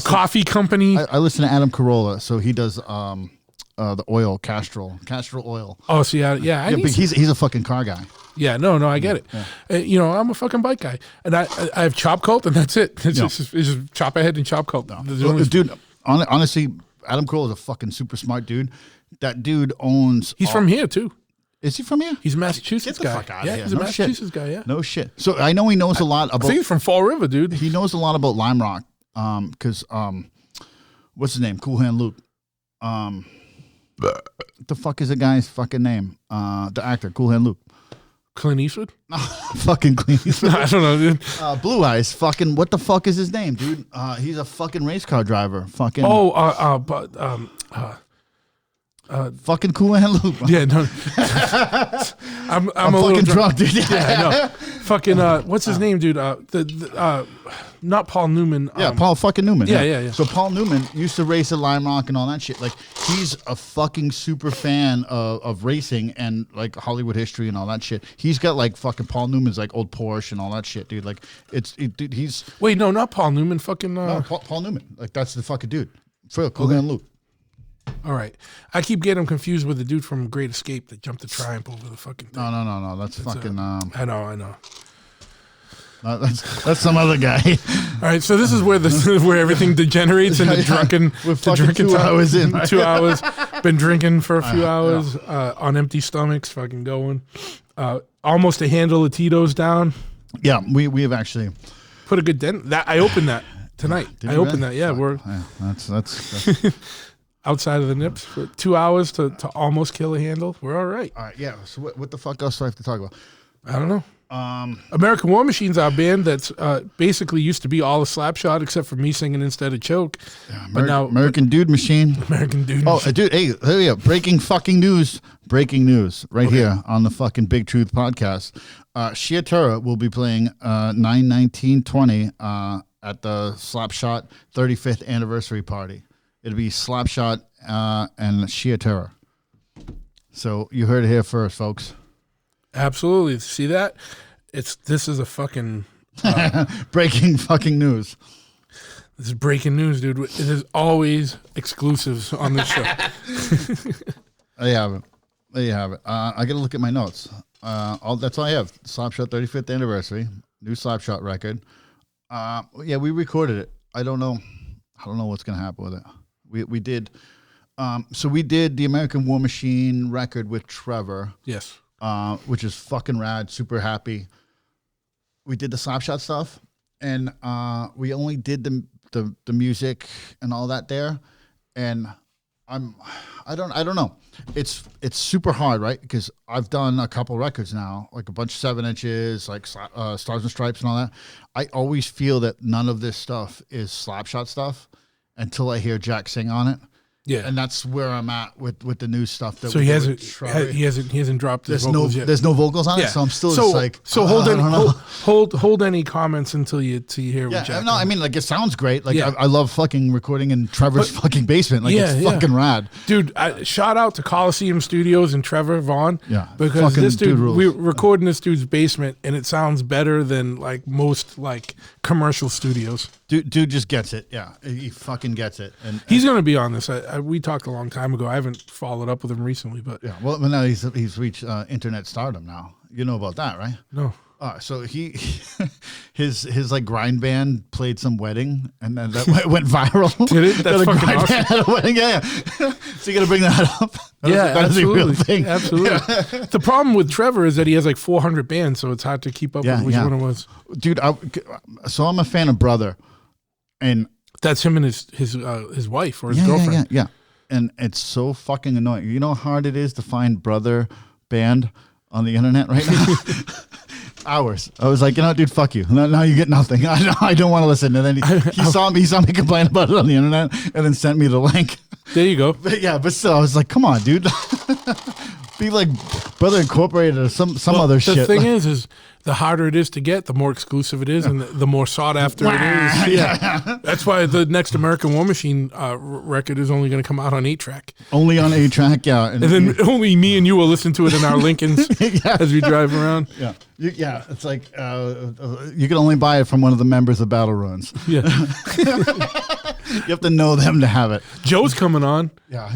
coffee company. I listen to Adam Carolla, so he does the oil, Castrol oil. Oh, so yeah. But he's a fucking car guy. Yeah, no, I get it. Yeah. I'm a fucking bike guy, and I have Chop Cult, and that's it. It's just Chop Ahead and Chop Cult. No. Dude, honestly, Adam Carolla is a fucking super smart dude. That dude owns. He's from here too. Is he from here? He's a Massachusetts guy. Fuck out of here. He's a Massachusetts guy. Yeah. No shit. So I know he knows a lot about. I think he's from Fall River, dude. He knows a lot about Lime Rock. Because what's his name? Cool Hand Luke. The fuck is the guy's fucking name? The actor, Cool Hand Luke. Clint Eastwood? Fucking Clint Eastwood. I don't know, dude. Blue Eyes. Fucking, what the fuck is his name, dude? He's a fucking race car driver. Fucking. Fucking Cool Hand Luke. Yeah, no. I'm a fucking drunk, dude. Yeah, I know. Fucking, what's his name, dude? Not Paul Newman. Paul fucking Newman. Yeah. So Paul Newman used to race at Lime Rock and all that shit. Like, he's a fucking super fan of racing and like Hollywood history and all that shit. He's got like fucking Paul Newman's like old Porsche and all that shit, dude. Like, dude, he's. Wait, no, not Paul Newman. Fucking. No, Paul Newman. Like, that's the fucking dude. For real, Cool Hand Luke. All right. I keep getting him confused with the dude from Great Escape that jumped the triumph over the fucking thing. No. That's fucking. I know. That's some other guy. All right, so this is where everything degenerates into drunken. We're fucking 2 hours in. 2 hours. Been drinking for a few hours on empty stomachs. Fucking going. Almost a handle of Tito's down. Yeah, we have actually put a good dent. That I opened that tonight. I opened that. Yeah, that's outside of the nips for 2 hours to almost kill a handle. We're all right. All right. Yeah. So what the fuck else do I have to talk about? I don't know. American War Machine's our band that's basically used to be all a Slapshot except for me singing instead of Choke. Yeah, but now American Dude Machine. American Dude Machine. Oh, dude, hey, there we go. Breaking news right here on the fucking Big Truth podcast. Sheer Terror will be playing 9/19/20 at the Slapshot 35th anniversary party. It'll be Slapshot and Sheer Terror. So you heard it here first, folks. Absolutely. See that? This is a fucking breaking fucking news. This is breaking news, dude. It is always exclusives on this show. There you have it. I got to look at my notes. That's all I have. Slapshot 35th anniversary, new Slapshot record. Yeah, we recorded it. I don't know what's gonna happen with it. We did. So we did the American War Machine record with Trevor. Yes. Which is fucking rad. Super happy. We did the Slapshot stuff, and we only did the music and all that there. And I don't know. It's super hard, right? Because I've done a couple records now, like a bunch of 7 inches, like Stars and Stripes and all that. I always feel that none of this stuff is Slapshot stuff until I hear Jack sing on it. Yeah. And that's where I'm at with the new stuff. That So he hasn't dropped his vocals yet. There's no vocals on it, so I'm still just like. So hold any comments until you hear what Jack. No, I mean, like, it sounds great. Like, I love fucking recording in Trevor's fucking basement. Like, it's fucking rad, dude. Shout out to Coliseum Studios and Trevor Vaughn. Yeah, because this dude we record in this dude's basement, and it sounds better than like most like commercial studios. Dude just gets it. Yeah, he fucking gets it. And he's gonna be on this. We talked a long time ago. I haven't followed up with him recently, but yeah. Well, now he's reached internet stardom now. You know about that, right? No. So his like grind band played some wedding, and then that went viral. Did it? That's fucking awesome. Band at a wedding, yeah. So you got to bring that up. That is a real thing. Absolutely. Yeah. The problem with Trevor is that he has like 400 bands, so it's hard to keep up with which one it was. Dude, so I'm a fan of Brother, and that's him and his wife or his girlfriend. Yeah. And it's so fucking annoying. You know how hard it is to find Brother band on the internet right now? Hours. I was like, dude, fuck you. Now you get nothing. I don't want to listen. And then he saw me complain about it on the internet, and then sent me the link. There you go. But still, I was like, come on, dude. Be like Brother Incorporated or some other shit. The thing is the harder it is to get, the more exclusive it is, and the more sought after it is. Yeah. That's why the next American War Machine record is only going to come out on 8-track. Only on 8-track, yeah. And then only me and you will listen to it in our Lincolns as we drive around. Yeah. It's like you can only buy it from one of the members of Battle Ruins. Yeah. You have to know them to have it. Joe's coming on. Yeah.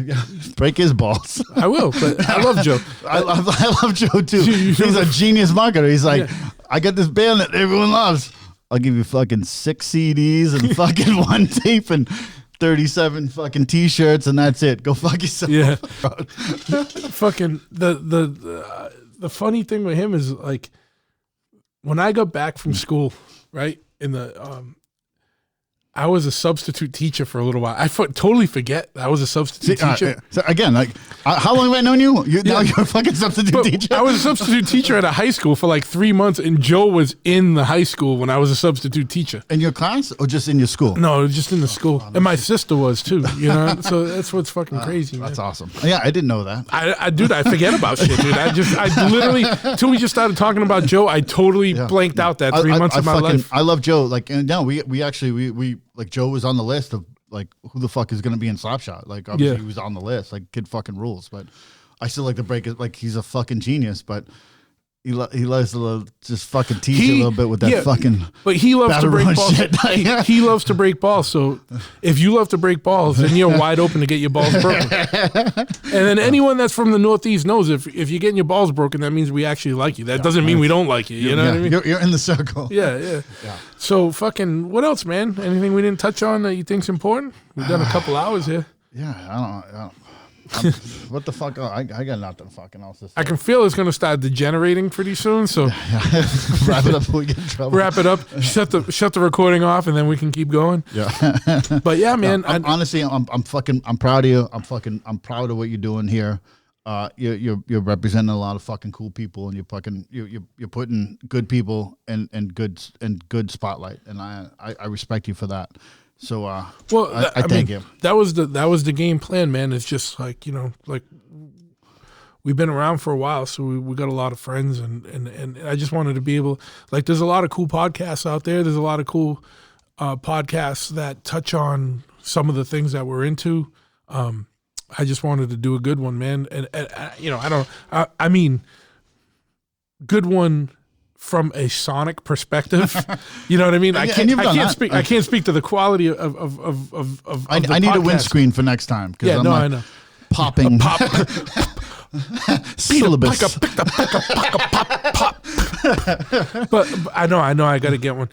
Break his balls. I will, but I love Joe. I love Joe too. He's a genius marketer. He's like, I got this band that everyone loves. I'll give you fucking 6 CDs and fucking 1 tape and 37 fucking T-shirts, and that's it. Go fuck yourself. Yeah. Fucking the funny thing with him is, like, when I got back from school, right, I was a substitute teacher for a little while. I totally forget I was a substitute teacher. So again, like, how long have I known you? Now you're a fucking substitute teacher? I was a substitute teacher at a high school for like 3 months, and Joe was in the high school when I was a substitute teacher. In your class or just in your school? No, just in the school. And my sister was too, So that's what's fucking crazy, man. That's awesome. Yeah, I didn't know that. I forget about shit, dude. I literally, until we just started talking about Joe, I totally blanked out that 3 months of my life. I love Joe. Like, we actually like, Joe was on the list of, like, who the fuck is going to be in Slapshot. Like, obviously he was on the list. Like, kid fucking rules. But I still like to break it. Like, he's a fucking genius, but he loves to just fucking teach a little bit with that fucking. But he loves to break balls. He loves to break balls. So if you love to break balls, then you're wide open to get your balls broken. And then anyone that's from the Northeast knows if you're getting your balls broken, that means we actually like you. That doesn't mean we don't like you. You know what I mean? You're in the circle. Yeah. So fucking, what else, man? Anything we didn't touch on that you think's important? We've done a couple hours here. Yeah, I don't what the fuck? Oh, I got nothing fucking else to say. I can feel it's going to start degenerating pretty soon. So wrap it up before we get in trouble. Wrap it up. Shut the recording off, and then we can keep going. Yeah. But yeah, man. Honestly, I'm proud of you. I'm proud of what you're doing here. You're representing a lot of fucking cool people, and you're putting good people and good spotlight, and I respect you for that. So I thank you. That was the game plan, man. It's just like, like, we've been around for a while, so we got a lot of friends, and I just wanted to be able, like, there's a lot of cool podcasts out there. There's a lot of cool podcasts that touch on some of the things that we're into. I just wanted to do a good one, man. And I mean, good one from a sonic perspective. You know what I mean? I can't speak to the quality of I need a windscreen for next time. Yeah, I know. Popping. Pop. Syllabus. Pop. But I know. I got to get one.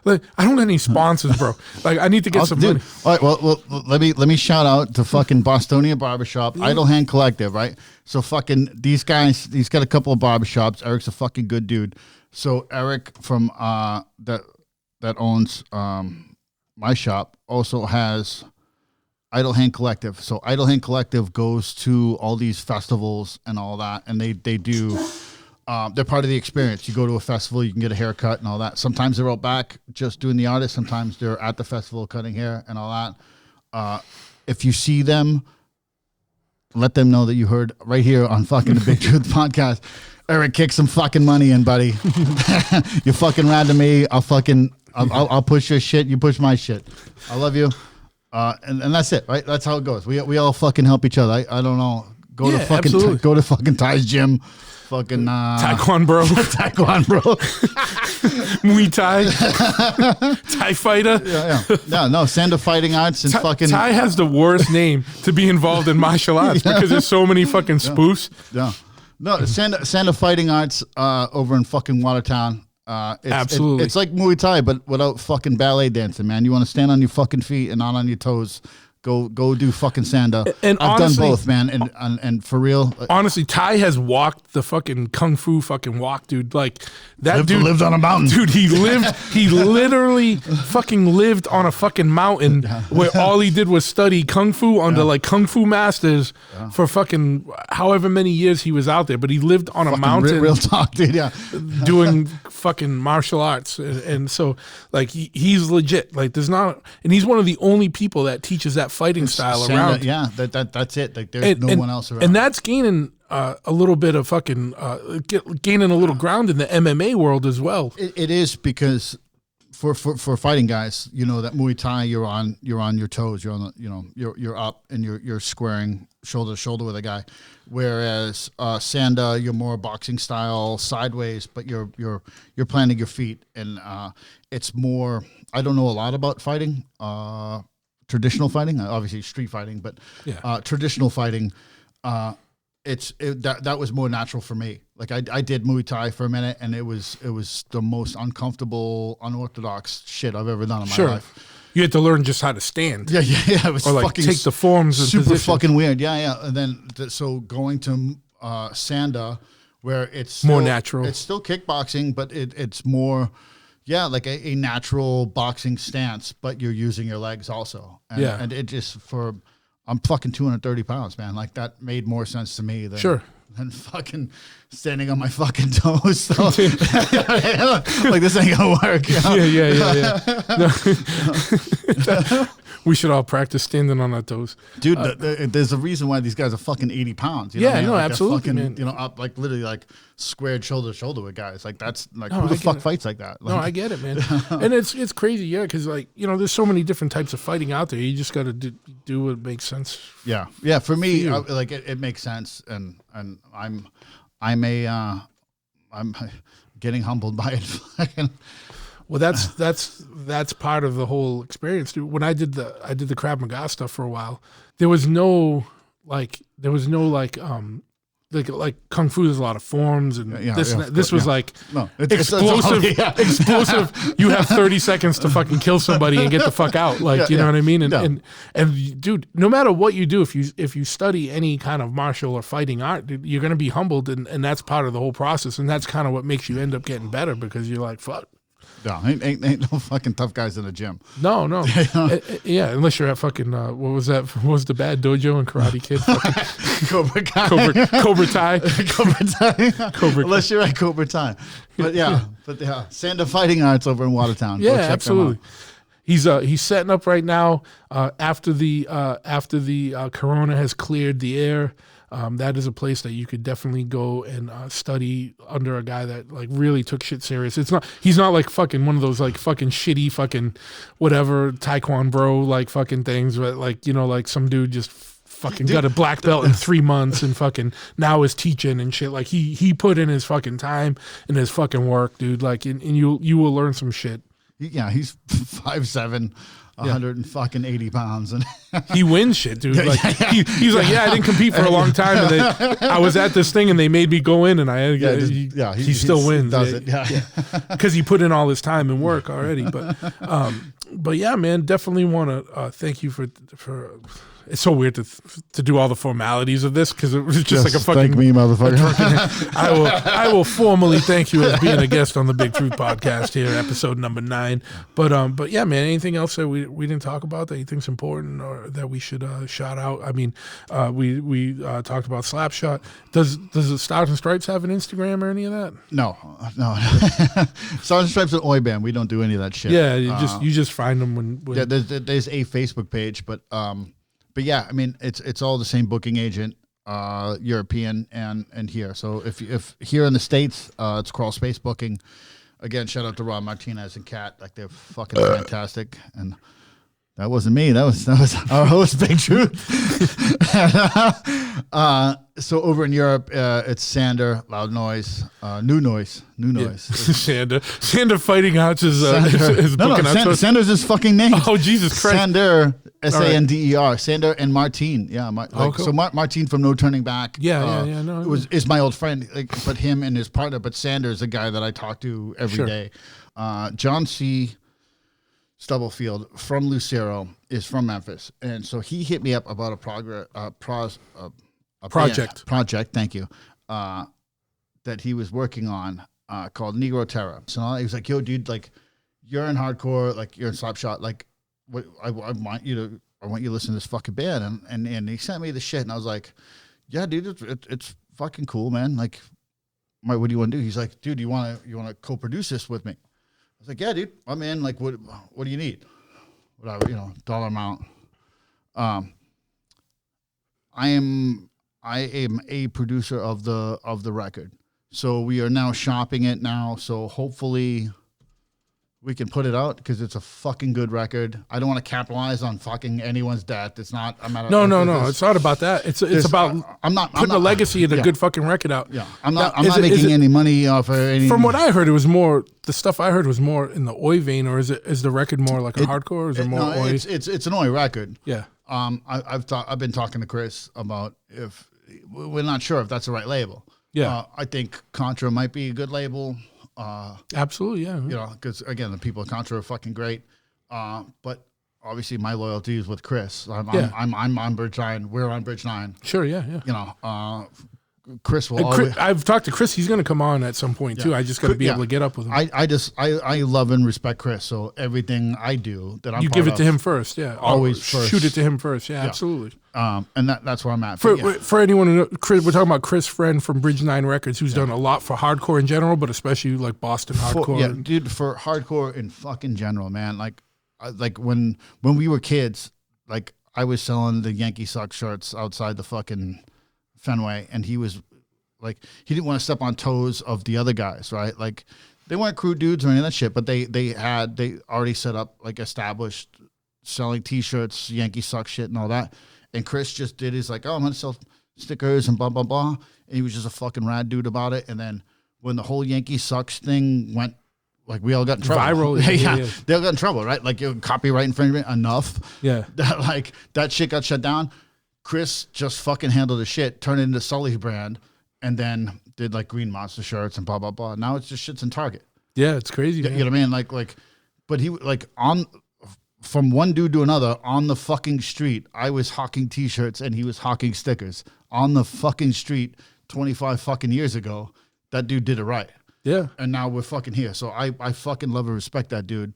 Like, I don't have any sponsors, bro. Like, I need to get some money. All right, well, let me shout out to fucking Bostonia Barbershop, Idle Hand Collective, right? So fucking these guys, he's got a couple of barbershops. Eric's a fucking good dude. So Eric from that owns my shop also has Idle Hand Collective. So Idle Hand Collective goes to all these festivals and all that, and they do. They're part of the experience. You go to a festival, you can get a haircut and all that. Sometimes they're out back just doing the artist. Sometimes they're at the festival cutting hair and all that. if you see them, let them know that you heard right here on fucking the Big Truth podcast. Eric, kick some fucking money in, buddy. You fucking rad to me. I'll push your shit. You push my shit. I love you. And that's it, right? That's how it goes. We all fucking help each other. I don't know. Go to fucking Ty's gym. Fucking Taekwondo bro. Taekwondo bro. Muay Thai. Thai fighter. Yeah, no, Sanda Fighting Arts and fucking Thai has the worst name to be involved in martial arts because there's so many fucking spoofs. Yeah. No, Sanda Fighting Arts over in fucking Watertown. Absolutely. It's like Muay Thai, but without fucking ballet dancing, man. You want to stand on your fucking feet and not on your toes. Go do fucking Sanda. And I've honestly, done both, man. And for real. Honestly, Ty has walked the fucking kung fu fucking walk, dude. Like that dude lived on a mountain. Dude, he literally fucking lived on a fucking mountain where all he did was study kung fu under like kung fu masters for fucking however many years he was out there. But he lived on a mountain. Real talk, dude. Yeah. Doing fucking martial arts. And so like he's legit. Like there's not, and he's one of the only people that teaches that fighting style around. Yeah, that's it. Like there's no one else around. And that's gaining a little bit of fucking gaining a little ground in the MMA world as well. It is because for fighting guys, you know that Muay Thai you're on your toes, you're on the, you're up and you're squaring shoulder to shoulder with a guy, whereas Sanda you're more boxing style sideways, but you're planting your feet and it's more. I don't know a lot about fighting. Traditional fighting, obviously street fighting, but traditional fighting, that was more natural for me. Like I did Muay Thai for a minute, and it was the most uncomfortable, unorthodox shit I've ever done in my life. You had to learn just how to stand. Yeah. It was or like fucking take the forms and super positions. fucking weird. Yeah. And then so going to Sanda, where it's still, more natural. It's still kickboxing, but it's more. Yeah, like a natural boxing stance, but you're using your legs also. And it just I'm fucking 230 pounds, man. Like that made more sense to me than fucking standing on my fucking toes. So, like this ain't gonna work. You know? Yeah. We should all practice standing on our toes. Dude, there's a reason why these guys are fucking 80 pounds. You know what I mean? Like absolutely, fucking, man. Up like literally like squared shoulder to shoulder with guys. Like that's like who the fuck fights like that? Like, no, I get it, man. And it's crazy, because like there's so many different types of fighting out there. You just got to do what makes sense. Yeah. For me, like it makes sense, and I'm getting humbled by it. Well, that's part of the whole experience, dude. When I did the Krav Maga stuff for a while, there was no like kung fu. There's a lot of forms and this was like explosive. Explosive. You have 30 seconds to fucking kill somebody and get the fuck out. Like you know what I mean? And dude, no matter what you do, if you study any kind of martial or fighting art, dude, you're gonna be humbled, and that's part of the whole process. And that's kind of what makes you end up getting better, because you're like, fuck. No, ain't no fucking tough guys in the gym. No. Unless you're at fucking what was that? What was the bad dojo and Karate Kid? Cobra Kai. Cobra Thai. Unless you're at Cobra Thai. But Sanda Fighting Arts over in Watertown. Yeah, absolutely. He's setting up right now after the corona has cleared the air. That is a place that you could definitely go and study under a guy that like really took shit serious. He's not like fucking one of those like fucking shitty fucking whatever Taekwondo bro like fucking things, but like like some dude just fucking got a black belt in 3 months and fucking now is teaching and shit. Like he put in his fucking time and his fucking work, dude. Like and you will learn some shit. Yeah, he's 5'7". 180 pounds, and he wins shit, dude. Like he's like, I didn't compete for a long time, and I was at this thing, and they made me go in, and he still wins. Does it? Because he put in all his time and work already. But yeah, man, definitely want to thank you for. It's so weird to do all the formalities of this, because it was just like a fucking. Thank me, motherfucker. I will formally thank you as being a guest on the Big Truth podcast here, episode number 9. But yeah, man, anything else that we didn't talk about that you think's important or that we should shout out? I mean, we talked about Slapshot. Does the Stars and Stripes have an Instagram or any of that? No. Stars and Stripes and Oi Band. We don't do any of that shit. Yeah, you just find them when yeah, there's a Facebook page, but but yeah, I mean, it's all the same booking agent, European and here. So if here in the States, it's Crawl Space Booking. Again, shout out to Rob Martinez and Kat. Like, they're fucking fantastic. And that wasn't me. That was our host, Big Truth. So over in Europe, it's Sander, Loud Noise, New Noise. Sander fighting out his booking out. Sander's his fucking name. Oh, Jesus Christ. Sander, Sander, Sander and Martine. Yeah, cool. So Martine from No Turning Back. No. Is my old friend, but him and his partner. But Sander is a guy that I talk to every day. John C. Stubblefield from Lucero is from Memphis, and so he hit me up about a project. Thank you. That he was working on called Negro Terror. So he was like, "Yo, dude, like, you're in hardcore, like you're in Slapshot, like, what I want you to listen to this fucking band." And he sent me the shit, and I was like, "Yeah, dude, it's fucking cool, man. Like, what do you want to do?" He's like, "Dude, you want to co-produce this with me?" I was like, "Yeah, dude, I'm in. Like, what do you need? Whatever, dollar amount." I am a producer of the record, so we are now shopping it now. So hopefully we can put it out because it's a fucking good record. I don't want to capitalize on fucking anyone's debt. It's not. No. It's not about that. It's about putting a legacy of a good fucking record out. Yeah, I'm not making any money off of any. From what I heard, it was more. The stuff I heard was more in the oi vein, or is the record more like a hardcore? Or is it more oi? It's an oi record. Yeah. I've been talking to Chris about if we're not sure if that's the right label. Yeah. I think Contra might be a good label. Absolutely, yeah. Because again, the people at Contra are fucking great. But obviously, my loyalty is with Chris. I'm on Bridge 9. We're on Bridge 9. Sure, yeah. Chris will. I've talked to Chris. He's going to come on at some point too. I just got to be able to get up with him. I love and respect Chris. So everything I do that you give it to him first. Yeah, always first. Shoot it to him first. Yeah, absolutely. And that's where I'm at. For anyone who knows, Chris, we're talking about Chris Friend from Bridge 9 Records, who's done a lot for hardcore in general, but especially like Boston hardcore. Dude, for hardcore in fucking general, man. Like when we were kids, like I was selling the Yankee Sock shirts outside the fucking Fenway, and he was like, he didn't want to step on toes of the other guys, right? Like, they weren't crew dudes or any of that shit, but they already set up, like, established selling T-shirts, Yankee Sock shit and all that. And Chris just did his like, oh, I'm gonna sell stickers and blah blah blah, and he was just a fucking rad dude about it. And then when the whole Yankee Sucks thing went, like, we all got in trouble. Viral, yeah. They all got in trouble, right? Like, copyright infringement enough. Yeah, that shit got shut down. Chris just fucking handled the shit, turned it into Sully's brand, and then did like Green Monster shirts and blah blah blah. Now it's just shits in Target. Yeah, it's crazy. You know what I mean? Like, but he like from one dude to another on the fucking street. I was hawking T-shirts and he was hawking stickers on the fucking street 25 fucking years ago. That dude did it right. Yeah. And now we're fucking here. So I fucking love and respect that dude.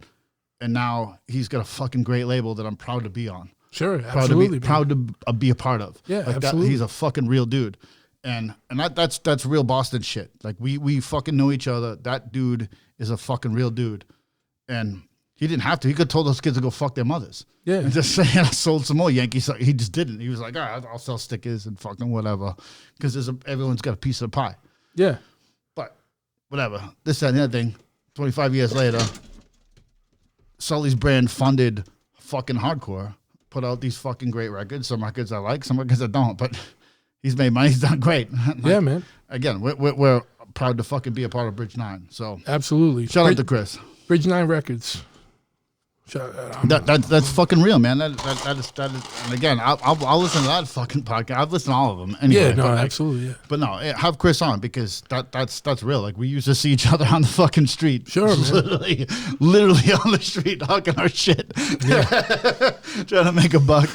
And now he's got a fucking great label that I'm proud to be on. Sure, absolutely. Proud to be a part of. Yeah, like absolutely. He's a fucking real dude. And that's real Boston shit. Like we fucking know each other. That dude is a fucking real dude. And he didn't have to. He could have told those kids to go fuck their mothers. Yeah. And just saying, I sold some more Yankees. He just didn't. He was like, all right, I'll sell stickers and fucking whatever. Because everyone's got a piece of the pie. Yeah. But whatever. This, that, and the other thing. 25 years later, Sully's brand funded fucking hardcore. Put out these fucking great records. Some records I like, some records I don't. But he's made money. He's done great. Yeah, man. Again, we're proud to fucking be a part of Bridge 9. So absolutely. Shout out to Chris. Bridge 9 Records. That's fucking real, man. That is. And again, I'll listen to that fucking podcast. I've listened to all of them. Anyway, yeah, no, absolutely. Yeah. But no, have Chris on because that's real. Like we used to see each other on the fucking street. Sure, man. Literally on the street, hawking our shit. Yeah. Trying to make a buck.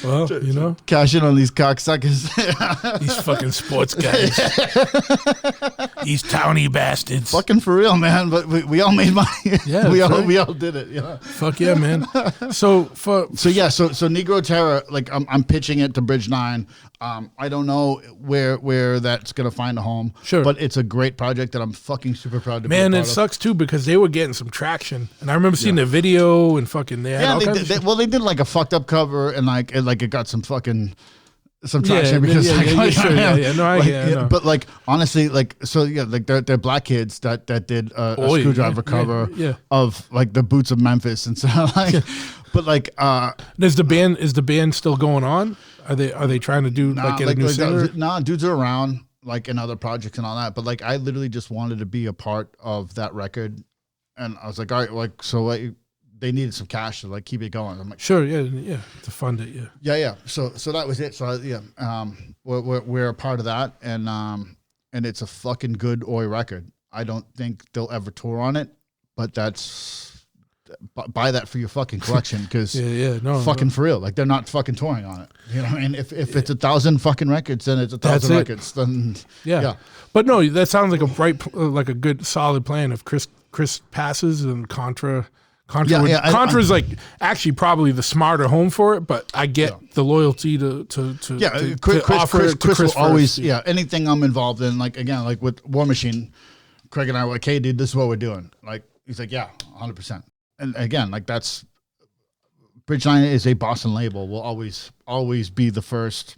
Well, you know, cash in on these cocksuckers. These fucking sports guys. These towny bastards. Fucking for real, man. But we all made money. Yeah, we all did it. You know? Fuck yeah, man. So Negro Terror. Like I'm pitching it to Bridge 9. I don't know where that's gonna find a home. Sure. But it's a great project that I'm fucking super proud to be a Man, part it of. sucks too because they were getting some traction, and I remember seeing the video and fucking they had Yeah, all kinds of they, shit. well, they did like a fucked up cover, and like it got some fucking some traction because No, I know. But like honestly, like so yeah, like they're black kids that did a Screwdriver cover of like the Boots of Memphis and so like, but like is the band still going on? Are they trying to do get a new singer? Nah, dudes are around like in other projects and all that, but like I literally just wanted to be a part of that record, and I was like, all right, like so like. They needed some cash to like keep it going. I'm like, sure, yeah, to fund it, yeah. So that was it. So yeah, we're a part of that, and it's a fucking good Oi record. I don't think they'll ever tour on it, but that's buy that for your fucking collection because for real, like they're not fucking touring on it. You know what I mean? If it's 1,000 fucking records, then it's 1,000 records. Then yeah. But no, that sounds like a good solid plan. If Chris passes and Contra is like actually probably the smarter home for it, but I get the loyalty to Chris will always anything I'm involved in, like again, like with War Machine, Craig and I were like, hey dude, this is what we're doing. Like he's like, yeah, 100%. And again, like that's Bridgeline is a Boston label. Will always be the first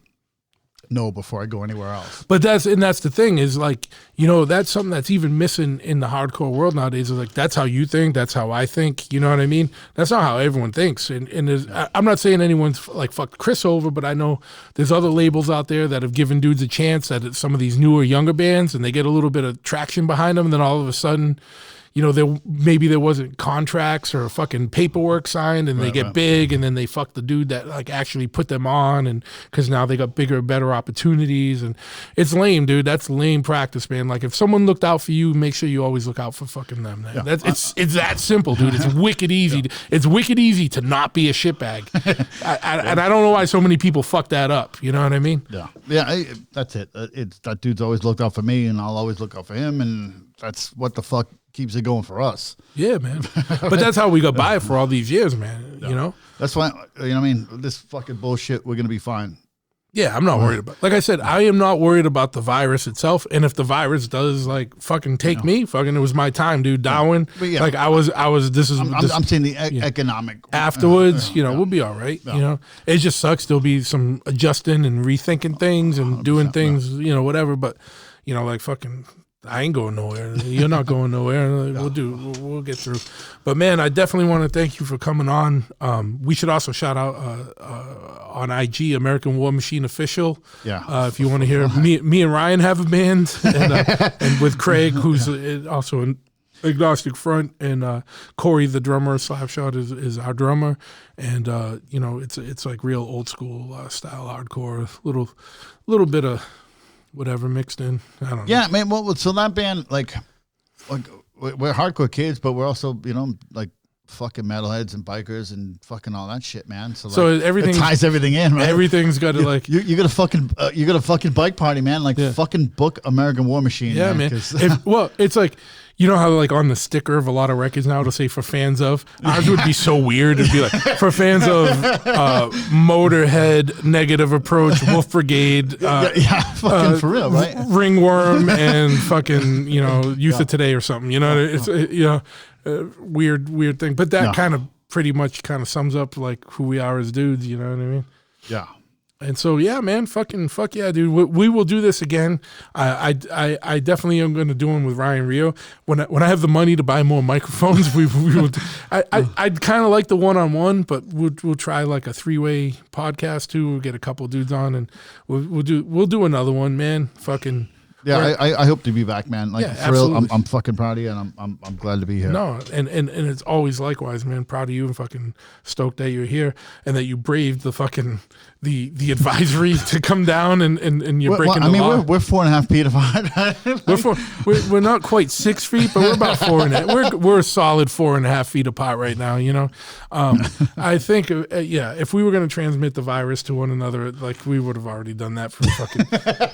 know before I go anywhere else. But that's the thing is like, that's something that's even missing in the hardcore world nowadays. Is like, that's how you think, that's how I think, you know what I mean? That's not how everyone thinks. And I'm not saying anyone's like fucked Chris over, but I know there's other labels out there that have given dudes a chance at some of these newer, younger bands, and they get a little bit of traction behind them, and then all of a sudden, there wasn't contracts or fucking paperwork signed, and they get big, and then they fuck the dude that like actually put them on, and because now they got bigger, better opportunities, and it's lame, dude. That's lame practice, man. Like if someone looked out for you, make sure you always look out for fucking them. Man. Yeah. It's that simple, dude. It's wicked easy. It's wicked easy to not be a shitbag, and I don't know why so many people fuck that up. You know what I mean? Yeah. That's it. It's that dude's always looked out for me, and I'll always look out for him, and that's what the fuck keeps it going for us. Yeah, man. But that's how we got by for all these years, man. You know? That's why, what I mean? This fucking bullshit, we're going to be fine. Yeah, I'm not worried about. Like I said, I am not worried about the virus itself. And if the virus does like fucking take me, fucking it was my time, dude. Darwin. Yeah. Like I was. I'm saying the economic afterwards. We'll be all right. It just sucks. There'll be some adjusting and rethinking things and doing things. Whatever. But like fucking. I ain't going nowhere. You're not going nowhere. We'll get through. But man, I definitely want to thank you for coming on. We should also shout out on IG, American War Machine Official. Yeah. If you want to hear me and Ryan have a band, and with Craig, who's also an Agnostic Front, and Corey, the drummer, Slapshot is our drummer, and it's like real old school style hardcore, little bit of whatever mixed in. I don't know. Yeah, man. Well, so that band, like we're hardcore kids, but we're also, like fucking metalheads and bikers and fucking all that shit, man. So everything ties everything in, right? Everything's got to like you got a fucking bike party, man. Like fucking book American War Machine. Yeah, man. It's like. You know how like on the sticker of a lot of records now it'll say for fans of? Ours would be so weird. It'd be like for fans of Motorhead, Negative Approach, Wolf Brigade, fucking for real, right? Ringworm, and fucking Youth of Today or something. It's weird thing, but that kind of pretty much kind of sums up like who we are as dudes. You know what I mean? Yeah. And so, yeah, man, fuck yeah, dude. We will do this again. I definitely am going to do one with Ryan Rio. When I have the money to buy more microphones, we will. I'd kind of like the one-on-one, but we'll try like a 3-way podcast too. We'll get a couple dudes on, and we'll do another one, man. Fucking. Yeah, I hope to be back, man. Like for real, I'm fucking proud of you, and I'm glad to be here. No, and it's always likewise, man. Proud of you and fucking stoked that you're here and that you braved the fucking the advisory to come down and you're breaking the law. We're 4.5 feet apart. We're not quite 6 feet, but we're about 4.5. We're a solid 4.5 feet apart right now. I think if we were going to transmit the virus to one another, like we would have already done that from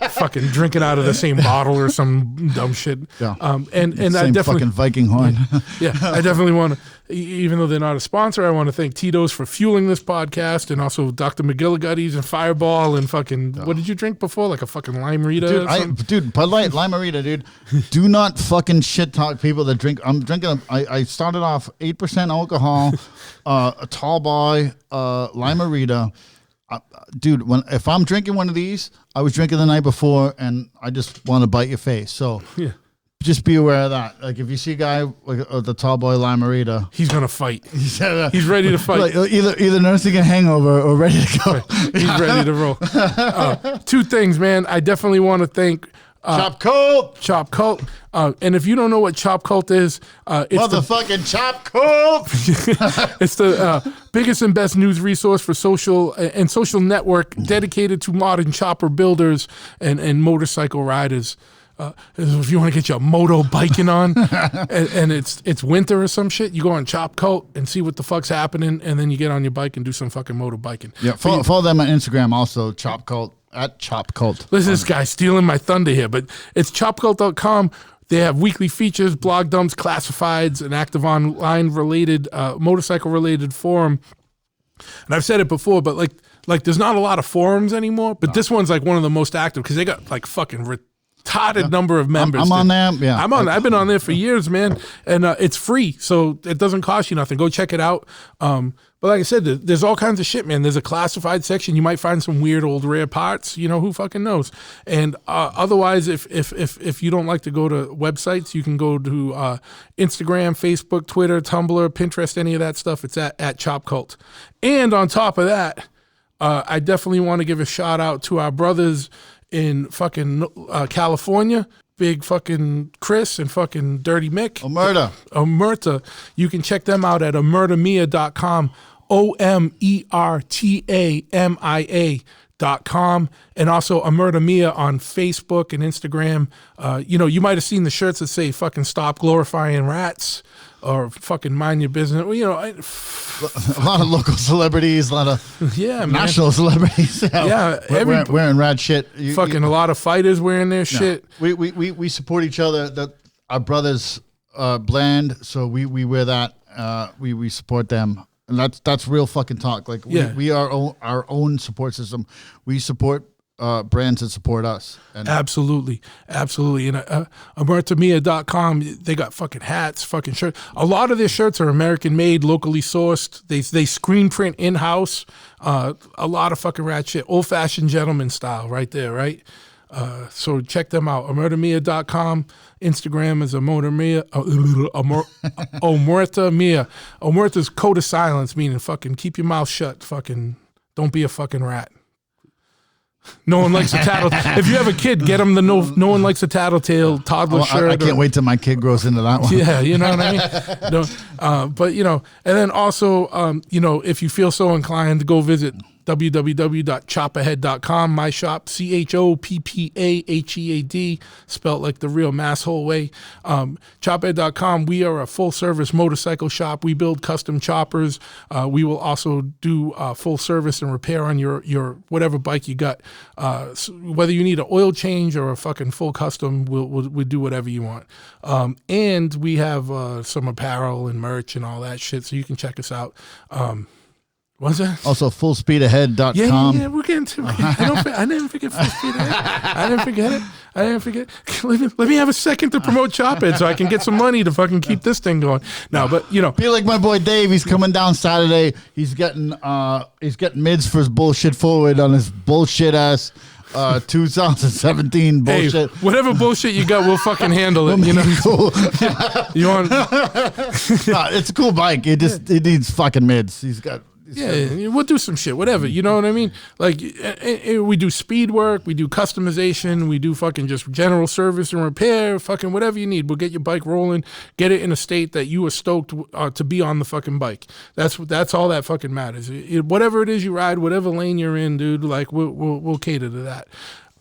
fucking drinking out of the same bottle or some dumb shit. Yeah. And I Same definitely fucking Viking horn. yeah, I definitely want to, even though they're not a sponsor, I want to thank Tito's for fueling this podcast, and also Dr. McGilligutty's and Fireball and fucking, what did you drink before? Like a fucking Lime-A-Rita? Dude, Bud Light, Lime-A-Rita, dude. Do not fucking shit talk people that drink. I'm drinking, I started off 8% alcohol, a tall boy, Lime-A-Rita. Dude, if I'm drinking one of these, I was drinking the night before, and I just want to bite your face. So Yeah. just be aware of that. Like, if you see a guy like the tall boy Lime-A-Rita, He's going to fight. He's ready to fight. like, either nursing a hangover or ready to go. He's ready to roll. Two things, man. I definitely want to thank Chop Cult, Chop Cult. And if you don't know what Chop Cult is, it's motherfucking Chop Cult. it's the biggest and best news resource for social network dedicated to modern chopper builders and motorcycle riders. If you want to get your moto biking on, and it's winter or some shit, you go on Chop Cult and see what the fuck's happening, and then you get on your bike and do some fucking moto biking. Yeah, follow them on Instagram also, Chop Cult, at Chop Cult. Listen, this guy's stealing my thunder here, but it's chopcult.com. They have weekly features, blog dumps, classifieds, an active online related, motorcycle related forum. And I've said it before, but like there's not a lot of forums anymore, but this one's like one of the most active because they got like fucking retarded number of members. I'm on there. Yeah, I've been on there for years, man, and it's free, so it doesn't cost you nothing. Go check it out. But like I said, there's all kinds of shit, man. There's a classified section. You might find some weird old rare parts. You know, who fucking knows? And otherwise, if you don't like to go to websites, you can go to Instagram, Facebook, Twitter, Tumblr, Pinterest, any of that stuff. It's at Chop Cult. And on top of that, I definitely want to give a shout out to our brothers in fucking California. Big fucking Chris and fucking Dirty Mick. Omerta. You can check them out at omertamia.com. OMERTAMIA.com, and also Omerta Mia on Facebook and Instagram. You might have seen the shirts that say fucking stop glorifying rats or fucking mind your business. Well, a lot of local celebrities, a lot of national celebrities. Wearing rad shit. A lot of fighters wearing their shit. We support each other. Our brothers Bland, so we wear that. We support them. And that's real fucking talk. Like we are our own support system. We support brands that support us. And absolutely. And omertamia.com, they got fucking hats, fucking shirts. A lot of their shirts are American made, locally sourced. They screen print in house. A lot of fucking rad shit, old fashioned gentleman style, right there, right? So check them out. Omertamia.com. Instagram is Omerta Mia. Omerta's code of silence, meaning fucking keep your mouth shut. Fucking don't be a fucking rat. No one likes a tattletale. If you have a kid, get them the no one likes a tattletale toddler shirt. I can't wait till my kid grows into that one. Yeah, you know what I mean? But and then also, if you feel so inclined to go visit www.chopahead.com, my shop, CHOPPAHEAD, spelled like the real masshole way. Chopahead.com, we are a full-service motorcycle shop. We build custom choppers. We will also do full service and repair on your whatever bike you got. So whether you need an oil change or a fucking full custom, we'll do whatever you want. And we have some apparel and merch and all that shit, so you can check us out. What's that? Also, fullspeedahead.com. Yeah, we're getting to it. I didn't forget Full Speed Ahead. I didn't forget it. Let me have a second to promote Chophead so I can get some money to fucking keep this thing going. No, but be like my boy Dave. He's coming down Saturday. He's getting mids for his bullshit forward on his bullshit ass 2017 bullshit. Hey, whatever bullshit you got, we'll fucking handle it. Cool. You want? It's a cool bike. It needs fucking mids. He's got. We'll do some shit, whatever. You know what I mean? Like, we do speed work, we do customization, we do fucking just general service and repair, fucking whatever you need. We'll get your bike rolling, get it in a state that you are stoked to be on the fucking bike. That's all that fucking matters. Whatever it is you ride, whatever lane you're in, dude, like, we'll cater to that.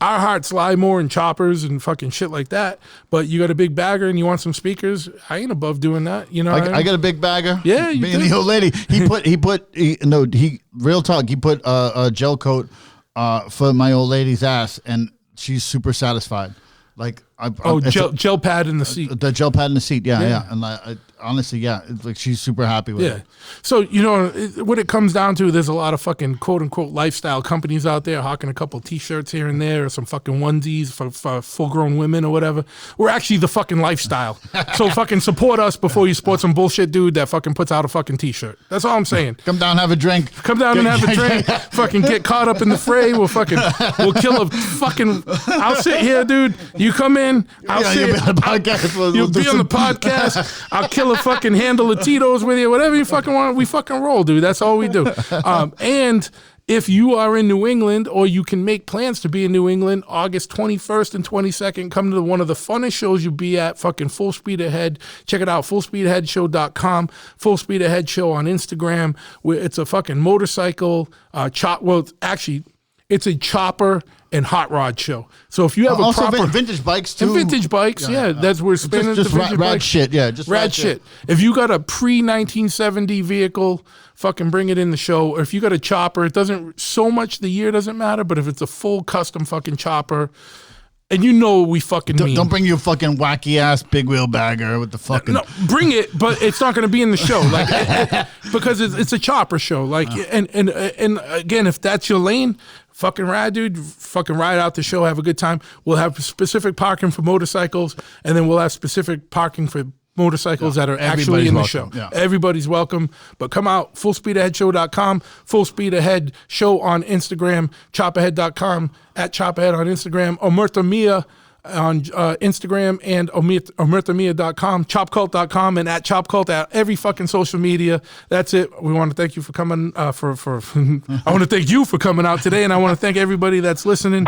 Our hearts lie more in choppers and fucking shit like that. But you got a big bagger and you want some speakers, I ain't above doing that. You know, I got a big bagger. Yeah, you Me and the old lady. He real talk. He put a gel coat for my old lady's ass, and she's super satisfied. Like, gel pad in the seat. The gel pad in the seat, yeah. And honestly, it's like she's super happy with it. So, you know, what it comes down to, there's a lot of fucking quote-unquote lifestyle companies out there hawking a couple T-shirts here and there or some fucking onesies for full-grown women or whatever. We're actually the fucking lifestyle. So fucking support us before you support some bullshit dude that fucking puts out a fucking T-shirt. That's all I'm saying. Come down, have a drink. Come down and have a drink. Fucking get caught up in the fray. We'll kill a fucking... I'll sit here, dude. You come in. You'll be on the podcast. You'll be on the podcast. I'll kill a fucking handle of Tito's with you. Whatever you fucking want, we fucking roll, dude. That's all we do. And if you are in New England or you can make plans to be in New England, August 21st and 22nd, come to one of the funnest shows you'll be at, fucking Full Speed Ahead. Check it out, fullspeedaheadshow.com, Full Speed Ahead Show on Instagram. Where it's a fucking motorcycle, it's a chopper and hot rod show. So if you have also a proper... vintage bikes, too. And vintage bikes, that's where spinning just the vintage rad bikes. shit, just rad shit. If you got a pre-1970 vehicle, fucking bring it in the show. Or if you got a chopper, it doesn't... So much the year doesn't matter, but if it's a full custom fucking chopper... And you know what we fucking mean. Don't bring your fucking wacky-ass big wheel bagger with the fucking... No, bring it, but it's not going to be in the show. Like, because it's a chopper show. Like, and again, if that's your lane... Fucking ride, dude. Fucking ride out the show. Have a good time. We'll have specific parking for motorcycles, and then we'll have specific parking for motorcycles that are actually in the show. Yeah. Everybody's welcome. But come out, fullspeedaheadshow.com, Full Speed Ahead Show on Instagram, chopahead.com, at chopahead on Instagram, Omerta Mia on Instagram, and omertamia.com, chopcult.com, and at chopcult at every fucking social media. That's it. We want to thank you for coming I want to thank you for coming out today, and I want to thank everybody that's listening.